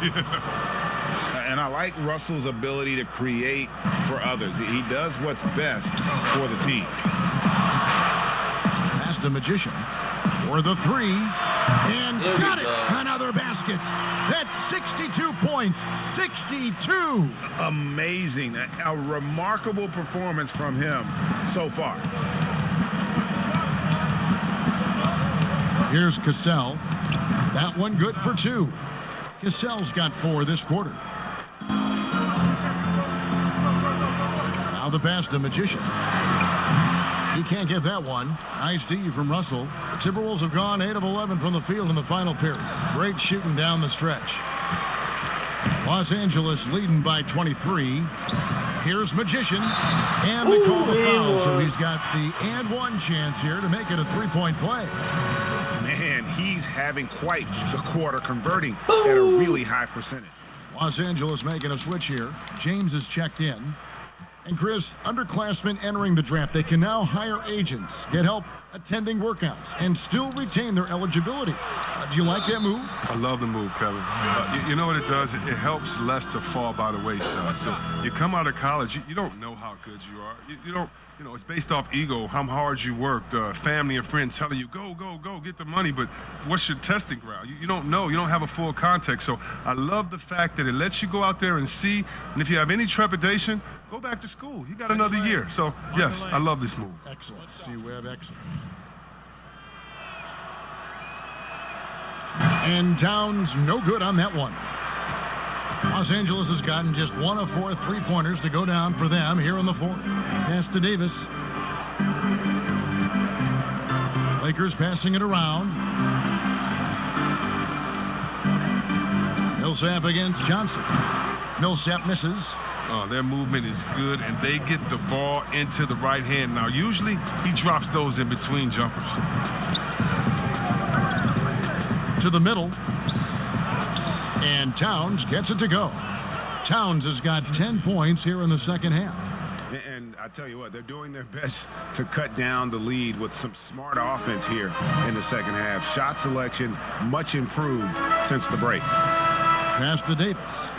Speaker 6: Yeah.
Speaker 7: And I like Russell's ability to create for others. He does what's best for the team.
Speaker 2: Pass to Magician for the 3. And got it. Another basket. That's 62 points. 62.
Speaker 7: Amazing. A remarkable performance from him so far.
Speaker 2: Here's Cassell. That one good for 2. Cassell's got 4 this quarter. Now the pass to Magician. He can't get that one. Nice D from Russell. The Timberwolves have gone 8 of 11 from the field in the final period. Great shooting down the stretch. Los Angeles leading by 23. Here's Magician, and they call the foul, so he's got the and one chance here to make it a 3-point play.
Speaker 7: Man, he's having quite the quarter, converting at a really high percentage.
Speaker 2: Los Angeles making a switch here. James is checked in. And Chris, underclassmen entering the draft, they can now hire agents, get help attending workouts, and still retain their eligibility. Do you like that move?
Speaker 6: I love the move, Kevin. You know what it does? It helps less to fall by the wayside. So you come out of college, you don't know how good you are. You don't, you know, it's based off ego, how hard you worked, family and friends telling you, go, get the money, but what's your testing ground? You don't know. You don't have a full context. So I love the fact that it lets you go out there and see, and if you have any trepidation, go back to school. You got another year. So, yes, I love this move.
Speaker 2: Excellent. C-Web, excellent. And Towns no good on that one. Los Angeles has gotten just 1 of 4 3-pointers to go down for them here in the 4th. Pass to Davis. Lakers passing it around. Millsap against Johnson. Millsap misses.
Speaker 6: Their movement is good, and they get the ball into the right hand. Now, usually he drops those in between jumpers.
Speaker 2: To the middle. And Towns gets it to go. Towns has got 10 points here in the second half.
Speaker 7: And I tell you what, they're doing their best to cut down the lead with some smart offense here in the second half. Shot selection much improved since the break.
Speaker 2: Pass to Davis.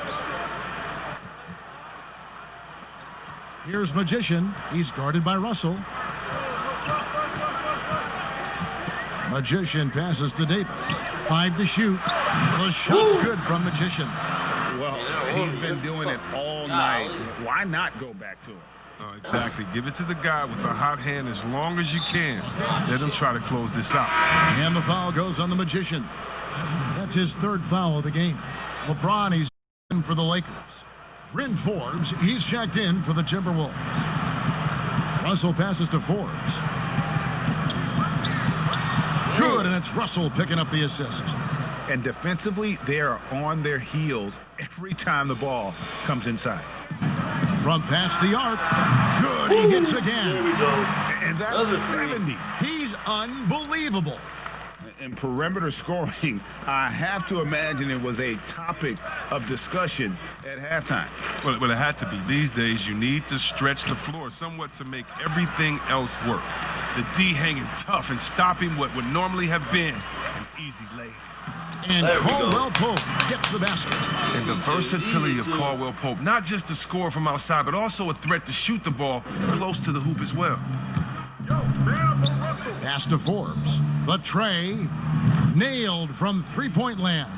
Speaker 2: Here's Magician. He's guarded by Russell. Magician passes to Davis. 5 to shoot. The shot's good from Magician.
Speaker 7: Well, he's been doing it all night. Why not go back to him?
Speaker 6: Exactly. Give it to the guy with a hot hand as long as you can. Let him try to close this out.
Speaker 2: And the foul goes on the Magician. That's his 3rd foul of the game. LeBron, he's in for the Lakers. Bryn Forbes, he's checked in for the Timberwolves. Russell passes to Forbes. Good, and it's Russell picking up the assist.
Speaker 7: And defensively, they are on their heels every time the ball comes inside.
Speaker 2: From past the arc. Good, he hits again.
Speaker 7: There we go. And that's 70.
Speaker 2: He's unbelievable.
Speaker 7: In perimeter scoring, I have to imagine it was a topic of discussion at halftime.
Speaker 6: Well, it had to be. These days, you need to stretch the floor somewhat to make everything else work. The D hanging tough and stopping what would normally have been an easy lay.
Speaker 2: And Caldwell Pope gets the basket.
Speaker 6: And the versatility of Caldwell Pope, not just a scorer from outside, but also a threat to shoot the ball close to the hoop as well.
Speaker 2: Pass to Forbes. The tray nailed from 3-point land.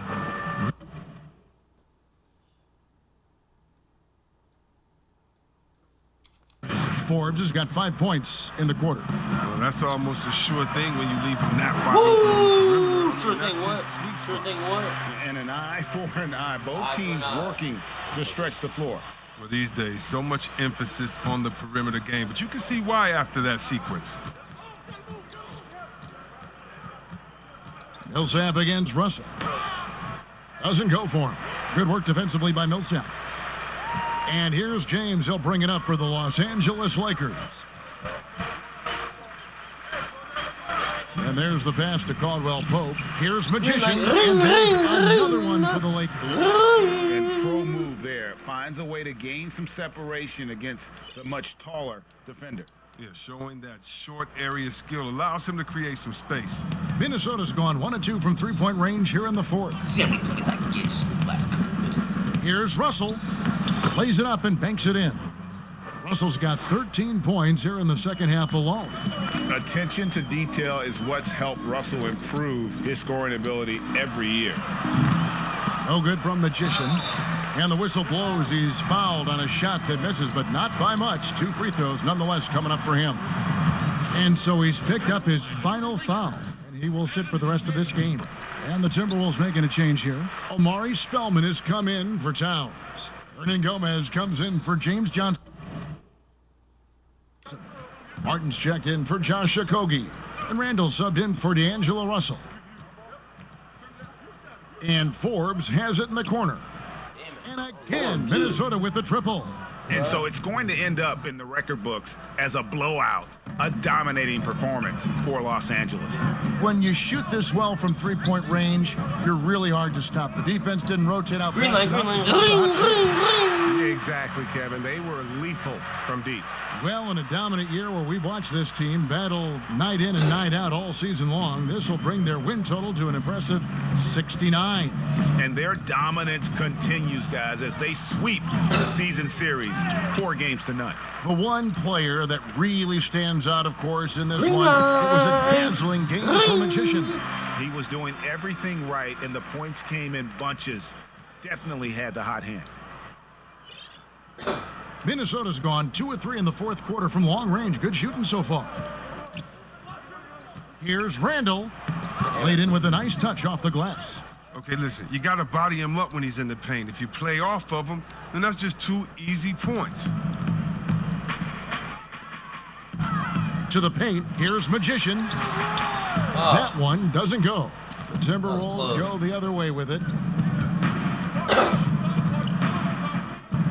Speaker 2: Forbes has got 5 points in the quarter.
Speaker 6: Well, that's almost a sure thing when you leave him that wide open.
Speaker 1: Sure thing what? Sure thing what?
Speaker 7: And an eye for an eye. Both teams working to stretch the floor.
Speaker 6: Well, these days, so much emphasis on the perimeter game, but you can see why after that sequence.
Speaker 2: Millsap against Russell. Doesn't go for him. Good work defensively by Millsap. And here's James. He'll bring it up for the Los Angeles Lakers. And there's the pass to Caldwell Pope. Here's Magician. And there's another one for the Lakers.
Speaker 7: And pro move there. Finds a way to gain some separation against the much taller defender.
Speaker 6: Yeah, showing that short area skill allows him to create some space.
Speaker 2: Minnesota's gone 1 of 2 from 3-point range here in the 4th. Here's Russell. Plays it up and banks it in. Russell's got 13 points here in the second half alone.
Speaker 7: Attention to detail is what's helped Russell improve his scoring ability every year.
Speaker 2: No good from Magician. And the whistle blows. He's fouled on a shot that misses, but not by much. 2 free throws nonetheless coming up for him. And so he's picked up his final foul. And He will sit for the rest of this game. And the Timberwolves making a change here. Omari Spellman has come in for Towns. Hernan Gomez comes in for James Johnson. Martin's checked in for Josh Okogie. And Randall subbed in for D'Angelo Russell. And Forbes has it in the corner. And again, Minnesota with the triple.
Speaker 7: And so it's going to end up in the record books as a blowout, a dominating performance for Los Angeles.
Speaker 2: When you shoot this well from three-point range, you're really hard to stop. The defense didn't rotate out fast enough.
Speaker 4: Exactly, Kevin. They were lethal from deep.
Speaker 2: Well, in a dominant year where we've watched this team battle night in and night out all season long, this will bring their win total to an impressive 69.
Speaker 7: And their dominance continues, guys, as they sweep the season series 4-0.
Speaker 2: The one player that really stands out, of course, in this one, it was a dazzling game for Magician.
Speaker 7: He was doing everything right, and the points came in bunches. Definitely had the hot hand.
Speaker 2: Minnesota's gone 2 of 3 in the fourth quarter from long range. Good shooting so far. Here's Randall. Laid in with a nice touch off the glass.
Speaker 6: Okay, listen, you got to body him up when he's in the paint. If you play off of him, then that's just 2 easy points.
Speaker 2: To the paint, here's Magician. That one doesn't go. The Timberwolves go the other way with it.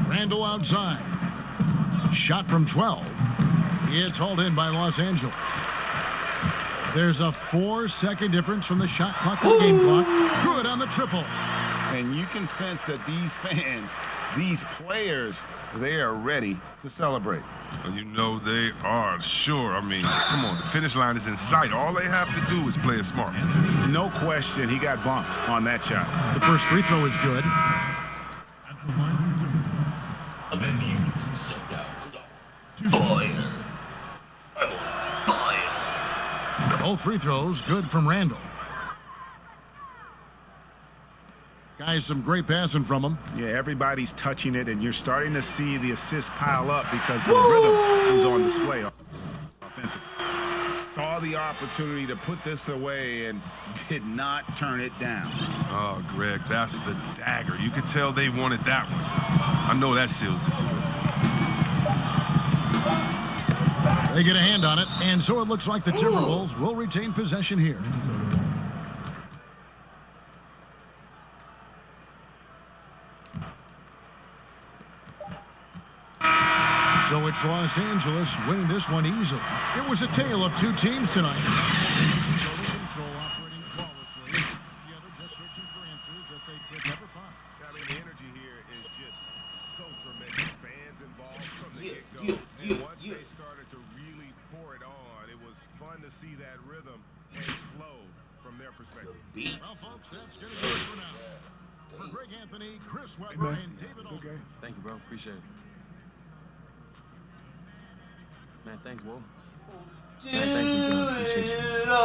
Speaker 2: Randall outside. Shot from 12. It's hauled in by Los Angeles. There's a 4-second difference from the shot clock to the game clock. Good on the triple.
Speaker 7: And you can sense that these fans, these players, they are ready to celebrate.
Speaker 6: Well, you know they are, sure. I mean, come on, the finish line is in sight. All they have to do is play it smart.
Speaker 7: No question, he got bumped on that shot.
Speaker 2: The first free throw is good. Both free throws good from Randall. Guys, some great passing from him.
Speaker 7: Yeah, everybody's touching it, and you're starting to see the assists pile up because the rhythm is on display offensively. Saw the opportunity to put this away and did not turn it down.
Speaker 6: Oh, Greg, that's the dagger. You could tell they wanted that one. I know that seals the deal.
Speaker 2: They get a hand on it, and so it looks like the Timberwolves will retain possession here. So it's Los Angeles winning this one easily. It was a tale of 2 teams tonight. Control operating flawlessly. The other just searching for answers that they could never find.
Speaker 4: I mean, the energy here is just so tremendous. Fans involved from the get-go. And once they started to really pour it on, it was fun to see that rhythm and flow from their perspective.
Speaker 2: Well, folks, that's going to do it for now. For Greg Anthony, Chris Webber, and David Olson.
Speaker 20: Thank you, bro. Appreciate it. Man, thanks, Will. Man, thank you, bro. Appreciate you. So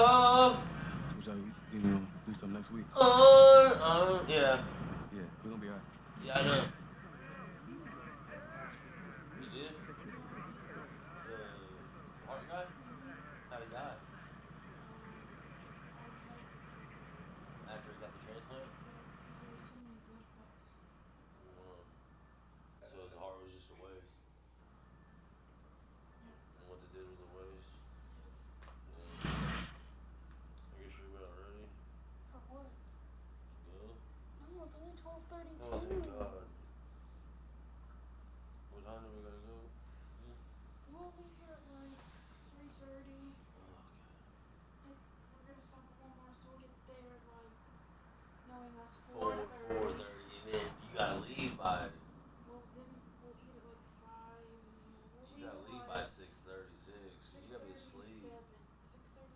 Speaker 20: what y'all gonna do something next week?
Speaker 1: Yeah.
Speaker 20: Yeah, we're gonna be all right.
Speaker 1: Yeah, I know. You did? Heart guy? How'd he die? After he got the transplant? So his heart was just a waste. And what they did was a waste. Yeah. I guess you're about ready.
Speaker 21: For what?
Speaker 1: Go.
Speaker 21: No, it's only 12:32.
Speaker 1: Oh, thank God. What time do we gotta go?
Speaker 21: We'll be here at like 3:30.
Speaker 1: Oh, okay.
Speaker 21: We're gonna stop at Walmart, so we'll get there at like, knowing us,
Speaker 1: 4:30, and then you gotta leave by.
Speaker 21: We'll eat at like 5.
Speaker 1: You gotta leave by 6:36. You gotta be asleep.
Speaker 21: 6:30.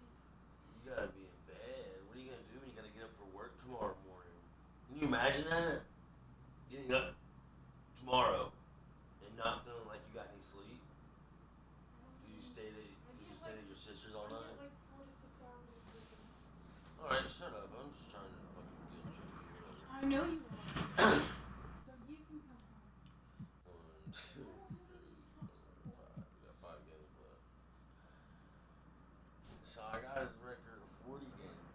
Speaker 1: You gotta be in bed. What are you gonna do when you gotta get up for work tomorrow morning? Can you imagine that? Getting up tomorrow and not feeling like you got any sleep? Did you stay at your sister's all night?
Speaker 21: Like 4 to 6 hours of sleeping.
Speaker 1: Alright, shut up. I'm just trying to fucking guilt trip you.
Speaker 21: I know you are. So you can come home.
Speaker 1: 1, 2, 3, 4, 5. We got 5 games left. So I got his record of 40 games.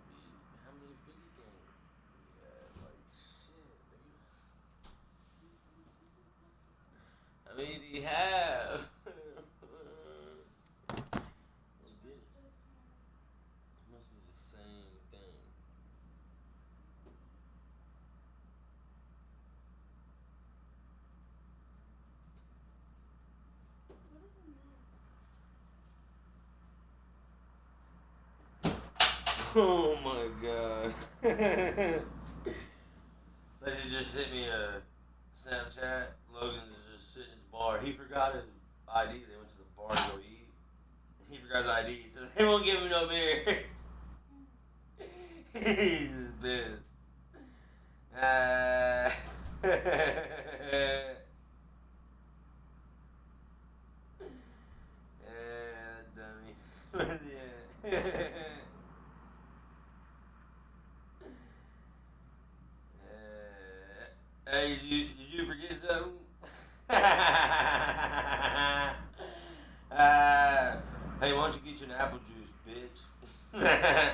Speaker 1: I mean, he have. Must be the same thing. Oh my god. They just sent me a Snapchat. Logan's just sitting at the bar. He forgot his ID. They went to the bar to go eat. He forgot his ID, so they won't give him no beer. He's just pissed. Dummy. Yeah. Hey, did you forget something? Hey, why don't you get you an apple juice, bitch? Yeah.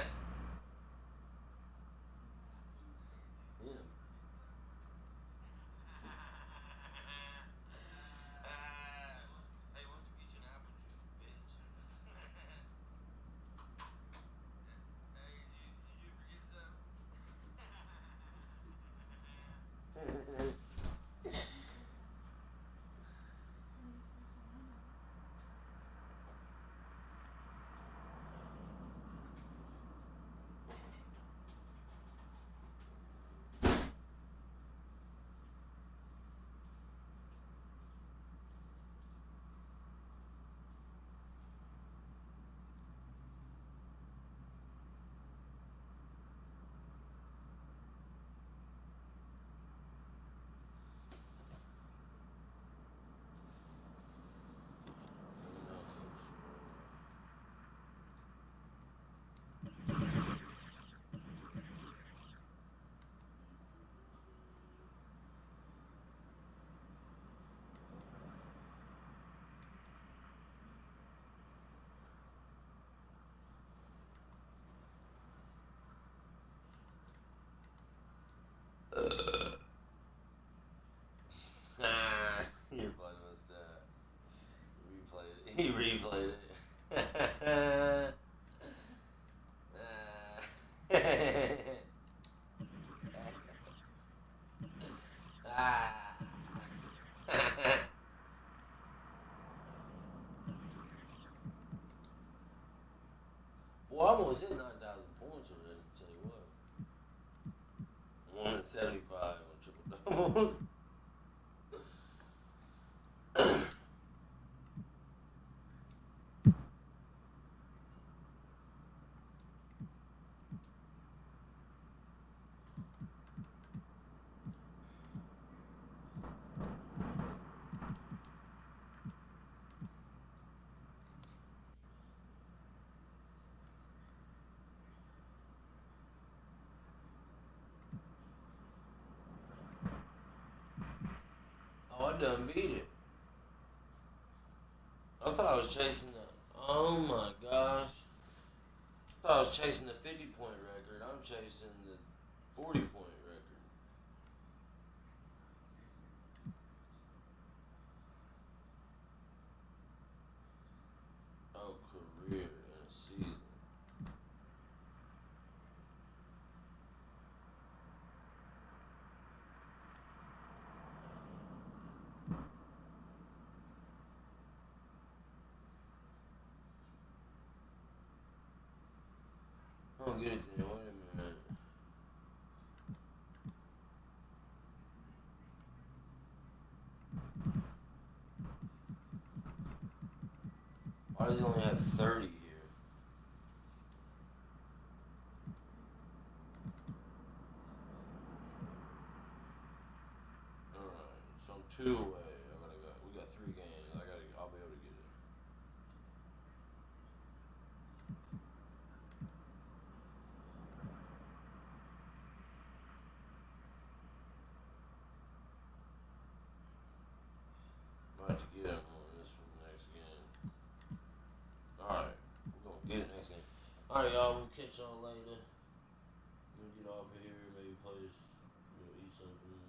Speaker 1: Your blood must replayed it. He replayed it. Boy, I almost hit 9,000 points already, tell you what. 175 on triple doubles. Oh, I done beat it. I thought I was chasing the. Oh my gosh. I thought I was chasing the 50-point record. I'm chasing the 40-point record. Oh, career in a season. I'll get it to you. Wait a minute. Why does he only have 30 here? Alright, so I'm 2 away. We got 3 games. I'll be able to get it. Might have to get him on this for the next game. Alright, we're gonna get it next game. Alright, y'all, we'll catch y'all later. We'll get off of here, maybe play this, eat something.